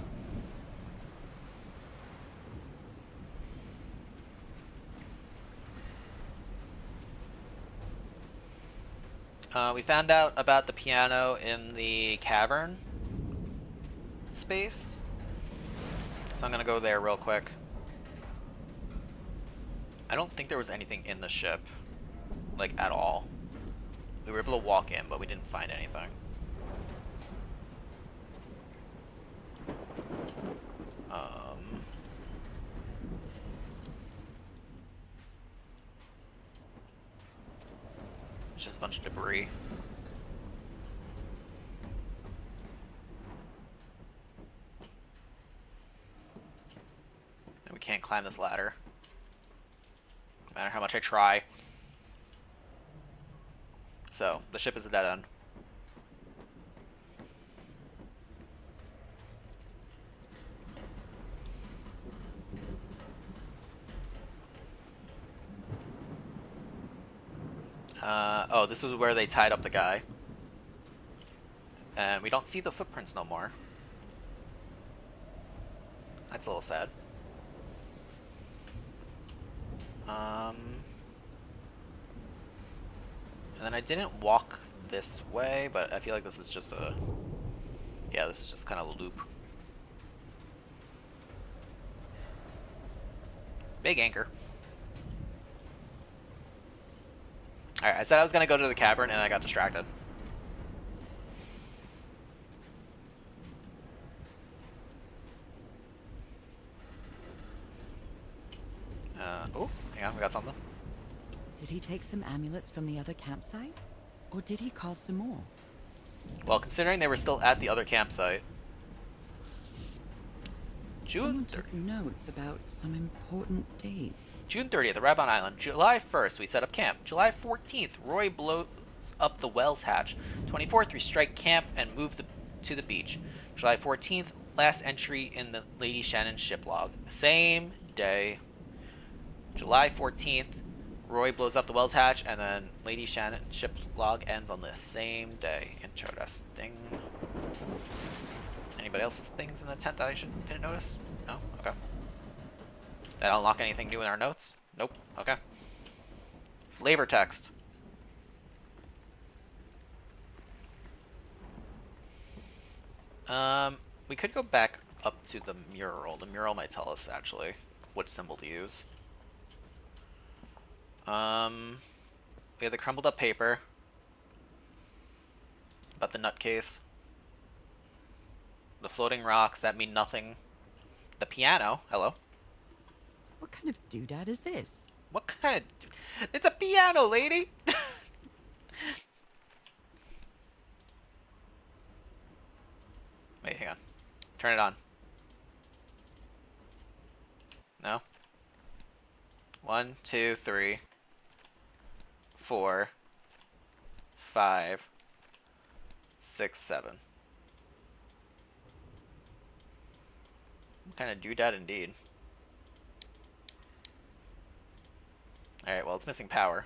Speaker 1: We found out about the piano in the cavern space. So I'm gonna go there real quick. I don't think there was anything in the ship, like, at all. We were able to walk in, but we didn't find anything. It's just a bunch of debris. And we can't climb this ladder. No matter how much I try. So, the ship is a dead end. this is where they tied up the guy. And we don't see the footprints no more. That's a little sad. And then I didn't walk this way, but I feel like this is just a... Yeah, this is just kind of a loop. Big anchor. Alright, I said I was going to go to the cavern, and I got distracted. Oh, hang on, we got something.
Speaker 2: Did he take some amulets from the other campsite? Or did he carve some more?
Speaker 1: Well, considering they were still at the other campsite.
Speaker 2: Someone took notes about some important dates.
Speaker 1: June 30th, arrive on island. July 1st, we set up camp. July 14th, Roy blows up the well's hatch. 24th, we strike camp and move to the beach. July 14th, last entry in the Lady Shannon ship log. Same day. July 14th, Roy blows up the well's hatch, and then Lady Shannon ship log ends on the same day. Interesting. Anybody else's things in the tent that I didn't notice? No? Okay. That unlock anything new in our notes? Nope. Okay. Flavor text. We could go back up to the mural. The mural might tell us, actually, what symbol to use. We have the crumbled up paper. About the nutcase. The floating rocks that mean nothing. The piano. Hello.
Speaker 2: What kind of doodad is this?
Speaker 1: What kind of... It's a piano, lady! Wait, hang on. Turn it on. No? 1, 2, 3, 4, 5, 6, 7. What kind of doodad indeed. Alright, well, it's missing power.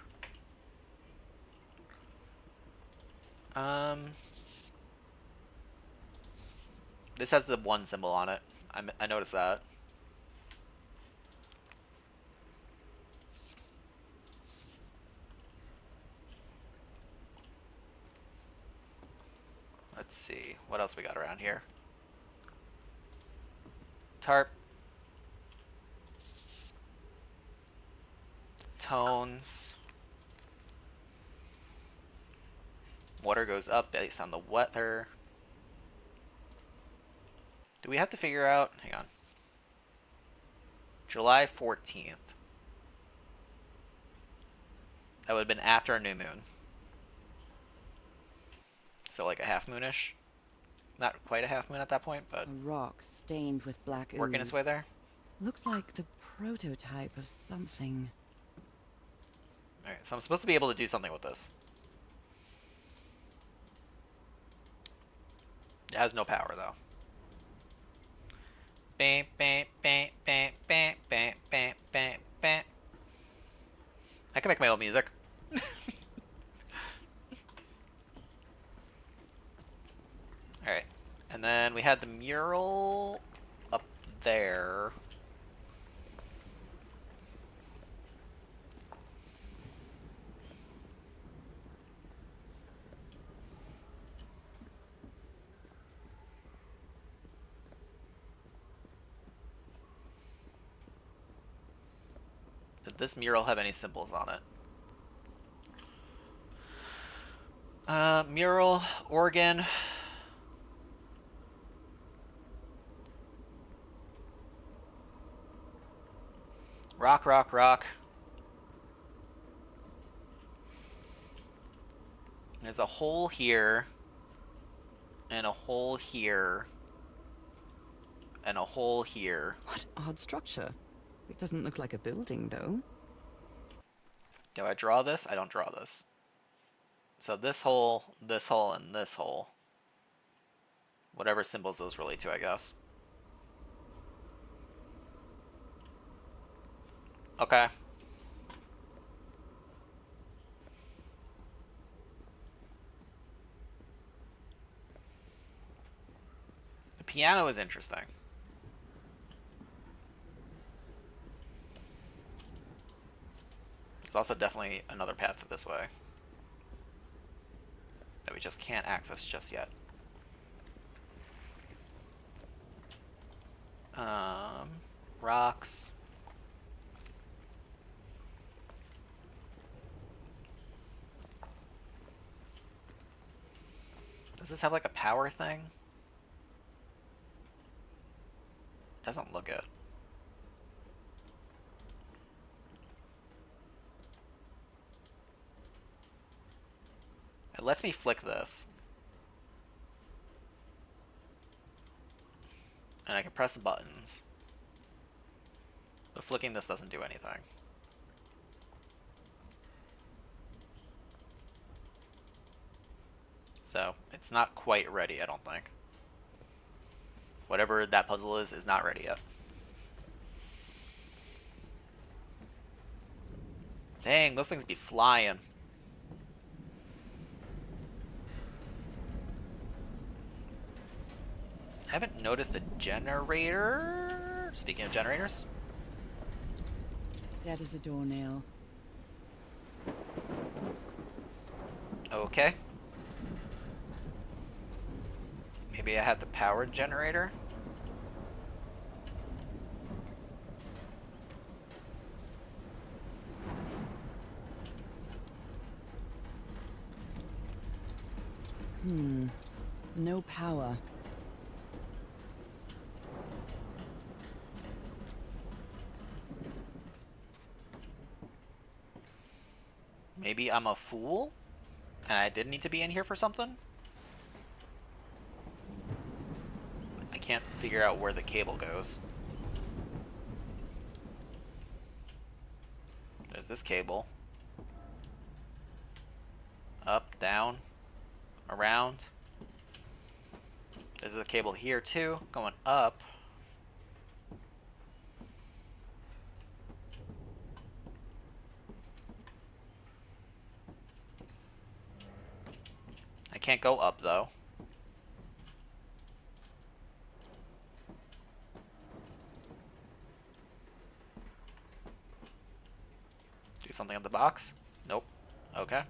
Speaker 1: This has the 1 symbol on it. I noticed that. Let's see. What else we got around here? Tarp. Tones. Water goes up based on the weather. Do we have to figure out... Hang on. July 14th. That would have been after a new moon. So like a half moonish. Not quite a half moon at that point, but...
Speaker 2: A rock stained with black ooze.
Speaker 1: Working its way there.
Speaker 2: Looks like the prototype of something.
Speaker 1: Alright, so I'm supposed to be able to do something with this. It has no power, though. Bam, bam, bam, bam, bam, bam, bam, bam, bam. I can make my own music. Alright. And then we had the mural up there. Did this mural have any symbols on it? Mural, organ. Rock, rock, rock. There's a hole here. And a hole here. And a hole here.
Speaker 2: What odd structure. It doesn't look like a building, though.
Speaker 1: Do I draw this? I don't draw this. So this hole, and this hole. Whatever symbols those relate to, I guess. Okay. piano is interesting. There's also definitely another path this way that we just can't access just yet. Rocks. Does this have like a power thing? Doesn't look it. It lets me flick this. And I can press buttons. But flicking this doesn't do anything. So, it's not quite ready, I don't think. Whatever that puzzle is not ready yet. Dang, those things be flying. I haven't noticed a generator. Speaking of generators.
Speaker 2: Dead as a doornail.
Speaker 1: Okay. Maybe I have the power generator.
Speaker 2: No power.
Speaker 1: Maybe I'm a fool and I did need to be in here for something? I can't figure out where the cable goes. There's this cable. Up, down, around. There's a cable here too, going up. I can't go up though. Do something on the box? Nope. Okay.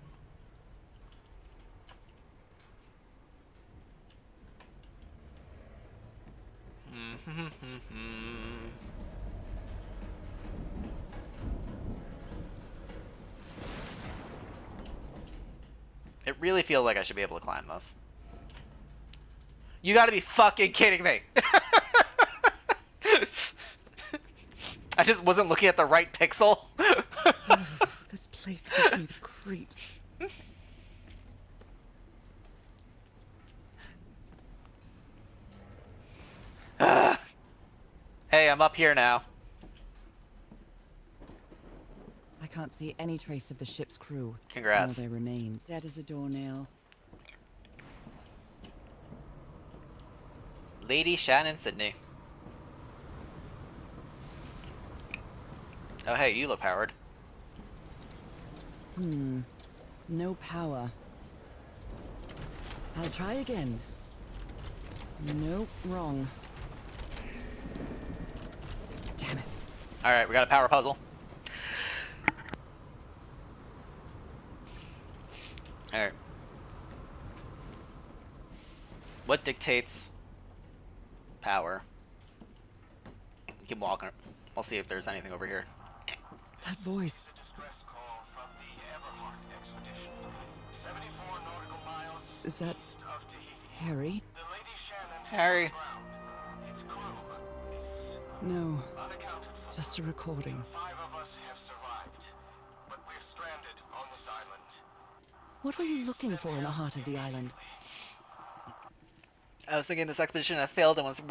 Speaker 1: It really feels like I should be able to climb this. You gotta be fucking kidding me! I just wasn't looking at the right pixel.
Speaker 2: This place gives me the creeps.
Speaker 1: Hey, I'm up here now.
Speaker 2: I can't see any trace of the ship's crew.
Speaker 1: Congrats.
Speaker 2: Nor their remains. Dead as a doornail.
Speaker 1: Lady Shannon Sydney. Oh, hey, you look powered.
Speaker 2: No power. I'll try again. Nope, wrong. Damn it.
Speaker 1: Alright, we got a power puzzle. Alright. What dictates power? Keep walking. I'll see if there's anything over here.
Speaker 2: That voice. Is that Harry?
Speaker 1: Harry.
Speaker 2: No. Just a recording.
Speaker 7: 5 of us have survived, but we're stranded on this island.
Speaker 2: What were you looking for in the heart of the island?
Speaker 1: I was thinking this expedition had failed and was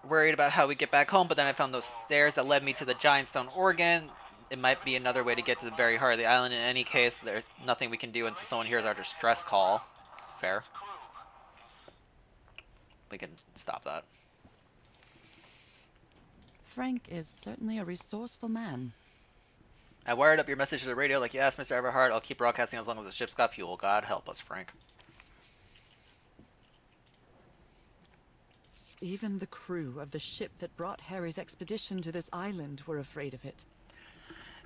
Speaker 1: worried about how we get back home, but then I found those stairs that led me to the giant stone organ. It might be another way to get to the very heart of the island. In any case, there's nothing we can do until someone hears our distress call. Fair. We can stop that.
Speaker 2: Frank is certainly a resourceful man.
Speaker 1: I wired up your message to the radio like you asked, Mr. Everhart. I'll keep broadcasting as long as the ship's got fuel. God help us, Frank.
Speaker 2: Even the crew of the ship that brought Harry's expedition to this island were afraid of it.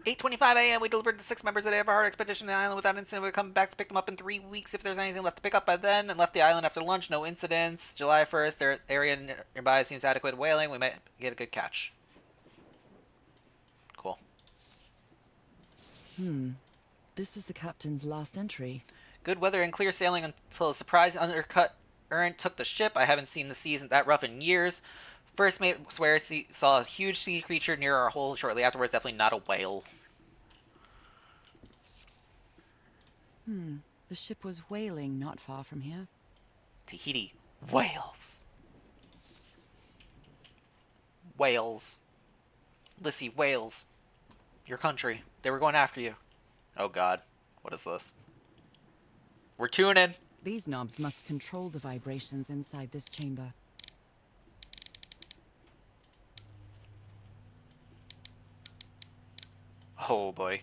Speaker 1: 8:25 a.m. We delivered the 6 members of the Everhard expedition to the island without incident. We're coming back to pick them up in 3 weeks if there's anything left to pick up by then, and left the island after lunch. No incidents. July 1st, their area nearby seems adequate. Whaling, we might get a good catch. Cool.
Speaker 2: This is the captain's last entry.
Speaker 1: Good weather and clear sailing until a surprise undercut current took the ship. I haven't seen the seas that rough in years. First mate swears he saw a huge sea creature near our hull shortly afterwards. Definitely not a whale.
Speaker 2: The ship was whaling not far from here.
Speaker 1: Tahiti. Whales. Whales. Lissy, Wales. Your country. They were going after you. Oh god. What is this? We're tuning.
Speaker 2: These knobs must control the vibrations inside this chamber.
Speaker 1: Oh boy.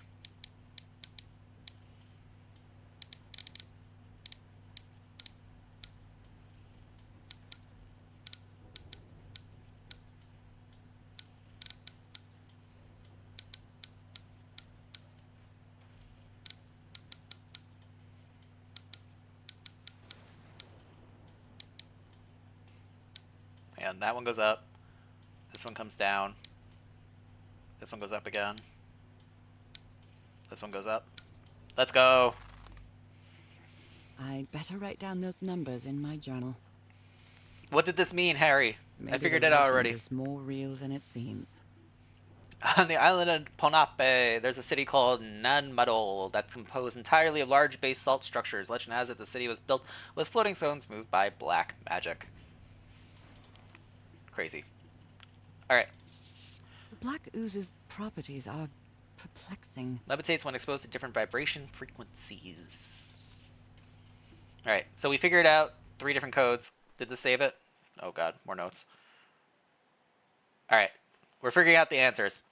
Speaker 1: And that one goes up. This one comes down. This one goes up again. This one goes up. Let's go.
Speaker 2: I'd better write down those numbers in my journal.
Speaker 1: What did this mean, Harry?
Speaker 2: Maybe
Speaker 1: I figured
Speaker 2: the
Speaker 1: it out
Speaker 2: legend
Speaker 1: already.
Speaker 2: is more real than it seems.
Speaker 1: On the island of Ponape, there's a city called Nanmadol that's composed entirely of large basalt structures. Legend has it the city was built with floating stones moved by black magic. Crazy. Alright.
Speaker 2: The black ooze's properties are perplexing.
Speaker 1: Levitates when exposed to different vibration frequencies. Alright, so we figured out 3 different codes. Did this save it? Oh god, more notes. Alright, we're figuring out the answers.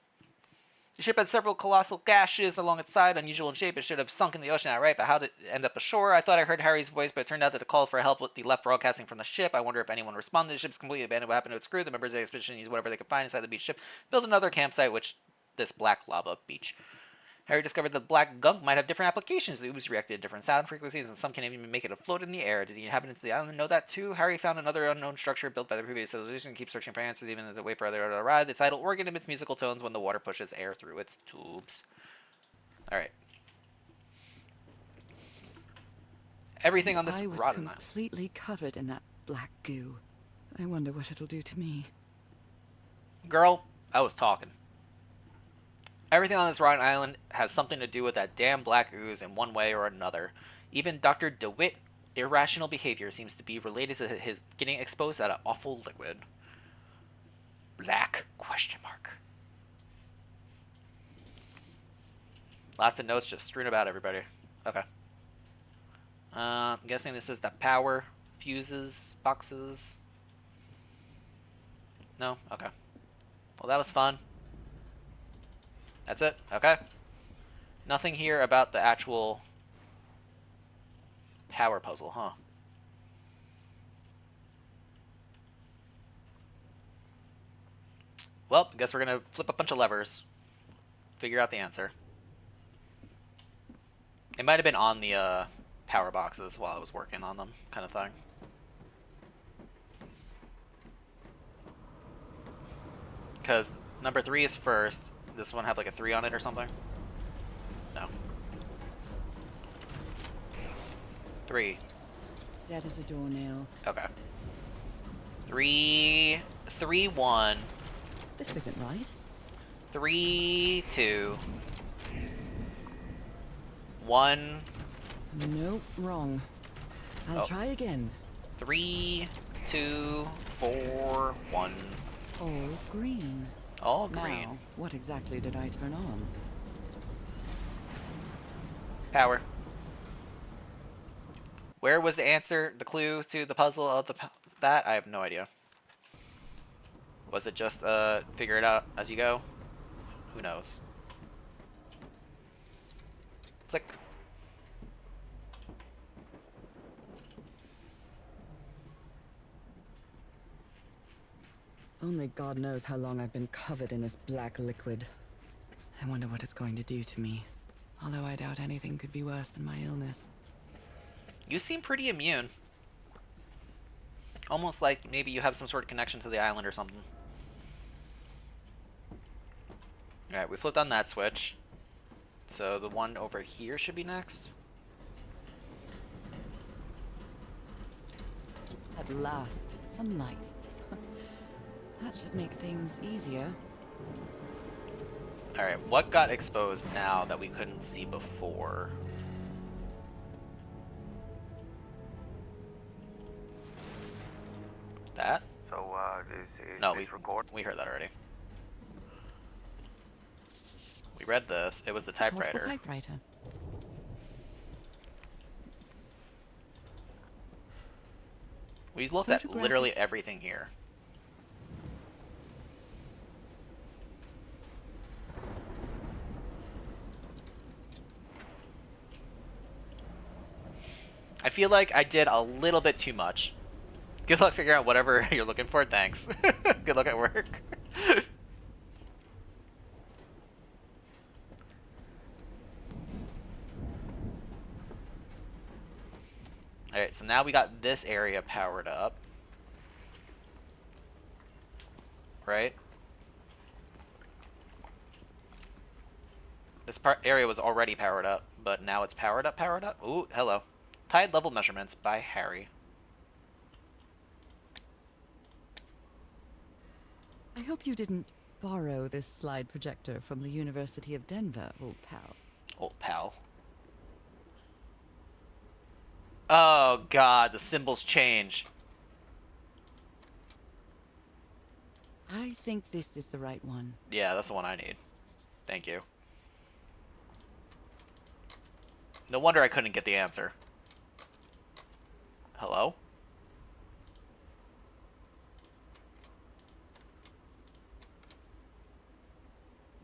Speaker 1: The ship had several colossal gashes along its side, unusual in shape. It should have sunk in the ocean outright, but how did it end up ashore? I thought I heard Harry's voice, but it turned out that it called for help with the left broadcasting from the ship. I wonder if anyone responded. The ship's completely abandoned. What happened to its crew? The members of the expedition used whatever they could find inside the beach ship, built another campsite, which this black lava beach. Harry discovered that black gunk might have different applications. The ooze reacted to different sound frequencies, and some can even make it float in the air. Did the inhabitants of the island know that too? Harry found another unknown structure built by the previous civilization and keeps searching for answers even as they wait for other to arrive. The tidal organ emits musical tones when the water pushes air through its tubes. Alright. Everything on this
Speaker 2: I was
Speaker 1: rotten.
Speaker 2: completely covered in that black goo. I wonder what it'll do to me.
Speaker 1: Girl, I was talking. Everything on this rotten island has something to do with that damn black ooze in one way or another. Even Dr. DeWitt's irrational behavior seems to be related to his getting exposed to that awful liquid. Black question mark. Lots of notes just strewn about everybody. Okay. I'm guessing this is the power fuses boxes. No? Okay. Well, that was fun. That's it? Okay. Nothing here about the actual power puzzle, huh? Well, I guess we're gonna flip a bunch of levers. Figure out the answer. It might have been on the power boxes while I was working on them, kind of thing. Because number 3 is first. This one have like a 3 on it or something? No. 3.
Speaker 2: Dead as a doornail.
Speaker 1: Okay. 3, 3, 1.
Speaker 2: This isn't right.
Speaker 1: 3, 2. 1.
Speaker 2: Nope, wrong. I'll try again.
Speaker 1: 3, 2, 4, 1.
Speaker 2: All green.
Speaker 1: All green.
Speaker 2: Now, what exactly did I turn on?
Speaker 1: Power. Where was the answer, the clue to the puzzle of that? I have no idea. Was it just figure it out as you go? Who knows? Click.
Speaker 2: Only God knows how long I've been covered in this black liquid. I wonder what it's going to do to me. Although I doubt anything could be worse than my illness.
Speaker 1: You seem pretty immune. Almost like maybe you have some sort of connection to the island or something. Alright, we flipped on that switch. So the one over here should be next.
Speaker 2: At last, some light. That should make things easier.
Speaker 1: Alright, what got exposed now that we couldn't see before? That?
Speaker 7: So, is
Speaker 1: No,
Speaker 7: this record?
Speaker 1: we heard that already. We read this. It was the
Speaker 2: Portable
Speaker 1: typewriter.
Speaker 2: typewriter.
Speaker 1: We looked at
Speaker 2: Photographic.
Speaker 1: literally everything here. I feel like I did a little bit too much. Good luck figuring out whatever you're looking for. Thanks. Good luck at work. Alright, so now we got this area powered up. Right? This area was already powered up, but now it's powered up, powered up. Ooh, hello. Tide level measurements by Harry.
Speaker 2: I hope you didn't borrow this slide projector from the University of Denver, old pal.
Speaker 1: Old pal. Oh god, the symbols change.
Speaker 2: I think this is the right one.
Speaker 1: Yeah, that's the one I need. Thank you. No wonder I couldn't get the answer. Hello?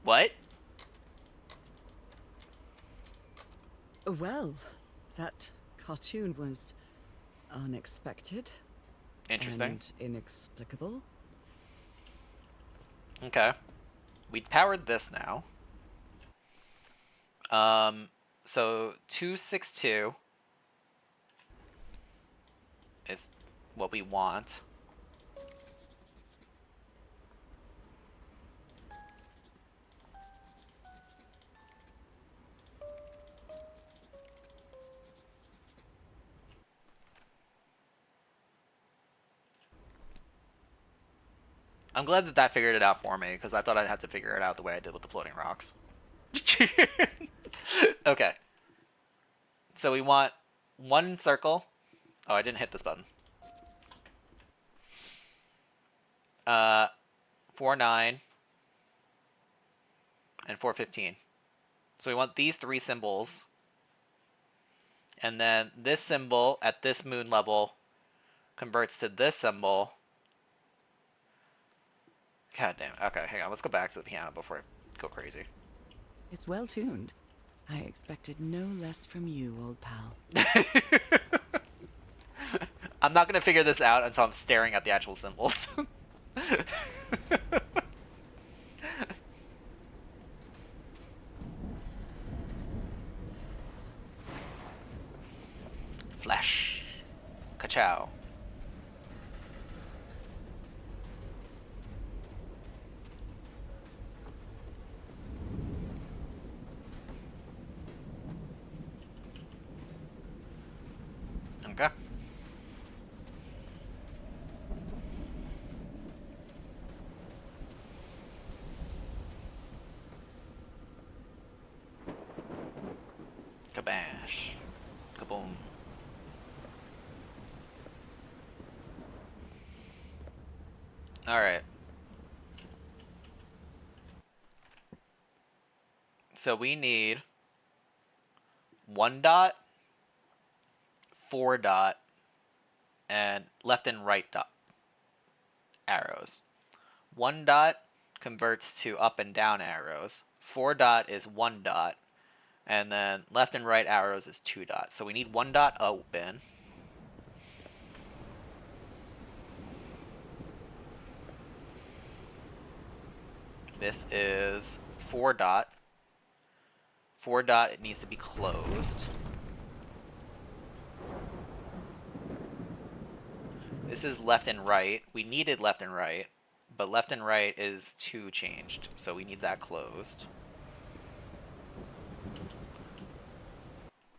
Speaker 1: What?
Speaker 2: Well, that cartoon was unexpected.
Speaker 1: Interesting.
Speaker 2: And inexplicable.
Speaker 1: Okay. We powered this now. So 262 is what we want. I'm glad that figured it out for me, because I thought I'd have to figure it out the way I did with the floating rocks. Okay. So we want one circle. Oh, I didn't hit this button. 4-9 and 4-15. So we want these three symbols. And then this symbol at this moon level converts to this symbol. God damn. Okay, hang on. Let's go back to the piano before I go crazy.
Speaker 2: It's well tuned. I expected no less from you, old pal.
Speaker 1: I'm not going to figure this out until I'm staring at the actual symbols. Flash. Ka-chow. Okay. Kabash. Kaboom. Alright. So we need 1 dot, 4 dot, and left and right dot arrows. 1 dot converts to up and down arrows. 4 dot is 1 dot. And then left and right arrows is 2 dots. So we need 1 dot open. This is 4 dot. 4 dot, it needs to be closed. This is left and right. We needed left and right, but left and right is 2 changed, so we need that closed.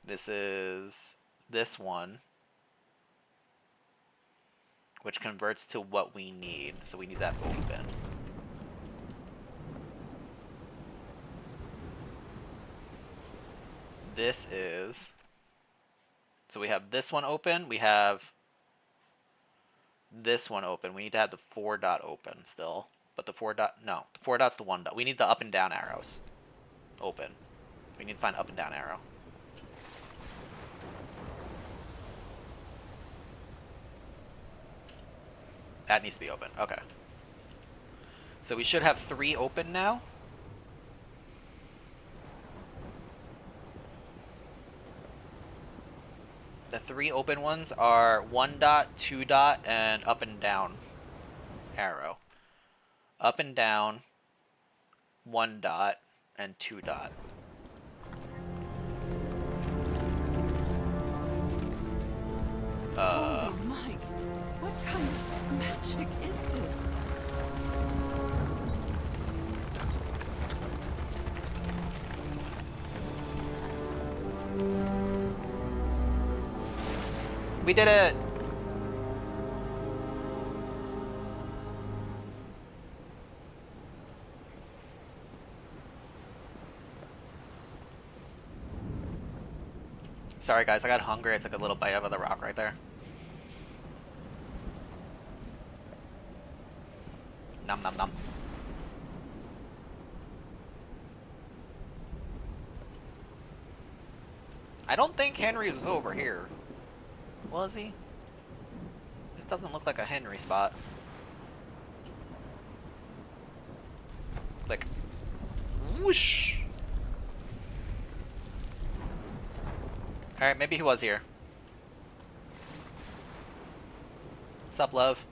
Speaker 1: This is this one, which converts to what we need, so we need that open. This is, so we have this one open, we have this one open. We need to have the 4 dot open still, but the 4 dot, no, the 4 dot's the 1 dot. We need the up and down arrows open. We need to find up and down arrow. That needs to be open. Okay. So we should have 3 open now. The 3 open ones are 1 dot, 2 dot, and up and down arrow. Up and down, 1 dot, and 2 dot.
Speaker 2: Holy Mike! What kind of magic is this?
Speaker 1: We did it! Sorry guys, I got hungry. I took a little bite out of the rock right there. Nom nom nom. I don't think Henry was over here. Was he? This doesn't look like a Henry spot. Like, whoosh. Alright, maybe he was here. Sup, love?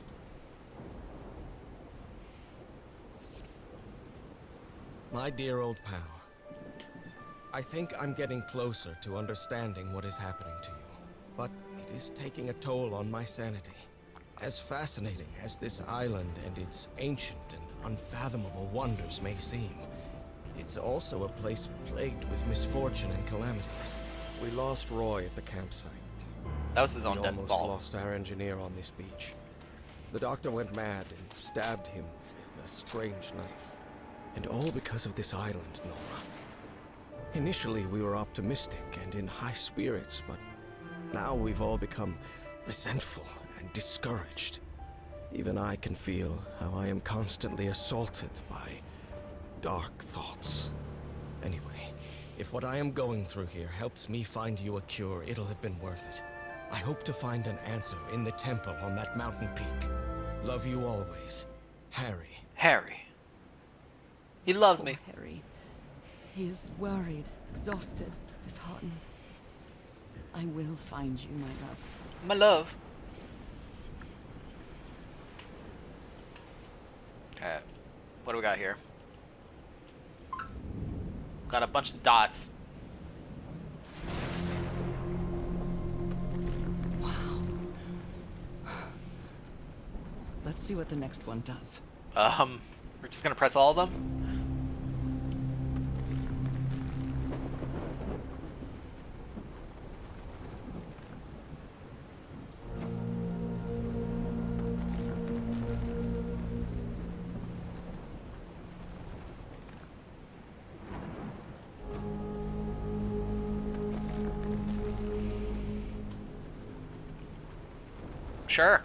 Speaker 6: My dear old pal, I think I'm getting closer to understanding what is happening to you, but it is taking a toll on my sanity. As fascinating as this island and its ancient and unfathomable wonders may seem, it's also a place plagued with misfortune and calamities. We lost Roy at the campsite.
Speaker 1: That was his own
Speaker 6: We
Speaker 1: dead
Speaker 6: almost
Speaker 1: fault.
Speaker 6: lost our engineer on this beach. The doctor went mad and stabbed him with a strange knife. And all because of this island, Nora. Initially, we were optimistic and in high spirits, but now we've all become resentful and discouraged. Even I can feel how I am constantly assaulted by dark thoughts. Anyway, if what I am going through here helps me find you a cure, it'll have been worth it. I hope to find an answer in the temple on that mountain peak. Love you always, Harry.
Speaker 1: Harry. He loves
Speaker 2: Poor
Speaker 1: me.
Speaker 2: Harry. He is worried, exhausted, disheartened. I will find you, my love.
Speaker 1: My love. Alright. What do we got here? Got a bunch of dots.
Speaker 2: Wow. Let's see what the next one does.
Speaker 1: We're just gonna press all of them? Sure.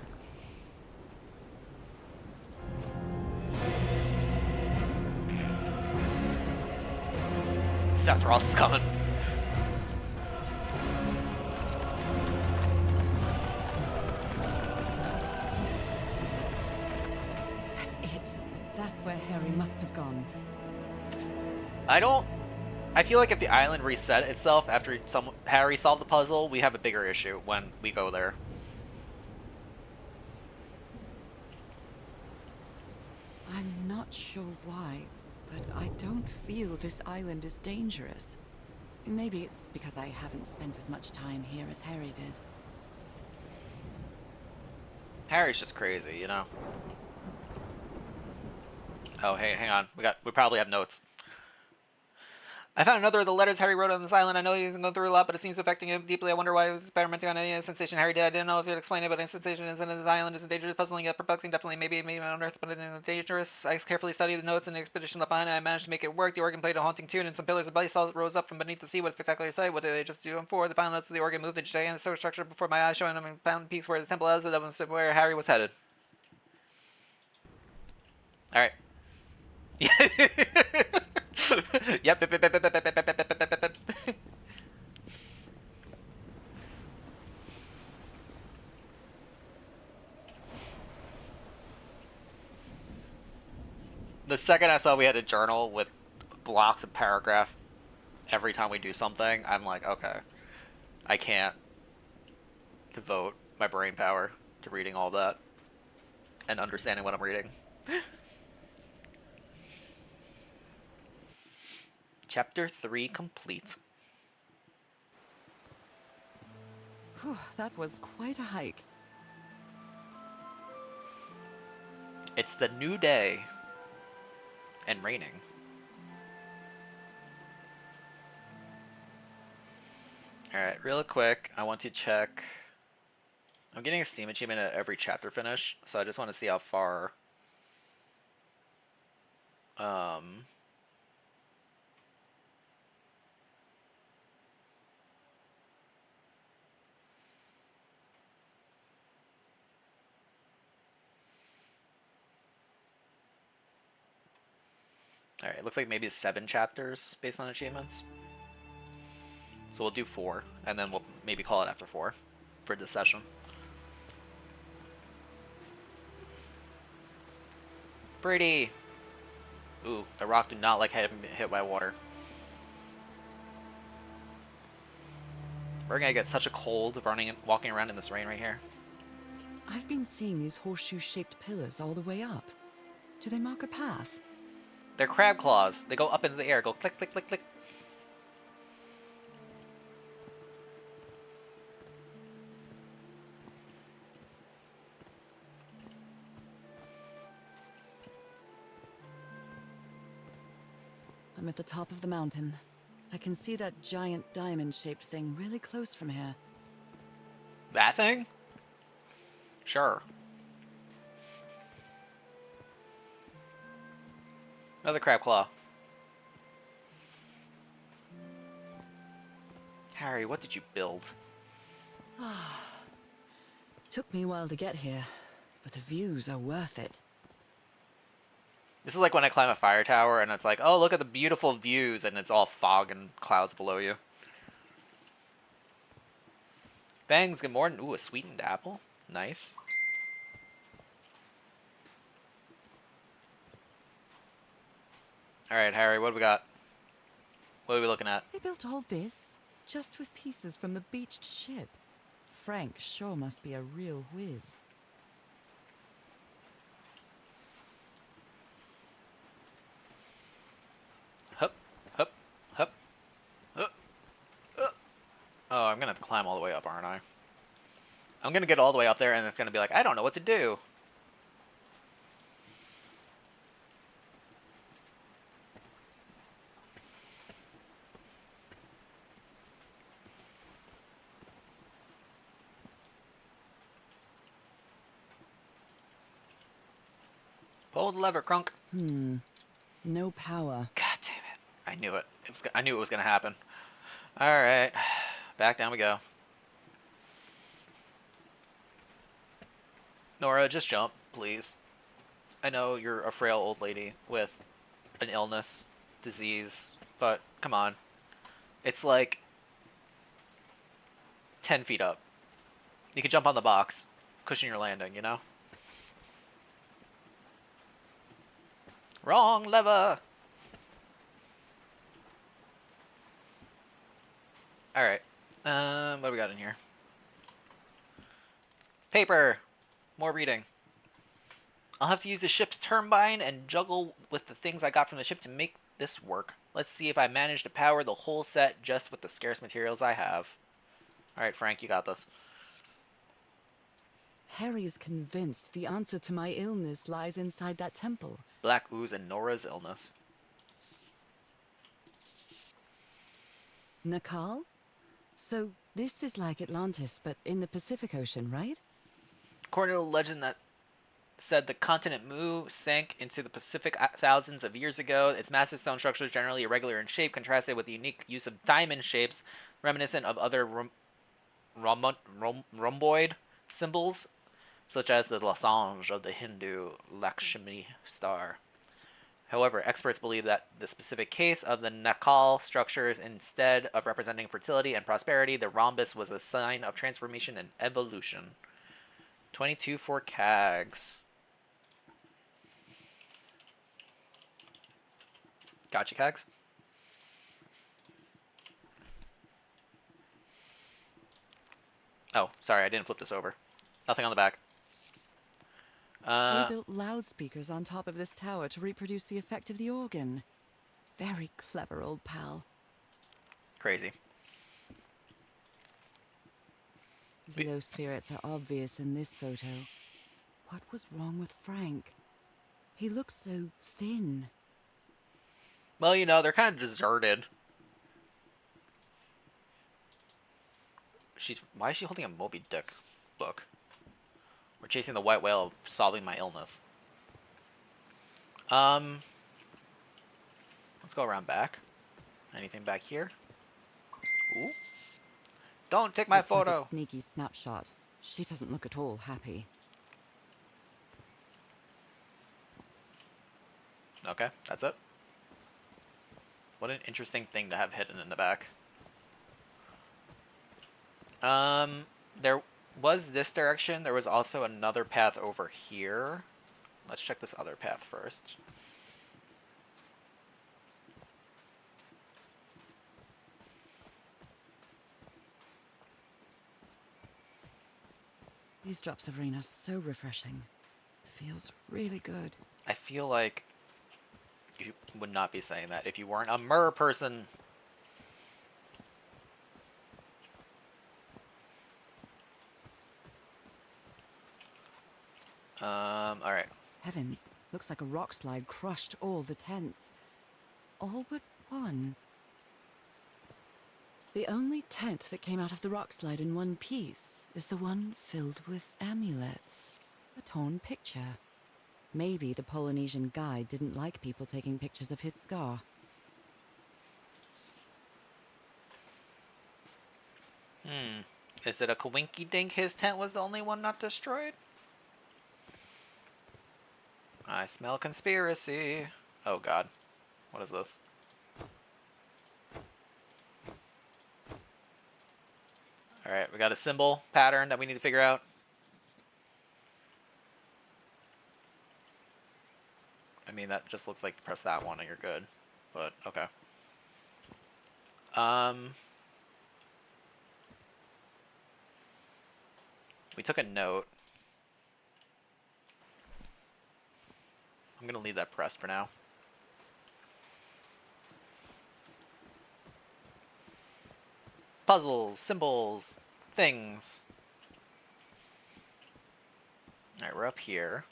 Speaker 1: Seth Roth's coming.
Speaker 2: That's it. That's where Harry must have gone.
Speaker 1: I feel like if the island reset itself after Harry solved the puzzle, we have a bigger issue when we go there.
Speaker 2: I'm not sure why, but I don't feel this island is dangerous. Maybe it's because I haven't spent as much time here as Harry did.
Speaker 1: Harry's just crazy, you know? Oh, hey, hang on. We probably have notes. I found another of the letters Harry wrote on this island. I know he's going through a lot, but it seems affecting him deeply. I wonder why he was experimenting on any sensation Harry did. I didn't know if he'd explain it, but any sensation is in this island isn't dangerous, puzzling, yet perplexing. Definitely, maybe on Earth, but it's dangerous. I carefully studied the notes and the expedition left behind, and I managed to make it work. The organ played a haunting tune, and some pillars of basalt rose up from beneath the sea. What a spectacular sight! What did they just do them for? The final notes of the organ moved the gigantic structure before my eyes, showing them in found peaks where the temple is, and where Harry was headed. All right. Yep. The second I saw we had a journal with blocks of paragraph every time we do something, I'm like, okay, I can't devote my brain power to reading all that and understanding what I'm reading. Chapter 3 complete.
Speaker 2: Whew, that was quite a hike.
Speaker 1: It's the new day and raining. Alright, real quick, I want to check. I'm getting a Steam achievement at every chapter finish, so I just want to see how far. Alright, it looks like maybe 7 chapters based on achievements. So we'll do 4, and then we'll maybe call it after 4 for this session. Pretty! Ooh, the rock do not like getting hit by water. We're gonna get such a cold walking around in this rain right here.
Speaker 2: I've been seeing these horseshoe-shaped pillars all the way up. Do they mark a path?
Speaker 1: They're crab claws. They go up into the air, go click, click, click, click.
Speaker 2: I'm at the top of the mountain. I can see that giant diamond-shaped thing really close from here.
Speaker 1: That thing? Sure. Another crab claw. Harry, what did you build?
Speaker 2: Took me a while to get here, but the views are worth it.
Speaker 1: This is like when I climb a fire tower and it's like, oh, look at the beautiful views, and it's all fog and clouds below you. Bangs, good morning. Ooh, a sweetened apple. Nice. Alright, Harry, what do we got? What are we looking at?
Speaker 2: They built all this just with pieces from the beached ship. Frank sure must be a real whiz.
Speaker 1: Hup, hup, hup, hup, hup. Oh, I'm gonna have to climb all the way up, aren't I? I'm gonna get all the way up there and it's gonna be like, I don't know what to do. Pull the lever, Crunk.
Speaker 2: No power.
Speaker 1: God damn it. I knew it. I knew it was gonna happen. Alright. Back down we go. Nora, just jump, please. I know you're a frail old lady with an illness, disease, but come on. It's like 10 feet up. You can jump on the box, cushion your landing, you know? Wrong lever! Alright. What do we got in here? Paper! More reading. I'll have to use the ship's turbine and juggle with the things I got from the ship to make this work. Let's see if I manage to power the whole set just with the scarce materials I have. Alright, Frank, you got this.
Speaker 2: Harry's convinced the answer to my illness lies inside that temple.
Speaker 1: Black ooze and Nora's illness.
Speaker 2: Nakal? So this is like Atlantis, but in the Pacific Ocean, right?
Speaker 1: According to the legend that said the continent Mu sank into the Pacific thousands of years ago, its massive stone structure is generally irregular in shape, contrasted with the unique use of diamond shapes, reminiscent of other rhomboid symbols, such as the losange of the Hindu Lakshmi star. However, experts believe that the specific case of the Nakal structures, instead of representing fertility and prosperity, the rhombus was a sign of transformation and evolution. 22 for Cags. Gotcha, Cags. Oh, sorry, I didn't flip this over. Nothing on the back.
Speaker 2: They built loudspeakers on top of this tower to reproduce the effect of the organ. Very clever, old pal.
Speaker 1: Crazy.
Speaker 2: His low spirits are obvious in this photo. What was wrong with Frank? He looks so thin.
Speaker 1: Well, you know, they're kind of deserted. Why is she holding a Moby Dick book? We're chasing the white whale, solving my illness. Let's go around back. Anything back here? Ooh. Don't take my
Speaker 2: Looks like
Speaker 1: photo.
Speaker 2: a sneaky snapshot. She doesn't look at all happy.
Speaker 1: Okay, that's it. What an interesting thing to have hidden in the back. There was this direction. There was also another path over here. Let's check this other path first.
Speaker 2: These drops of rain are so refreshing. Feels really good.
Speaker 1: I feel like you would not be saying that if you weren't a mer person. Alright.
Speaker 2: Heavens, looks like a rock slide crushed all the tents. All but one. The only tent that came out of the rock slide in one piece is the one filled with amulets. A torn picture. Maybe the Polynesian guide didn't like people taking pictures of his scar.
Speaker 1: Is it a coinky dink his tent was the only one not destroyed? I smell conspiracy. Oh god. What is this? Alright, we got a symbol pattern that we need to figure out. I mean, that just looks like you press that one and you're good. But, okay. We took a note. I'm gonna leave that pressed for now. Puzzles, symbols, things. Alright, we're up here.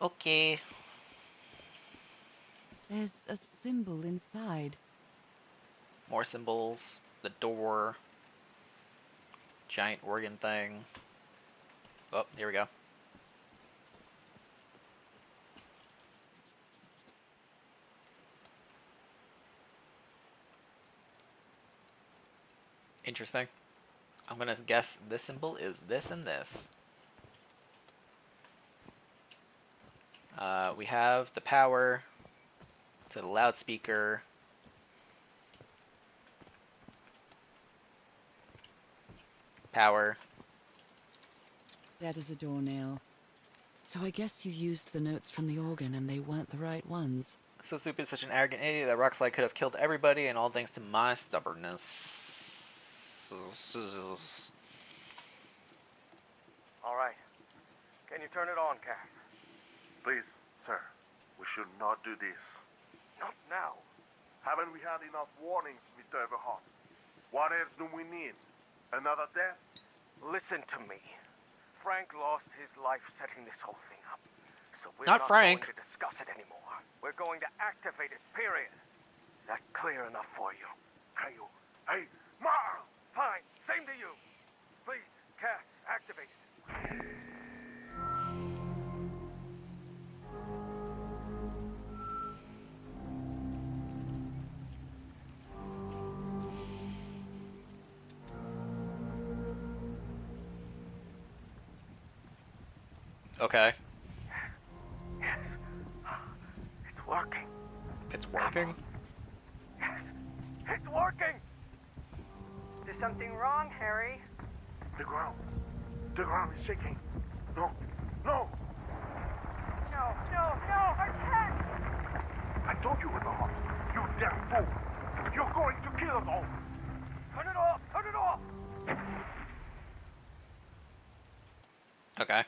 Speaker 1: Okay.
Speaker 2: There's a symbol inside.
Speaker 1: More symbols. The door. Giant organ thing. Oh, here we go. Interesting. I'm gonna guess this symbol is this and this. We have the power to the loudspeaker. Power.
Speaker 2: Dead as a doornail. So I guess you used the notes from the organ and they weren't the right ones.
Speaker 1: Suzuki is such an arrogant idiot that Rockslide could have killed everybody, and all thanks to my stubbornness.
Speaker 7: Alright. Can you turn it on, Cass?
Speaker 5: Please, sir, we should not do this.
Speaker 7: Not now.
Speaker 5: Haven't we had enough warnings, Mr. Everhart? What else do we need? Another death?
Speaker 7: Listen to me. Frank lost his life setting this whole thing up. So we're
Speaker 1: Not
Speaker 7: not
Speaker 1: Frank.
Speaker 7: going to discuss it anymore. We're going to activate it, period. That clear enough for you?
Speaker 5: Hey, hey, Marl!
Speaker 7: Fine. Same to you. Please, Cass, activate it.
Speaker 1: Okay.
Speaker 7: Yes. It's working.
Speaker 1: It's working?
Speaker 7: Yes. It's working!
Speaker 4: Is there something wrong, Harry?
Speaker 5: The ground is shaking. No, no!
Speaker 4: No, no, no, I can't!
Speaker 5: I told you, Everhart. You damn fool! You're going to kill us all!
Speaker 7: Turn it off! Turn it off!
Speaker 1: Okay.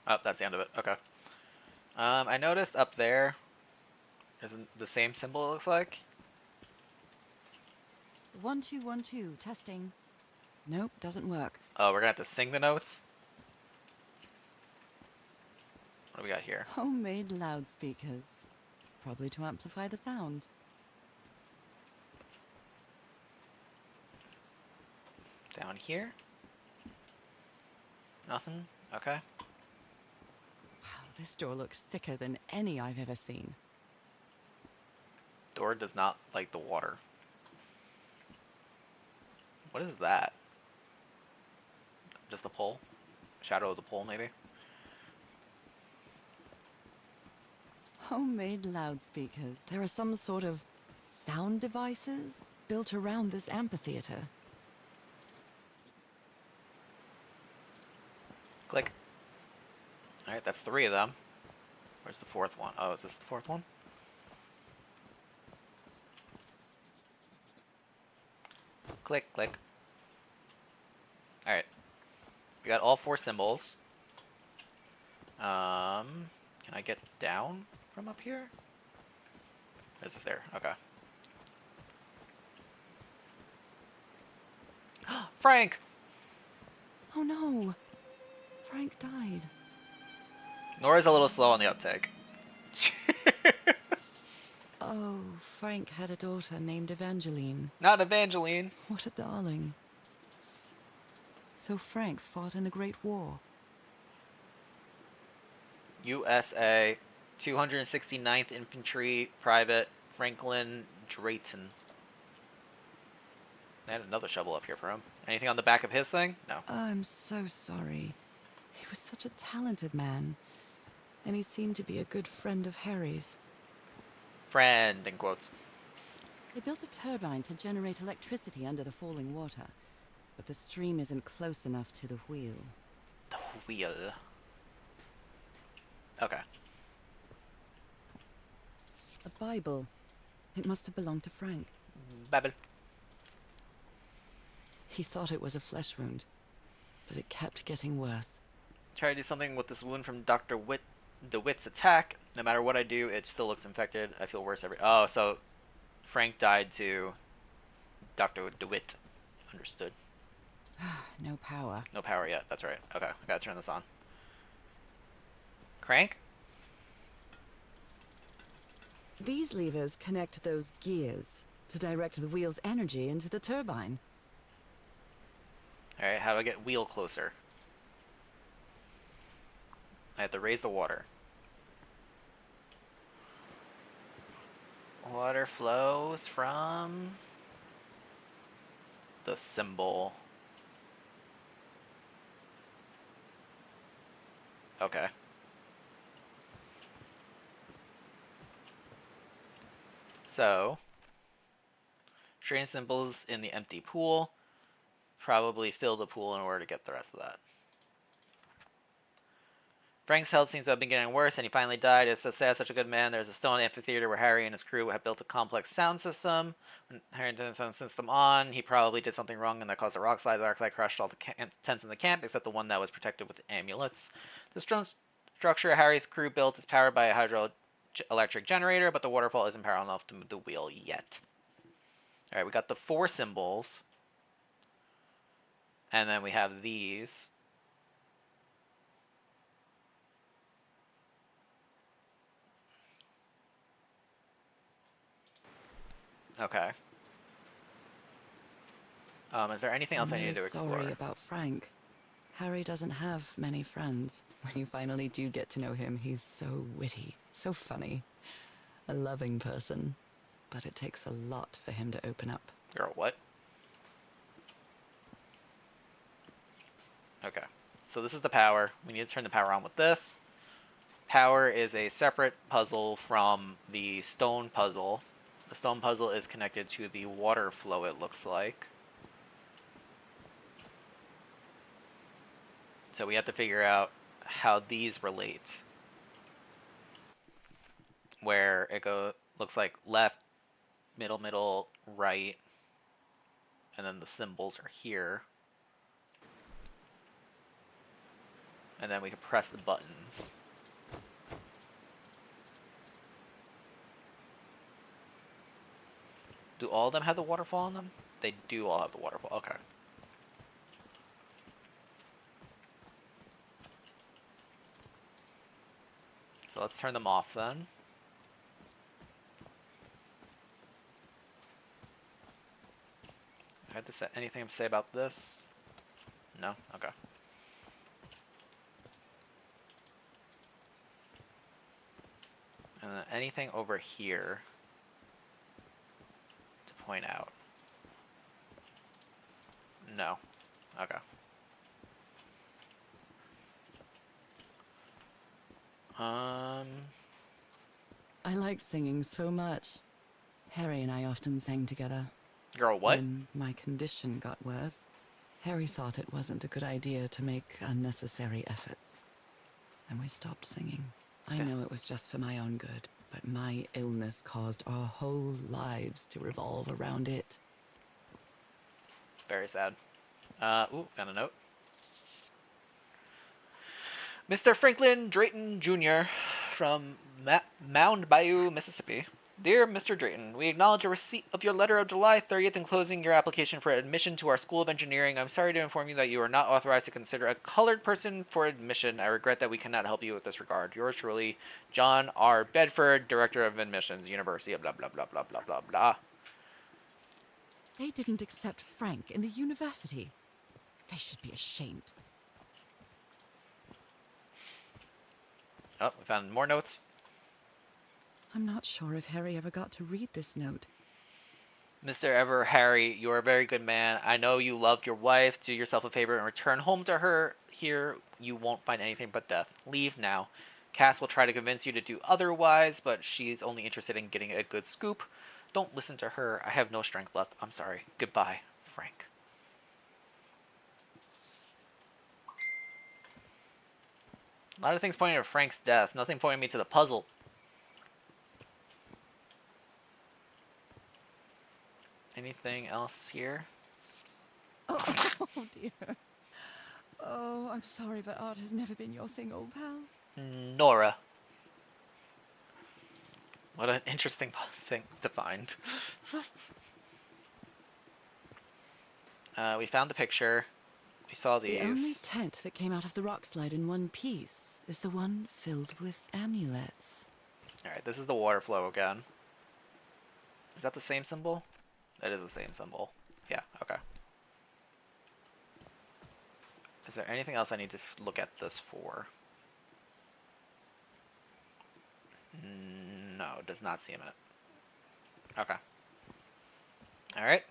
Speaker 1: Oh, that's the end of it. Okay. I noticed up there isn't the same symbol, it looks like.
Speaker 2: 1212, testing. Nope, doesn't work.
Speaker 1: Oh, we're gonna have to sing the notes. What do we got here?
Speaker 2: Homemade loudspeakers. Probably to amplify the sound.
Speaker 1: Down here? Nothing? Okay.
Speaker 2: Wow, this door looks thicker than any I've ever seen.
Speaker 1: Door does not like the water. What is that? Just the pole? Shadow of the pole, maybe?
Speaker 2: Homemade loudspeakers. There are some sort of sound devices built around this amphitheater.
Speaker 1: Click. Alright, that's 3 of them. Where's the 4th one? Oh, is this the 4th one? Click, click. Alright. We got all 4 symbols. Can I get down from up here? Is this there? Okay. Frank!
Speaker 2: Oh no! Frank died.
Speaker 1: Nora's a little slow on the uptake.
Speaker 2: Oh, Frank had a daughter named Evangeline.
Speaker 1: Not Evangeline.
Speaker 2: What a darling. So Frank fought in the Great War.
Speaker 1: USA 269th Infantry Private Franklin Drayton. I had another shovel up here for him. Anything on the back of his thing? No.
Speaker 2: I'm so sorry. He was such a talented man. And he seemed to be a good friend of Harry's.
Speaker 1: Friend, in quotes.
Speaker 2: They built a turbine to generate electricity under the falling water. But the stream isn't close enough to the wheel.
Speaker 1: The wheel. Okay.
Speaker 2: A Bible. It must have belonged to Frank.
Speaker 1: Babel.
Speaker 2: He thought it was a flesh wound, but it kept getting worse.
Speaker 1: Try to do something with this wound from Dr. DeWitt's attack. No matter what I do, it still looks infected. I feel worse every... Oh, so Frank died to Dr. DeWitt. Understood.
Speaker 2: No power.
Speaker 1: No power yet. That's right. Okay, I gotta turn this on. Crank?
Speaker 2: These levers connect those gears to direct the wheel's energy into the turbine.
Speaker 1: Alright, how do I get wheel closer? I have to raise the water. Water flows from the symbol. Okay. So, strain symbols in the empty pool. Probably fill the pool in order to get the rest of that. Frank's health seems to have been getting worse, and he finally died. It's so sad, such a good man. There's a stone amphitheater where Harry and his crew have built a complex sound system. When Harry turned the sound system on, he probably did something wrong, and that caused a rock slide. The rock slide crushed all the tents in the camp, except the one that was protected with amulets. The stone structure Harry's crew built is powered by a hydroelectric generator, but the waterfall isn't powerful enough to move the wheel yet. Alright, we got the 4 symbols. And then we have these. Okay. Is there anything else I need to explore?
Speaker 2: Sorry about Frank. Harry doesn't have many friends. When you finally do get to know him, he's so witty, so funny. A loving person. But it takes a lot for him to open up.
Speaker 1: Girl, what? Okay. So this is the power. We need to turn the power on with this. Power is a separate puzzle from the stone puzzle. The stone puzzle is connected to the water flow, it looks like. So we have to figure out how these relate. Where it looks like left, middle, right. And then the symbols are here. And then we can press the buttons. Do all of them have the waterfall on them? They do all have the waterfall. Okay. So let's turn them off then. I had to say anything to say about this? No? Okay. And then anything over here to point out? No. Okay.
Speaker 2: I like singing so much. Harry and I often sang together.
Speaker 1: Girl, what?
Speaker 2: When my condition got worse, Harry thought it wasn't a good idea to make unnecessary efforts. Then we stopped singing. I know it was just for my own good, but my illness caused our whole lives to revolve around it.
Speaker 1: Very sad. Ooh, found a note. Mr. Franklin Drayton Jr. from Mound Bayou, Mississippi. Dear Mr. Drayton, we acknowledge a receipt of your letter of July 30th enclosing your application for admission to our School of Engineering. I'm sorry to inform you that you are not authorized to consider a colored person for admission. I regret that we cannot help you with this regard. Yours truly, John R. Bedford, Director of Admissions, University of blah, blah, blah, blah, blah, blah, blah.
Speaker 2: They didn't accept Frank in the university. They should be ashamed.
Speaker 1: Oh, we found more notes.
Speaker 2: I'm not sure if Harry ever got to read this note.
Speaker 1: Mr. Harry, you are a very good man. I know you loved your wife. Do yourself a favor and return home to her. Here, you won't find anything but death. Leave now. Cass will try to convince you to do otherwise, but she's only interested in getting a good scoop. Don't listen to her. I have no strength left. I'm sorry. Goodbye, Frank. A lot of things pointing to Frank's death. Nothing pointing me to the puzzle. Anything else here?
Speaker 2: Oh, dear. Oh, I'm sorry, but art has never been your thing, old pal.
Speaker 1: Nora. What an interesting thing to find. We found the picture. We saw these.
Speaker 2: The only tent that came out of the rock slide in one piece is the one filled with amulets.
Speaker 1: Alright, this is the water flow again. Is that the same symbol? That is the same symbol. Yeah, okay. Is there anything else I need to look at this for? No, it does not seem it. Okay. Alright.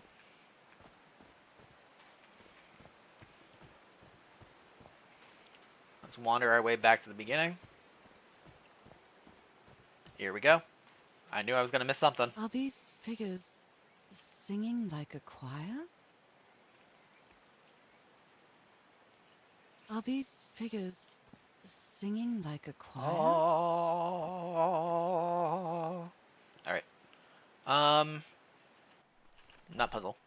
Speaker 1: Let's wander our way back to the beginning. Here we go. I knew I was going to miss something.
Speaker 2: Are these figures singing like a choir? Are these figures Singing like a choir?
Speaker 1: Oh. Alright. Not puzzle.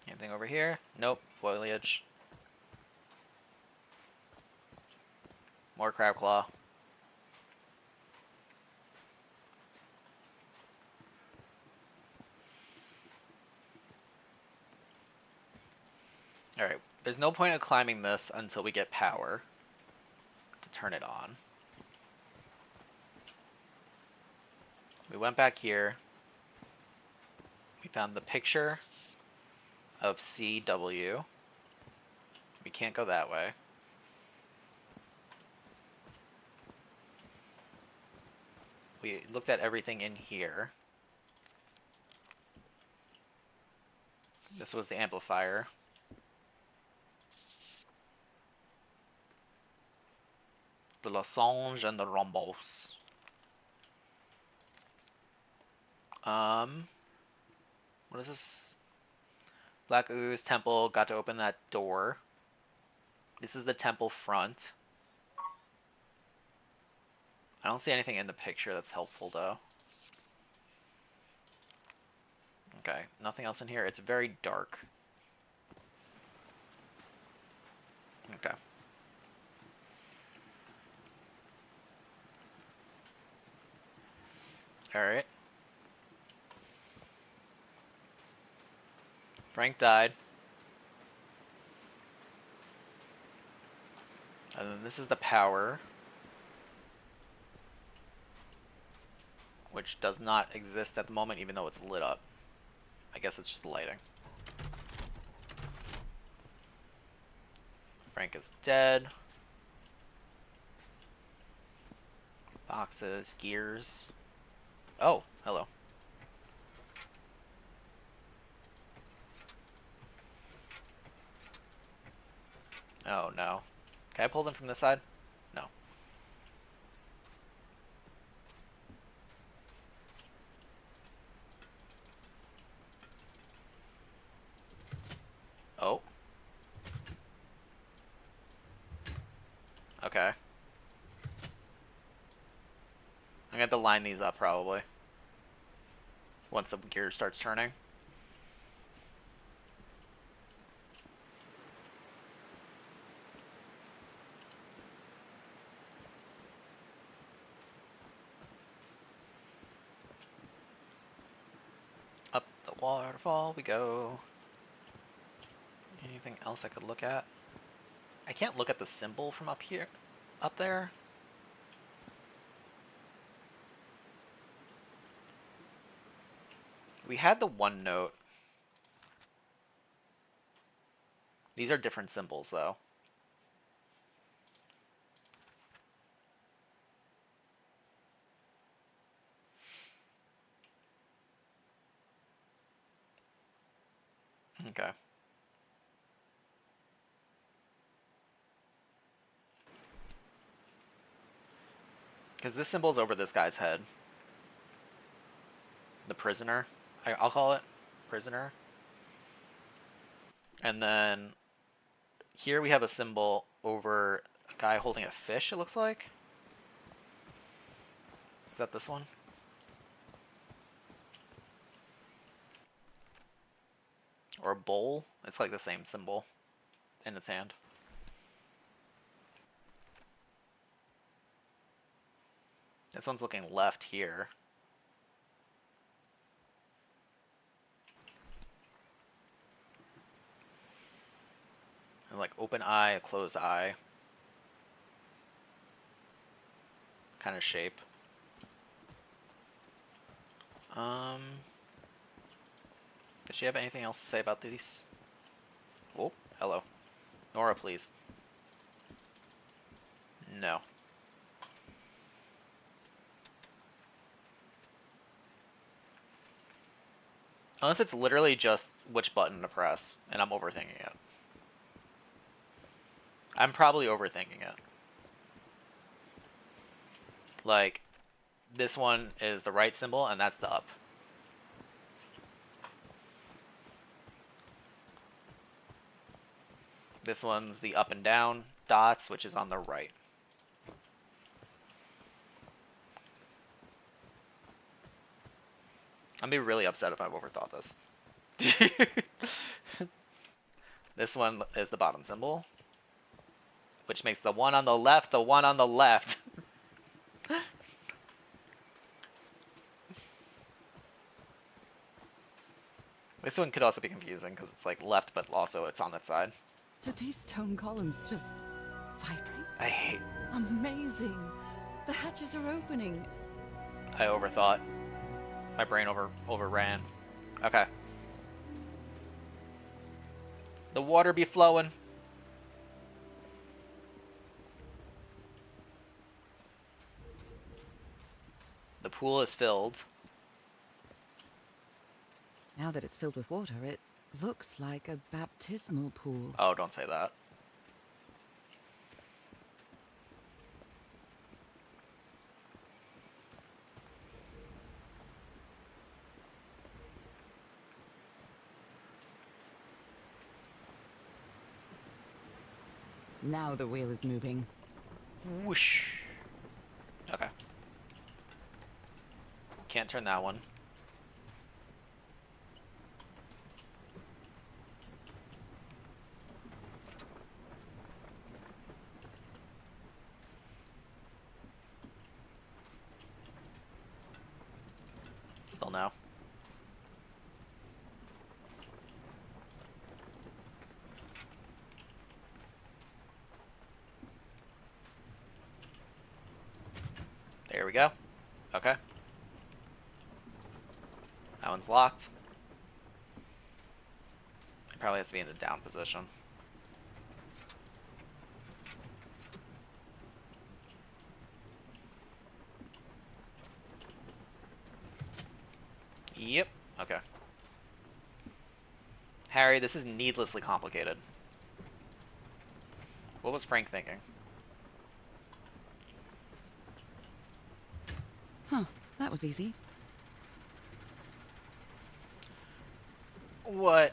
Speaker 1: Anything over here? Nope. Foliage. More crab claw. Alright. There's no point of climbing this until we get power to turn it on. We went back here. We found the picture of CW. We can't go that way. We looked at everything in here. This was the amplifier. The losange and the rhombos. What is this? Black Ooze Temple. Got to open that door. This is the temple front. I don't see anything in the picture that's helpful, though. Okay, nothing else in here. It's very dark. Okay. Alright. Frank died. And then this is the power. Which does not exist at the moment, even though it's lit up. I guess it's just lighting. Frank is dead. Boxes, gears. Oh, hello. Oh, no. Can I pull them from this side? No. Oh. Okay. I'm gonna have to line these up, probably. Once the gear starts turning. Up the waterfall we go. Anything else I could look at? I can't look at the symbol from up here. Up there? We had the one note. These are different symbols, though. Okay. Because this symbol's over this guy's head. The prisoner. I'll call it prisoner. And then here we have a symbol over a guy holding a fish, it looks like. Is that this one? Or a bowl? It's like the same symbol in its hand. This one's looking left here. And like open eye, a closed eye. Kind of shape. Does she have anything else to say about these? Oh, hello. Nora, please. No. Unless it's literally just which button to press, and I'm overthinking it. I'm probably overthinking it. Like, this one is the right symbol, and that's the up. This one's the up and down dots, which is on the right. I'm gonna be really upset if I've overthought this. This one is the bottom symbol, which makes the one on the left the one on the left. This one could also be confusing because it's like left, but also it's on that side.
Speaker 2: Did these stone columns just vibrate?
Speaker 1: I hate.
Speaker 2: Amazing! The hatches are opening.
Speaker 1: I overthought. My brain overran. Okay. The water be flowing. The pool is filled.
Speaker 2: Now that it's filled with water, it looks like a baptismal pool.
Speaker 1: Oh, don't say that.
Speaker 2: Now the wheel is moving.
Speaker 1: Whoosh. Okay. Can't turn that one. Still no. There we go. Okay. That one's locked. It probably has to be in the down position. Yep. Okay. Harry, this is needlessly complicated. What was Frank thinking?
Speaker 2: Huh, that was easy.
Speaker 1: What?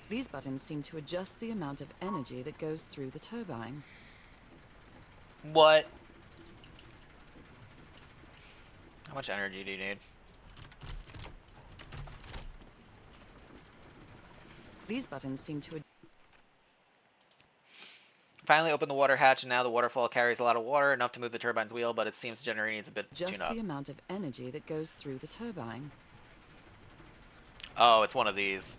Speaker 2: These buttons seem to adjust the amount of energy that goes through the turbine.
Speaker 1: What? How much energy do you need?
Speaker 2: These buttons seem to
Speaker 1: Finally open the water hatch, and now the waterfall carries a lot of water, enough to move the turbine's wheel, but it seems the generator needs a bit
Speaker 2: adjust
Speaker 1: tune up.
Speaker 2: the amount of energy that goes through the turbine.
Speaker 1: Oh, it's one of these.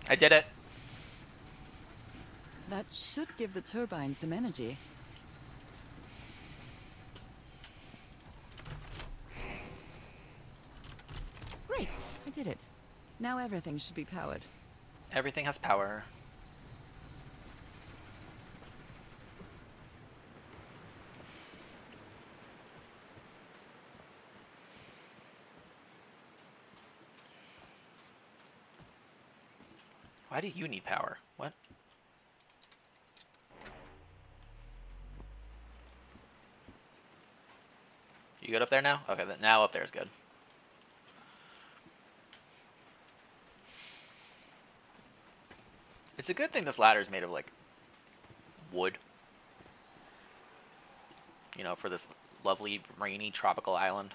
Speaker 1: I did it.
Speaker 2: That should give the turbine some energy. Great, I did it. Now everything should be powered.
Speaker 1: Everything has power. Why do you need power? What? You good up there now? Okay, now up there is good. It's a good thing this ladder is made of, like, wood. You know, for this lovely, rainy, tropical island.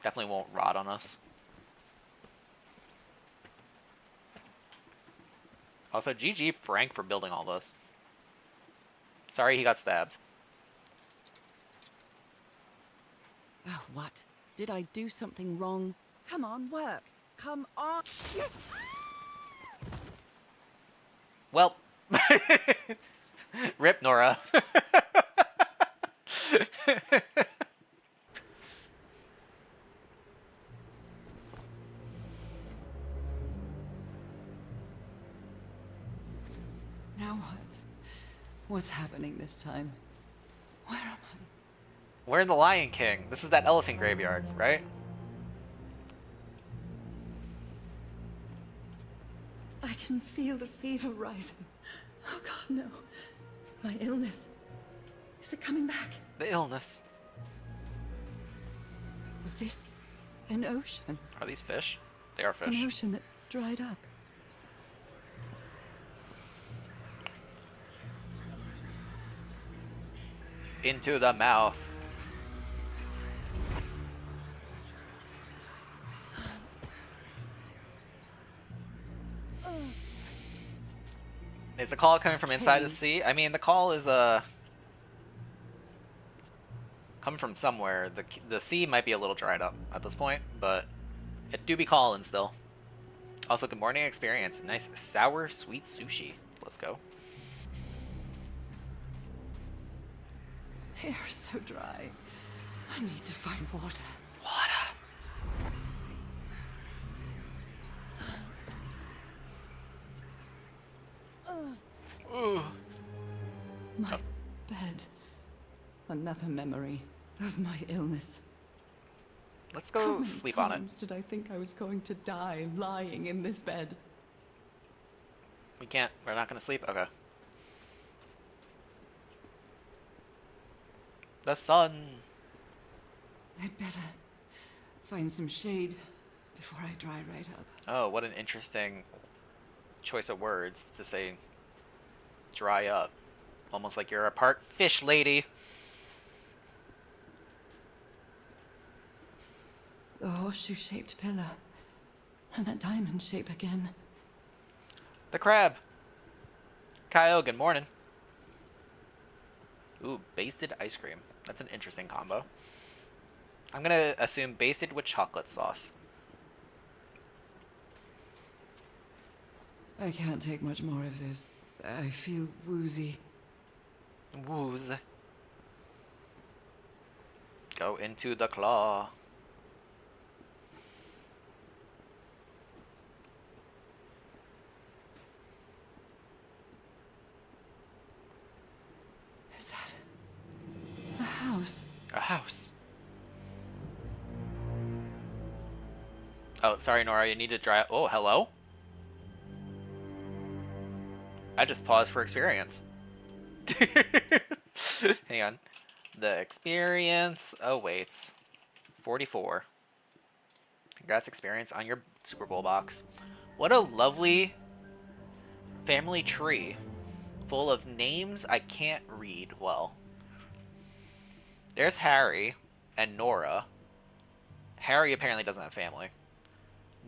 Speaker 1: Definitely won't rot on us. Also, GG Frank for building all this. Sorry he got stabbed.
Speaker 2: Oh, what? Did I do something wrong? Come on, work. Come on.
Speaker 1: Well. Rip, Nora.
Speaker 2: Now what? What's happening this time? Where am I?
Speaker 1: We're in the Lion King. This is that elephant graveyard, right?
Speaker 2: I can can feel the fever rising. Oh God, no. My illness. Is it coming back?
Speaker 1: The illness.
Speaker 2: Was this an ocean?
Speaker 1: Are these fish? They are
Speaker 2: An
Speaker 1: fish.
Speaker 2: ocean that dried up.
Speaker 1: Into the mouth. Is the call coming from inside the sea? I mean, the call is coming from somewhere. The sea might be a little dried up at this point, but it do be calling still. Also, good morning experience. Nice sour sweet sushi. Let's go.
Speaker 2: The air is so dry. I need to find water.
Speaker 1: Water.
Speaker 2: My bed. Another memory of my illness.
Speaker 1: Let's
Speaker 2: How
Speaker 1: go
Speaker 2: many
Speaker 1: sleep on it.
Speaker 2: times did I think I was going to die lying in this bed?
Speaker 1: We can't. We're not gonna sleep. Okay. The sun.
Speaker 2: I'd better find some shade before I dry right up.
Speaker 1: Oh, what an interesting choice of words to say dry up. Almost like you're a part fish lady.
Speaker 2: The horseshoe-shaped pillar. And that diamond shape again.
Speaker 1: The crab. Kyle, good morning. Ooh, basted ice cream. That's an interesting combo. I'm gonna assume basted with chocolate sauce.
Speaker 2: I can't take much more of this. I feel woozy.
Speaker 1: Wooze. Go into the claw.
Speaker 2: Is that a house?
Speaker 1: A house. Oh, sorry, Nora. You need to dry. Oh, hello? I just paused for experience. Hang on. The experience awaits. 44. Congrats, experience, on your Super Bowl box. What a lovely family tree full of names I can't read well. There's Harry and Nora. Harry apparently doesn't have family.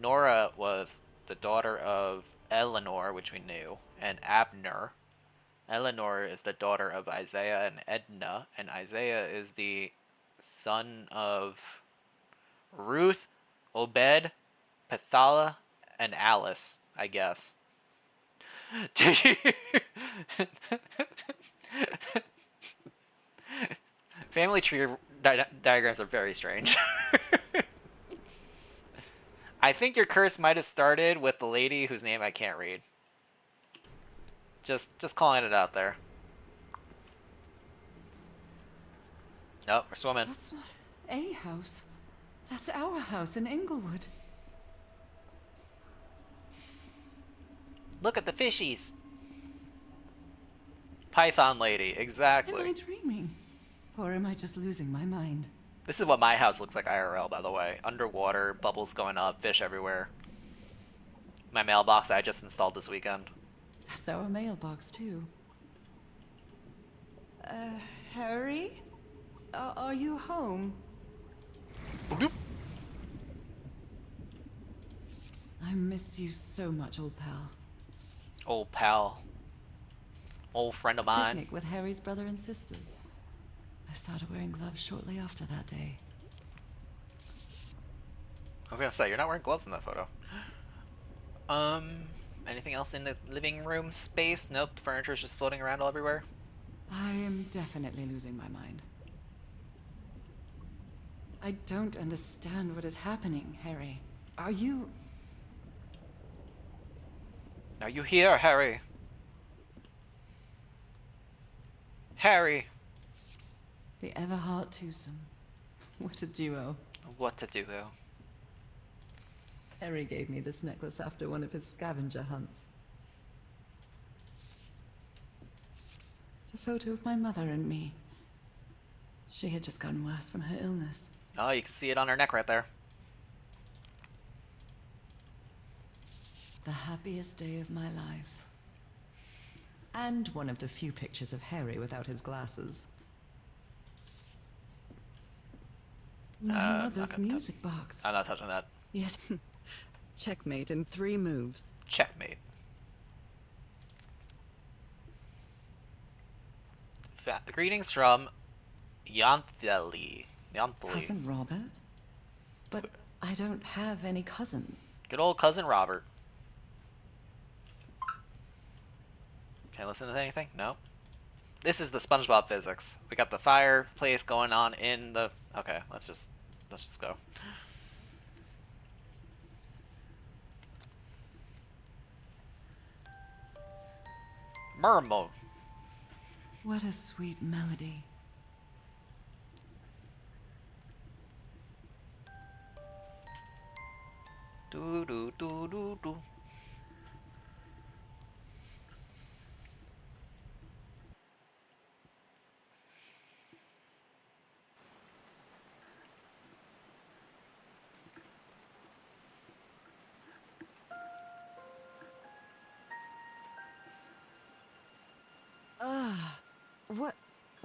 Speaker 1: Nora was the daughter of Eleanor, which we knew, and Abner. Eleanor is the daughter of Isaiah and Edna, and Isaiah is the son of Ruth, Obed, Pethala, and Alice, I guess. Family tree diagrams are very strange. I think your curse might have started with the lady whose name I can't read. Just calling it out there. Nope, we're swimming.
Speaker 2: That's not a house. That's our house in Inglewood.
Speaker 1: Look at the fishies. Python lady, exactly.
Speaker 2: Am I dreaming? Or am I just losing my mind?
Speaker 1: This is what my house looks like IRL, by the way. Underwater, bubbles going up, fish everywhere. My mailbox I just installed this weekend.
Speaker 2: That's our mailbox, too. Harry? Are you home?
Speaker 1: Bloop.
Speaker 2: I miss you so much, old pal.
Speaker 1: Old pal. Old friend of mine.
Speaker 2: Picnic with Harry's brother and sisters. I started wearing gloves shortly after that day.
Speaker 1: I was gonna say, you're not wearing gloves in that photo. Anything else in the living room space? Nope, the furniture's just floating around all everywhere.
Speaker 2: I am definitely losing my mind. I don't understand what is happening, Harry. Are you...
Speaker 1: Are you here, Harry? Harry!
Speaker 2: the Everhart twosome? What a duo.
Speaker 1: What to do, though?
Speaker 2: Harry gave me this necklace after one of his scavenger hunts. a photo of my mother and me. She had just gotten worse from her illness.
Speaker 1: Oh, you can see it on her neck right there.
Speaker 2: The happiest day of my life. And one of the few pictures of Harry without his glasses. My mother's music box.
Speaker 1: I'm not touching that.
Speaker 2: Yet, checkmate in 3 moves.
Speaker 1: Checkmate. Greetings from Yantheli.
Speaker 2: Cousin Robert? But I don't have any cousins.
Speaker 1: Good old cousin Robert. Can I listen to anything? No. This is the SpongeBob physics. We got the fireplace going on in the. Okay, let's just go. Murmur.
Speaker 2: What a sweet melody.
Speaker 1: Do do do do do.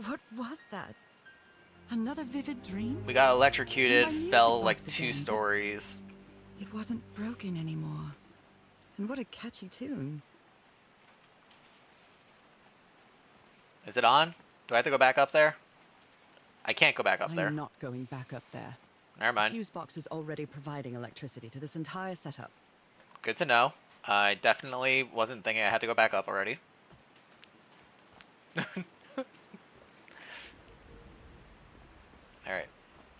Speaker 2: What was that? Another vivid dream?
Speaker 1: We got electrocuted,
Speaker 2: My music
Speaker 1: fell like
Speaker 2: box
Speaker 1: 2
Speaker 2: again, but
Speaker 1: stories.
Speaker 2: It wasn't broken anymore. And what a catchy tune.
Speaker 1: Is it on? Do I have to go back up there? I can't go back up there.
Speaker 2: I'm not going back up there.
Speaker 1: Never
Speaker 2: The
Speaker 1: mind.
Speaker 2: fuse box is already providing electricity to this entire setup.
Speaker 1: Good to know. I definitely wasn't thinking I had to go back up already. Alright.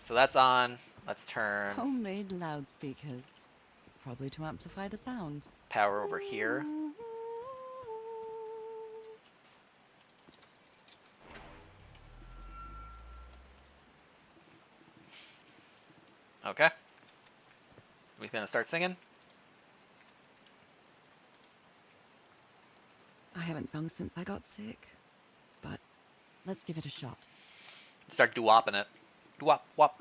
Speaker 1: So that's on. Let's turn
Speaker 2: Homemade loudspeakers. Probably to amplify the sound.
Speaker 1: power over here. Okay. We gonna start singing?
Speaker 2: I haven't sung since I got sick. But let's give it a shot.
Speaker 1: Start doo-wopping it. Doo-wop, wop.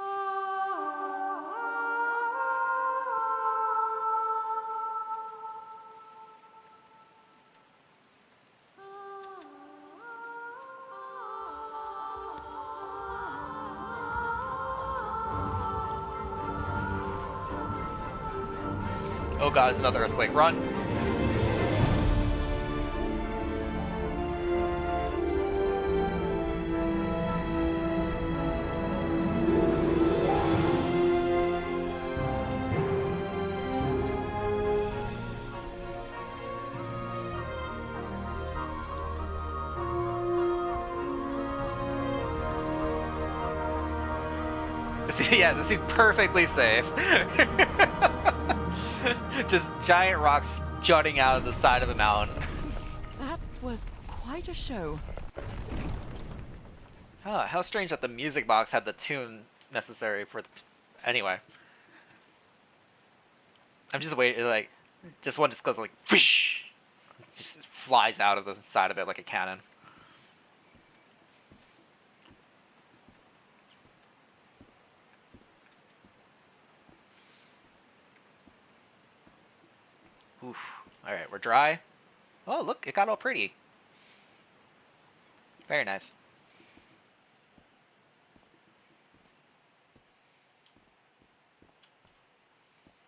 Speaker 1: Oh god, it's another earthquake. Run! Yeah, this is perfectly safe. Just giant rocks jutting out of the side of a mountain.
Speaker 2: That was quite a show.
Speaker 1: Huh, how strange that the music box had the tune necessary for the... Anyway. I'm just waiting, like... Just one just goes like... Whoosh! Just flies out of the side of it like a cannon. Oof. Alright, we're dry. Oh, look, it got all pretty. Very nice.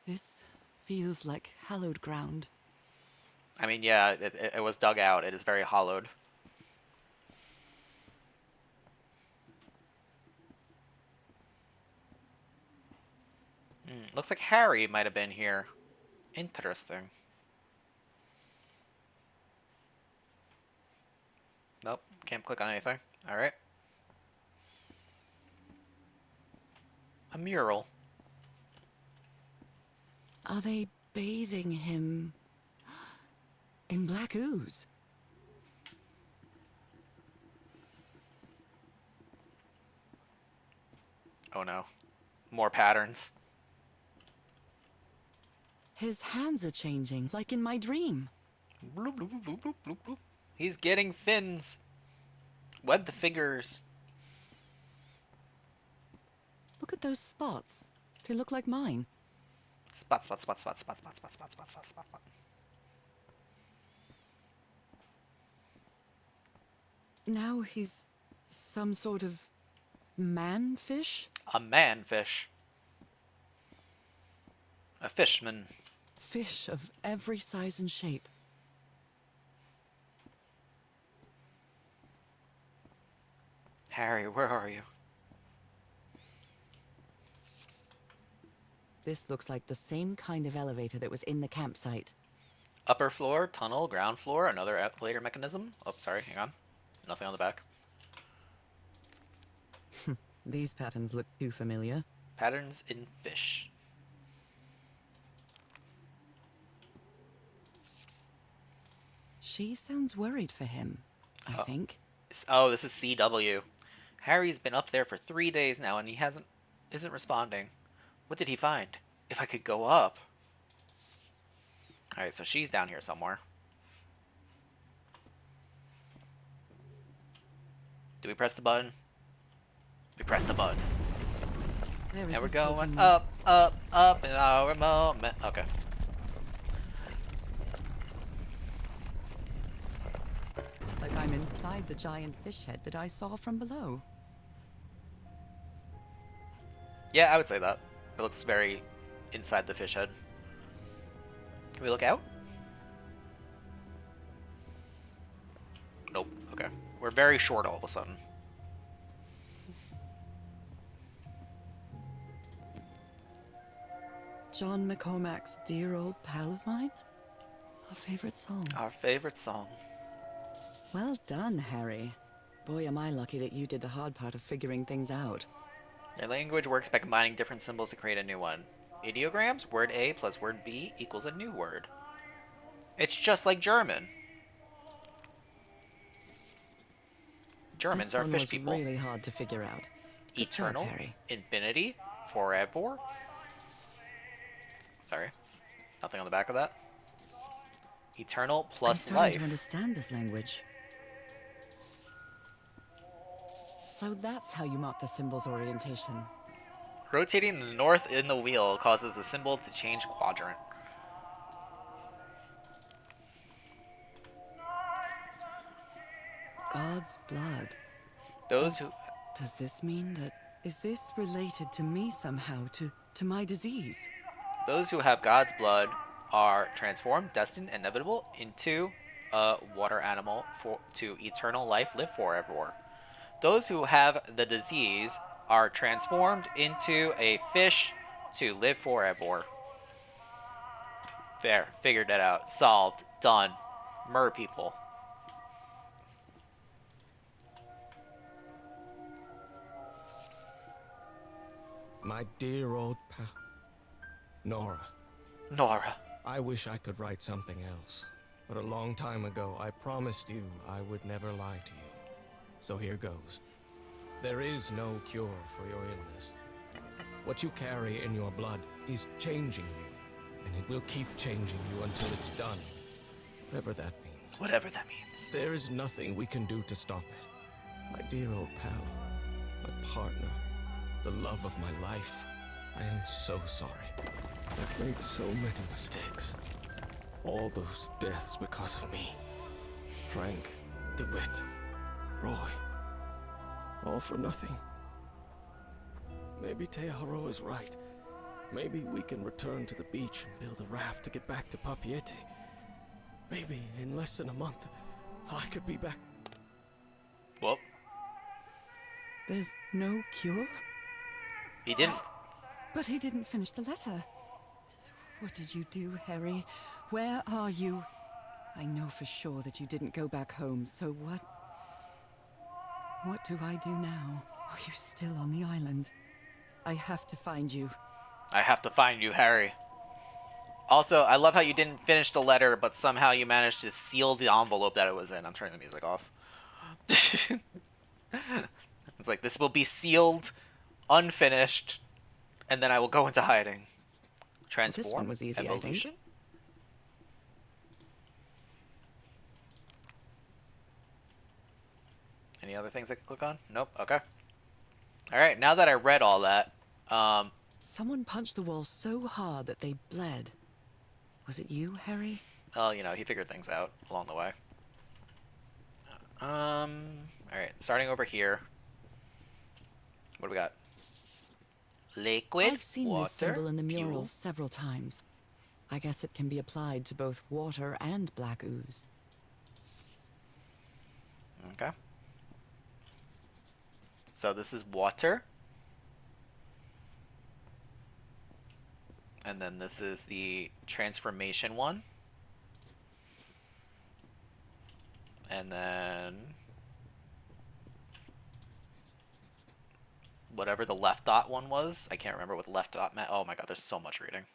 Speaker 2: This feels like hallowed ground.
Speaker 1: I mean, yeah, it was dug out. It is very hollowed. Looks like Harry might have been here. Interesting. Nope, can't click on anything. Alright. A mural.
Speaker 2: Are they bathing him in black ooze?
Speaker 1: Oh no. More patterns.
Speaker 2: His hands are changing, like in my dream.
Speaker 1: Bloop, bloop, bloop, bloop, bloop, bloop. He's getting fins. Web the fingers.
Speaker 2: Look at those spots. They look like mine.
Speaker 1: Spot, spot, spot, spot, spot, spot, spot, spot, spot, spot, spot, spot.
Speaker 2: Now he's some sort of man-fish?
Speaker 1: A man-fish. A fishman.
Speaker 2: Fish of every size and shape.
Speaker 1: Harry, where are you?
Speaker 2: This looks like the same kind of elevator that was in the campsite.
Speaker 1: Upper floor, tunnel, ground floor, another escalator mechanism. Oh, sorry, hang on. Nothing on the back.
Speaker 2: These patterns look too familiar.
Speaker 1: Patterns in fish.
Speaker 2: She sounds worried for him, I think.
Speaker 1: Oh, this is CW. Harry's been up there for 3 days now and he isn't responding. What did he find? If I could go up. Alright, so she's down here somewhere. Do we press the button? We press the button.
Speaker 2: Where is
Speaker 1: And we're
Speaker 2: this
Speaker 1: going
Speaker 2: taking me?
Speaker 1: up, up, up in our moment. Okay.
Speaker 2: Looks like I'm inside the giant fish head that I saw from below.
Speaker 1: Yeah, I would say that. It looks very inside the fish head. Can we look out? Nope. Okay. We're very short all of a sudden.
Speaker 2: John McCormack's dear old pal of mine? Our favorite song.
Speaker 1: Our favorite song.
Speaker 2: Well done, Harry. Boy, am I lucky that you did the hard part of figuring things out.
Speaker 1: Their language works by combining different symbols to create a new one. Ideograms, word A plus word B equals a new word. It's just like German. Germans
Speaker 2: This
Speaker 1: are
Speaker 2: one
Speaker 1: fish
Speaker 2: was
Speaker 1: people.
Speaker 2: really hard to figure out. Good job,
Speaker 1: Eternal,
Speaker 2: Harry.
Speaker 1: infinity, forever. Sorry. Nothing on the back of that. Eternal
Speaker 2: I'm
Speaker 1: plus
Speaker 2: starting to
Speaker 1: life.
Speaker 2: understand this language. So that's how you mark the symbol's orientation.
Speaker 1: Rotating the north in the wheel causes the symbol to change quadrant.
Speaker 2: God's blood.
Speaker 1: Those who
Speaker 2: Does this mean that... Is this related to me somehow, to my disease?
Speaker 1: have God's blood are transformed, destined, inevitable into a water animal to eternal life, live forever. Those who have the disease are transformed into a fish to live forever. There, figured it out. Solved. Done. Mer people.
Speaker 6: My dear old pal. Nora,
Speaker 1: Nora.
Speaker 6: I wish I could write something else. But a long time ago, I promised you I would never lie to you. So here goes. There is no cure for your illness. What you carry in your blood is changing you, and it will keep changing you until it's done. Whatever that means.
Speaker 1: Whatever that means.
Speaker 6: There is nothing we can do to stop it. My dear old pal, my partner, the love of my life. I am so sorry. I've made so many mistakes. All those deaths because of me. Frank, DeWitt, Roy. All for nothing. Maybe Teodoro is right. Maybe we can return to the beach and build a raft to get back to Papiete. Maybe in less than a month, I could be back.
Speaker 1: Well,
Speaker 2: There's no cure?
Speaker 1: he didn't.
Speaker 2: But he didn't finish the letter. What did you do, Harry? Where are you? I know for sure that you didn't go back home, so what... What do I do now? Are you still on the island? I have to find you.
Speaker 1: I have to find you, Harry. Also, I love how you didn't finish the letter, but somehow you managed to seal the envelope that it was in. I'm turning the music off. It's like, this will be sealed, unfinished, and then I will go into hiding. Transform.
Speaker 2: This one was easy, I think.
Speaker 1: Evolution? Any other things I can click on? Nope. Okay. Alright, now that I read all that,
Speaker 2: Someone punched the wall so hard that they bled. Was it you, Harry?
Speaker 1: well, you know, he figured things out along the way. Alright, starting over here. What do we got? Liquid,
Speaker 2: I've seen
Speaker 1: water,
Speaker 2: this symbol in the
Speaker 1: fuel.
Speaker 2: mural several times. I guess it can be applied to both water and black ooze.
Speaker 1: Okay. So this is water. And then this is the transformation one. And then whatever the left dot one was. I can't remember what the left dot meant. Oh my god, there's so much reading.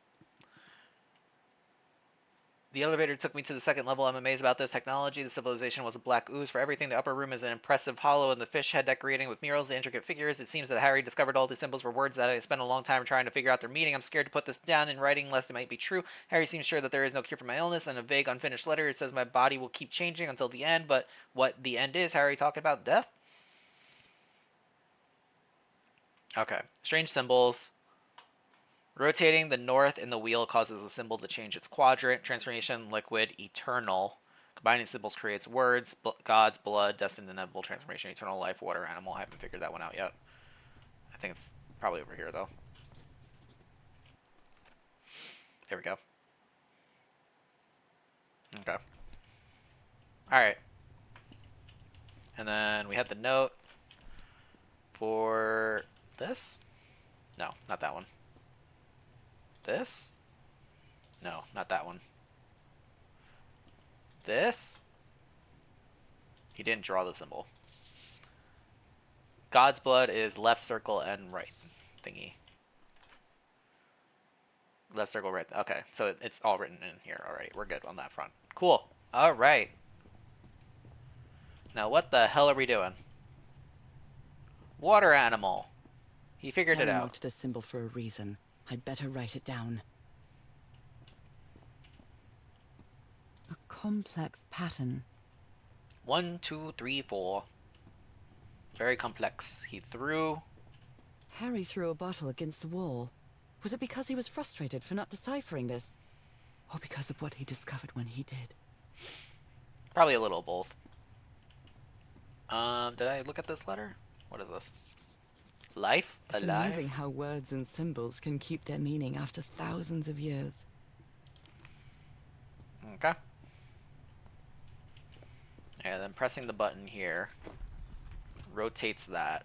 Speaker 1: The elevator took me to the second level. I'm amazed about this technology. The civilization was a black ooze for everything. The upper room is an impressive hollow and the fish head decorating with murals and intricate figures. It seems that Harry discovered all these symbols were words that I spent a long time trying to figure out their meaning. I'm scared to put this down in writing lest it might be true. Harry seems sure that there is no cure for my illness. And a vague unfinished letter, it says my body will keep changing until the end. But what the end is, Harry talking about death? Okay. Strange symbols. Rotating the north in the wheel causes the symbol to change its quadrant. Transformation, liquid, eternal. Combining symbols creates words. God's blood, destined, inevitable. Transformation, eternal life, water, animal. I haven't figured that one out yet. I think it's probably over here, though. Here we go. Okay. Alright. And then we had the note for this. No, not that one. This? No, not that one. This? He didn't draw the symbol. God's blood is left circle and right thingy. Left circle, right. Okay, so it's all written in here already. We're good on that front. Cool. All right. Now, what the hell are we doing? Water animal. He figured it
Speaker 2: Harry
Speaker 1: out.
Speaker 2: marked this symbol for a reason. I'd better write it down. A complex pattern.
Speaker 1: 1, 2, 3, 4. Very complex. He threw.
Speaker 2: Harry threw a bottle against the wall. Was it because he was frustrated for not deciphering this? Or because of what he discovered when he did?
Speaker 1: Probably a little of both. Did I look at this letter? What is this? Life?
Speaker 2: It's
Speaker 1: Alive?
Speaker 2: amazing how words and symbols can keep their meaning after thousands of years.
Speaker 1: Okay. And then pressing the button here rotates that.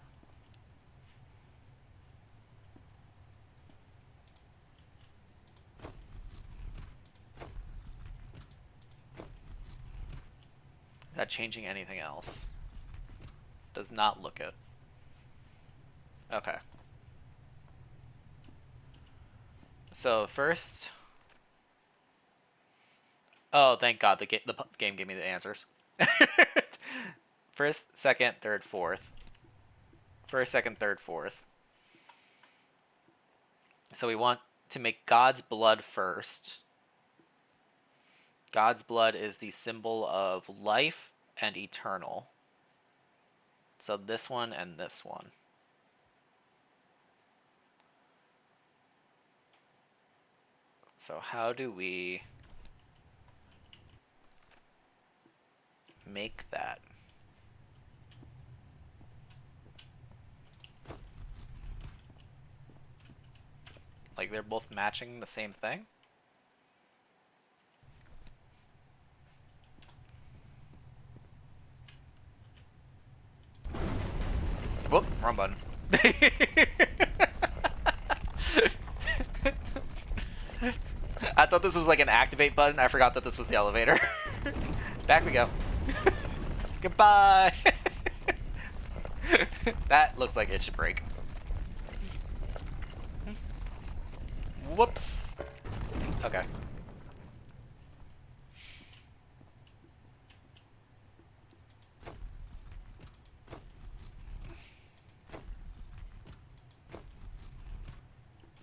Speaker 1: Is that changing anything else? Does not look it. Okay. So first, oh, thank God the game gave me the answers. First, second, third, fourth. First, second, third, fourth. So we want to make God's blood first. God's blood is the symbol of life and eternal. So this one and this one. So how do we make that? Like they're both matching the same thing? Whoop, wrong button. I thought this was like an activate button. I forgot that this was the elevator. Back we go. Goodbye. That looks like it should break. Whoops. Okay.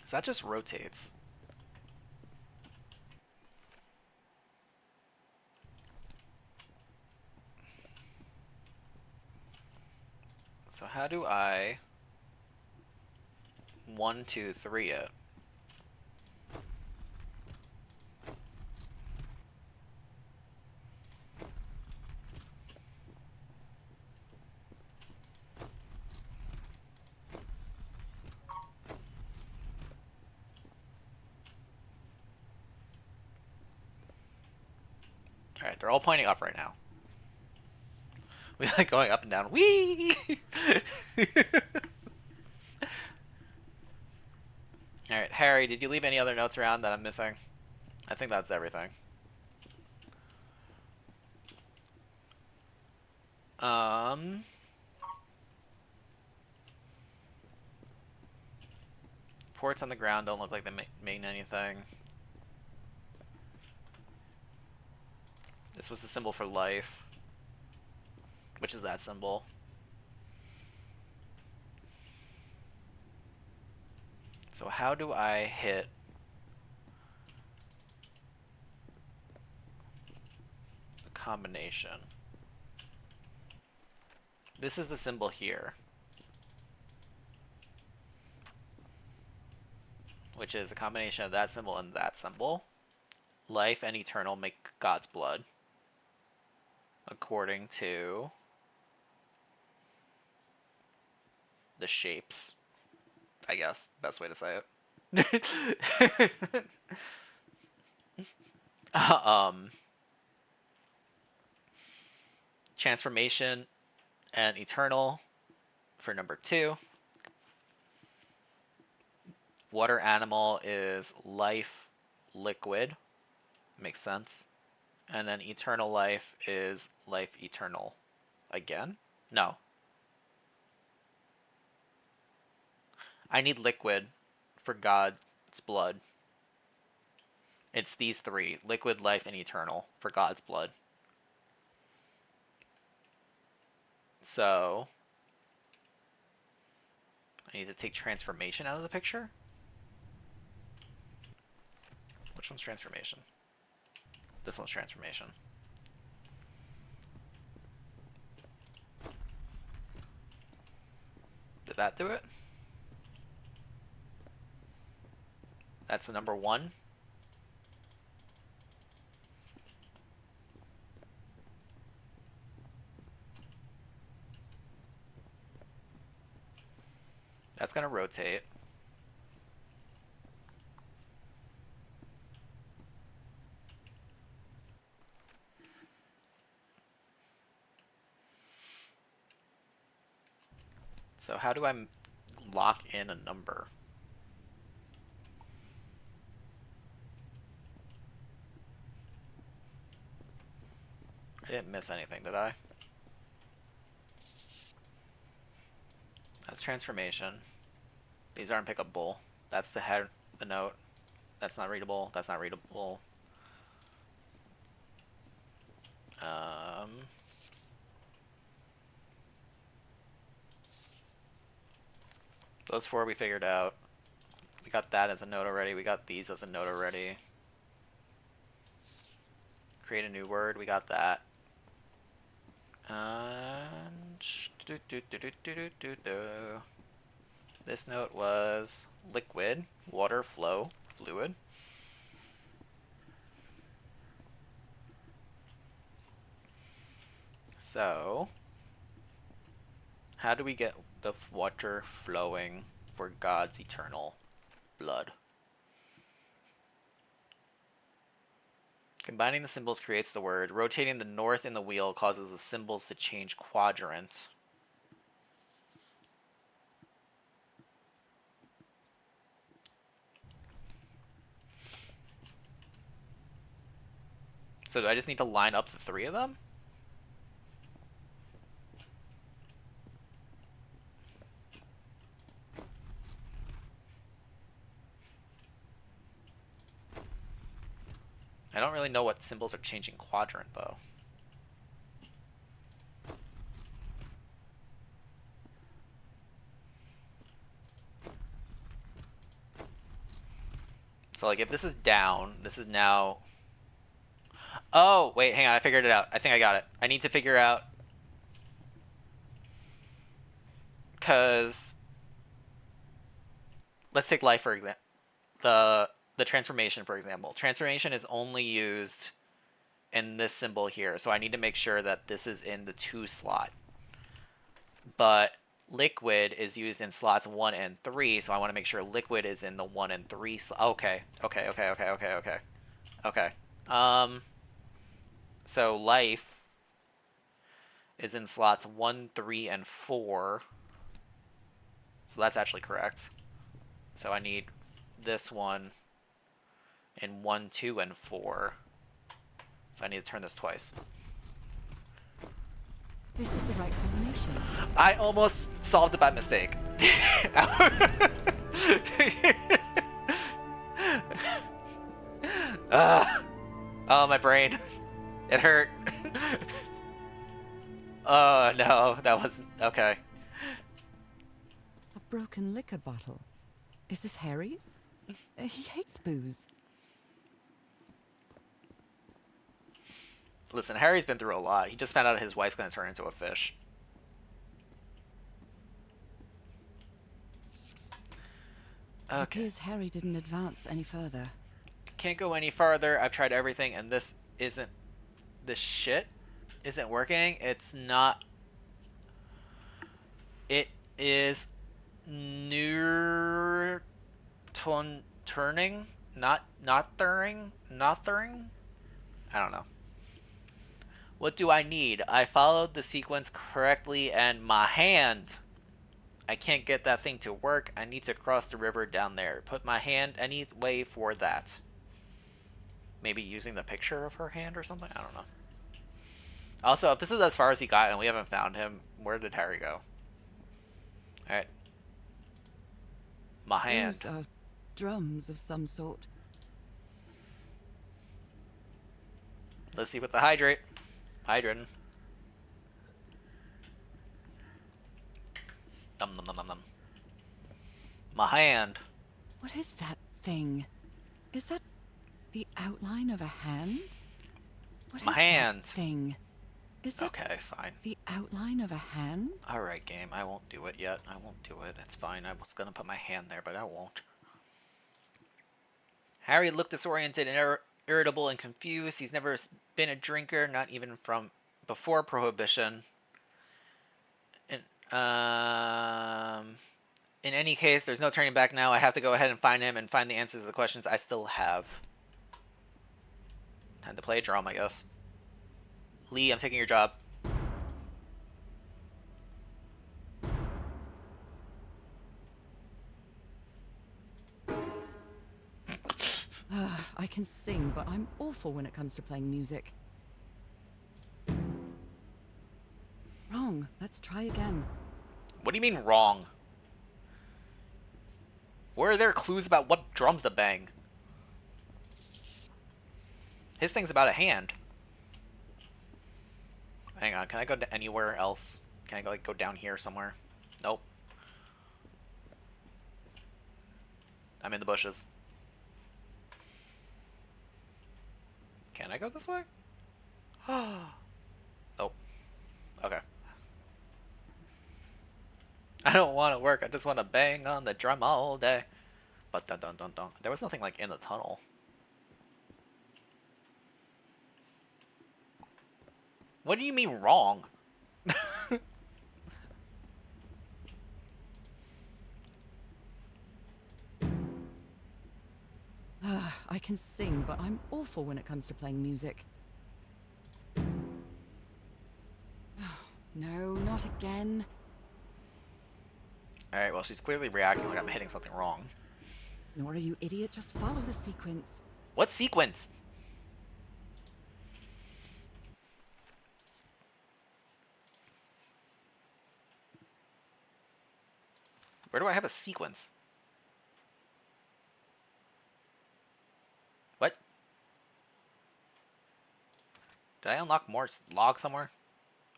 Speaker 1: So that just rotates. So how do I 1, 2, 3 it? Alright, they're all pointing up right now. We like going up and down. Whee! Alright, Harry, did you leave any other notes around that I'm missing? I think that's everything. Ports on the ground don't look like they mean anything. This was the symbol for life. Which is that symbol? So how do I hit a combination? This is the symbol here, which is a combination of that symbol and that symbol. Life and eternal make God's blood, according to the shapes, I guess, best way to say it. Transformation and eternal for number 2. Water animal is life liquid. Makes sense. And then eternal life is life eternal. Again? No. I need liquid for God's blood. It's these 3. Liquid, life, and eternal for God's blood. So I need to take transformation out of the picture. Which one's transformation? This one's transformation. Did that do it? That's number 1. That's going to rotate. So how do I lock in a number? I didn't miss anything, did I? That's transformation. These aren't pickable. That's the head, the note. That's not readable. That's not readable. Those 4 we figured out. We got that as a note already. We got these as a note already. Create a new word. We got that. And this note was liquid, water, flow, fluid. So, how do we get the water flowing for God's eternal blood? Combining the symbols creates the word. Rotating the north in the wheel causes the symbols to change quadrant. So do I just need to line up the 3 of them? I don't really know what symbols are changing quadrant, though. So, like, if this is down, this is now... Oh, wait, hang on, I figured it out. I think I got it. I need to figure out... because let's take life for example. The transformation, for example. Transformation is only used in this symbol here, so I need to make sure that this is in the 2 slot. But liquid is used in slots 1 and 3, so I want to make sure liquid is in the 1 and 3 okay. Okay. So life is in slots 1, 3, and 4. So that's actually correct. So I need this one in 1, 2, and 4. So I need to turn this twice.
Speaker 2: This is the right combination.
Speaker 1: I almost solved it by mistake. Oh, my brain. It hurt. Oh, no. That wasn't... Okay.
Speaker 2: A broken liquor bottle. Is this Harry's? He hates booze.
Speaker 1: Listen, Harry's been through a lot. He just found out his wife's going to turn into a fish.
Speaker 2: It appears Harry didn't advance any further.
Speaker 1: Can't go any farther. I've tried everything, and this isn't... This shit isn't working. It's not... It is... turning? Not thurring? Not thurring? I don't know. What do I need? I followed the sequence correctly, and my hand... I can't get that thing to work. I need to cross the river down there. Put my hand any way for that. Maybe using the picture of her hand or something? I don't know. Also, if this is as far as he got and we haven't found him, where did Harry go? Alright. My hand.
Speaker 2: Those are drums of some sort.
Speaker 1: Let's see what the hydrate. Hydrating. Nom nom nom nom nom. My hand.
Speaker 2: What is that thing? Is that the outline of a hand? What
Speaker 1: My
Speaker 2: is
Speaker 1: hand.
Speaker 2: That thing? Is that
Speaker 1: Okay, fine.
Speaker 2: the outline of a hand?
Speaker 1: Alright, game. I won't do it yet. I won't do it. It's fine. I was gonna put my hand there, but I won't. Harry looked disoriented and irritable and confused. He's never been a drinker, not even from before Prohibition. In any case, there's no turning back now. I have to go ahead and find him and find the answers to the questions I still have. Time to play a drum, I guess. Lee, I'm taking your job.
Speaker 2: I can sing, but I'm awful when it comes to playing music. Wrong. Let's try again.
Speaker 1: What do you mean wrong? Where are there clues about what drums to bang? His thing's about a hand. Hang on, can I go to anywhere else? Can I go, like, go down here somewhere? Nope. I'm in the bushes. Can I go this way? Nope. Okay. I don't want to work. I just want to bang on the drum all day. But dun dun dun dun. There was nothing like in the tunnel. What do you mean wrong?
Speaker 2: I can sing, but I'm awful when it comes to playing music. No, not again.
Speaker 1: Alright, well, she's clearly reacting like I'm hitting something wrong.
Speaker 2: Nor are you, idiot. Just follow the sequence.
Speaker 1: What sequence? Where do I have a sequence? What? Did I unlock more log somewhere?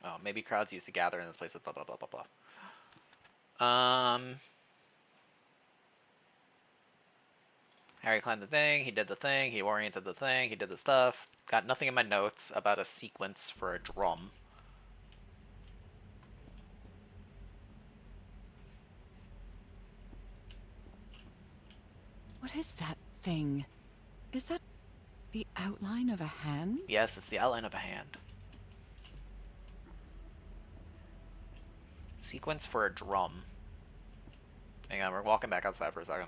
Speaker 1: Oh, maybe crowds used to gather in this place. Blah, blah, blah, blah, blah. Harry climbed the thing, he did the thing, he oriented the thing, he did the stuff. Got nothing in my notes about a sequence for a drum.
Speaker 2: What is that thing? Is that the outline of a hand?
Speaker 1: Yes, it's the outline of a hand. Sequence for a drum. Hang on, we're walking back outside for a second.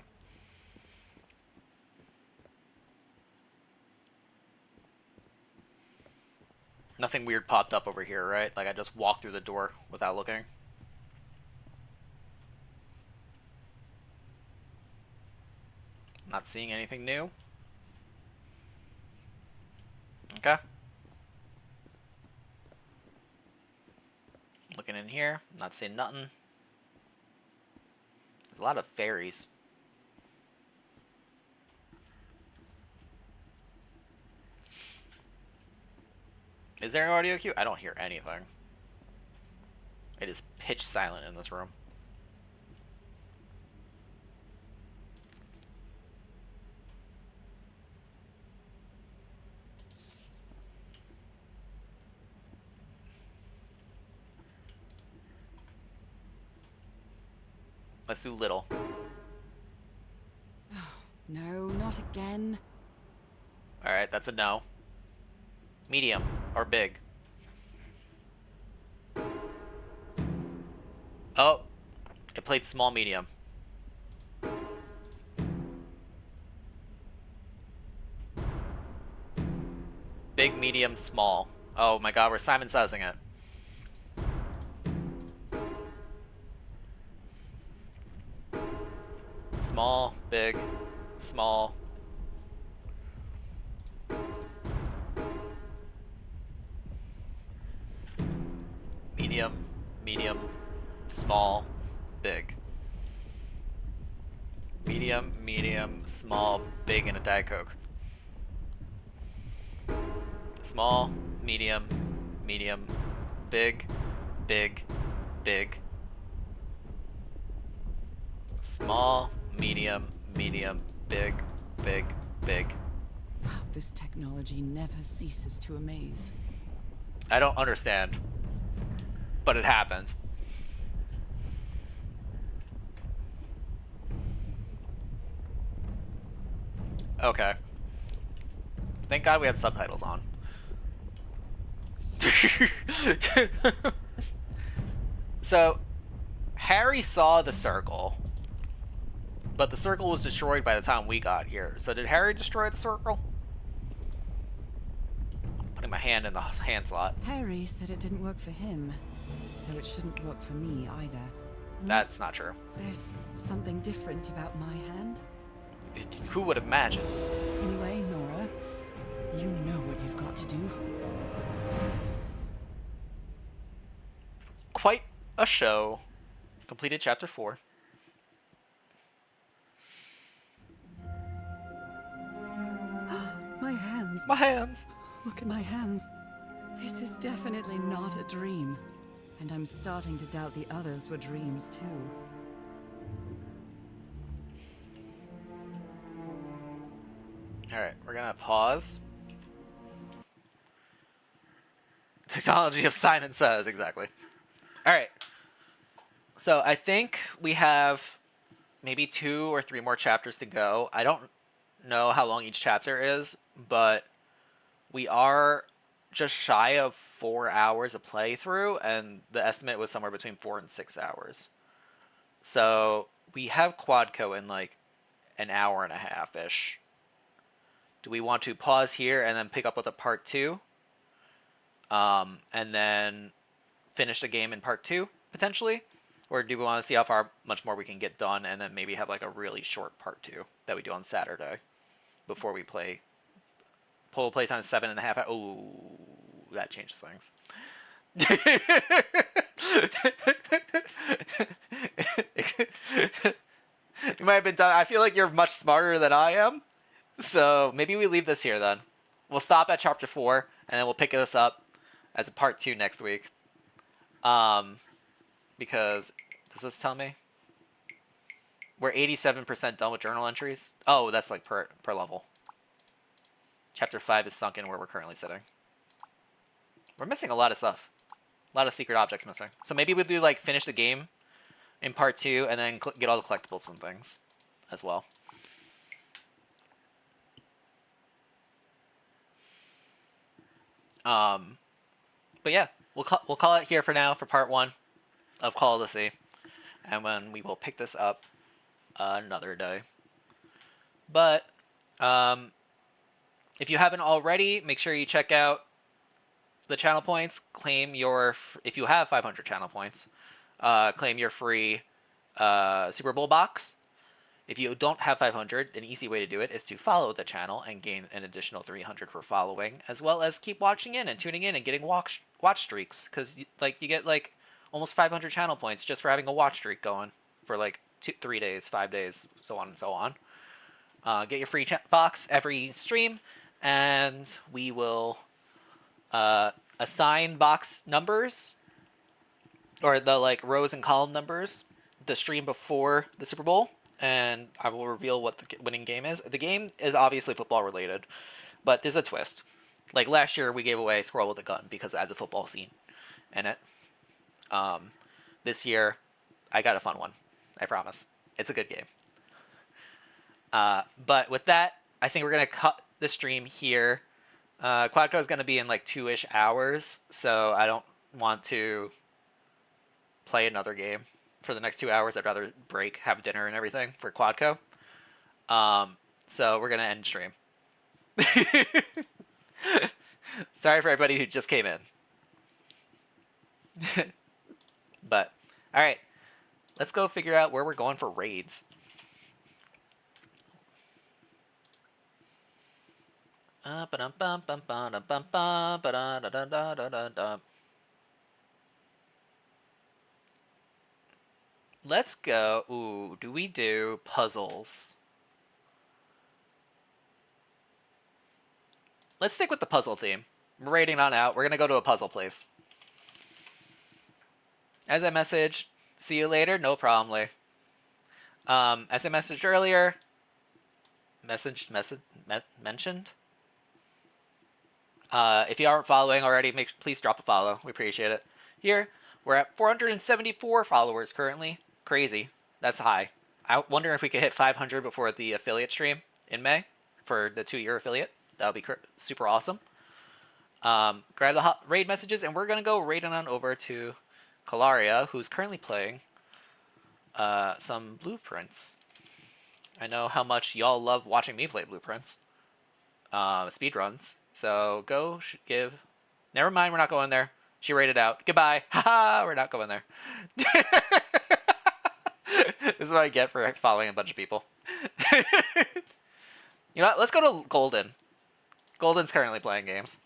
Speaker 1: Nothing weird popped up over here, right? Like I just walked through the door without looking. Not seeing anything new. Okay. Looking in here, not seeing nothing. There's a lot of fairies. Is there an audio cue? I don't hear anything. It is pitch silent in this room. Let's do little.
Speaker 2: No, not again.
Speaker 1: Alright, that's a no. Medium or big. Oh, it played small medium. Big, medium, small. Oh my god, we're Simon Saysing it. Small, big, small. Medium, medium, small, big. Medium, medium, small, big, and a Diet Coke. Small, medium, medium, big, big, big. Small, medium, medium, big, big, big.
Speaker 2: Wow, this technology never ceases to amaze.
Speaker 1: I don't understand, but it happened. Okay. Thank God we had subtitles on. So, Harry saw the circle, but the circle was destroyed by the time we got here. So did Harry destroy the circle? Putting my hand in the hand slot.
Speaker 2: Harry said it didn't work for him, so it shouldn't work for me either.
Speaker 1: That's not true.
Speaker 2: There's something different about my hand.
Speaker 1: Who would imagine?
Speaker 2: Anyway, Nora, you know what you've got to do.
Speaker 1: Quite a show. Completed chapter 4.
Speaker 2: My hands.
Speaker 1: My hands.
Speaker 2: Look at my hands. This is definitely not a dream. And I'm starting to doubt the others were dreams too.
Speaker 1: Alright, we're gonna pause. Technology of Simon Says, exactly. Alright. So I think we have maybe 2 or 3 more chapters to go. I don't know how long each chapter is, but we are just shy of 4 hours of playthrough, and the estimate was somewhere between 4 and 6 hours. So we have Quadco in like an hour and a half-ish. Do we want to pause here and then pick up with a part 2? And then finish the game in part 2, potentially? Or do we want to see how much more we can get done and then maybe have like a really short part 2 that we do on Saturday before we play? Total playtime is 7.5 hours. Ooh, that changes things. You might have been done. I feel like you're much smarter than I am. So maybe we leave this here then. We'll stop at chapter 4 and then we'll pick this up as a part 2 next week. Because does this tell me we're 87% done with journal entries? Oh, that's like per level. Chapter 5 is sunk in where we're currently sitting. We're missing a lot of stuff. A lot of secret objects missing. So maybe we'll do like finish the game in part 2 and then get all the collectibles and things as well. But yeah, we'll call it here for now for part 1 of Call of the Sea, and when we will pick this up another day. But if you haven't already, make sure you check out the channel points. Claim your if you have 500 channel points, claim your free Super Bowl box. If you don't have 500, an easy way to do it is to follow the channel and gain an additional 300 for following, as well as keep watching in and tuning in and getting watch streaks, because you get like almost 500 channel points just for having a watch streak going for like 3 days, 5 days, so on and so on. Get your free box every stream, and we will assign box numbers, or the like rows and column numbers, the stream before the Super Bowl, and I will reveal what the winning game is. The game is obviously football related, but there's a twist. Like last year, we gave away Squirrel with a Gun because it had the football scene in it. This year, I got a fun one. I promise. It's a good game. But with that, I think we're going to cut the stream here. Quadco is going to be in like 2-ish hours, so I don't want to play another game for the next 2 hours. I'd rather break, have dinner and everything for Quadco. So we're going to end stream. Sorry for everybody who just came in. But, alright. Let's go figure out where we're going for raids. Let's go. Ooh, do we do puzzles? Let's stick with the puzzle theme. We're raiding on out. We're gonna go to a puzzle place. As I messaged, see you later. No problem, Lee. As I messaged earlier, mentioned. If you aren't following already, please drop a follow. We appreciate it. Here, we're at 474 followers currently. Crazy. That's high. I wonder if we could hit 500 before the affiliate stream in May for the 2-year affiliate. That would be super awesome. Grab the raid messages, and we're going to go raiding on over to Kalaria, who's currently playing some Blueprints. I know how much y'all love watching me play Blueprints. Speedruns. So go give... Never mind, we're not going there. She raided out. Goodbye. Haha, we're not going there. This is what I get for following a bunch of people. You know what? Let's go to Golden. Golden's currently playing games.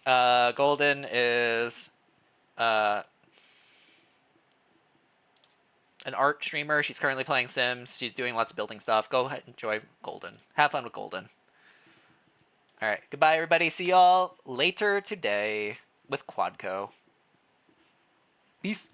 Speaker 1: Golden is an art streamer. She's currently playing Sims. She's doing lots of building stuff. Go ahead and enjoy Golden. Have fun with Golden. Alright, goodbye everybody. See y'all later today with Quadco. Peace.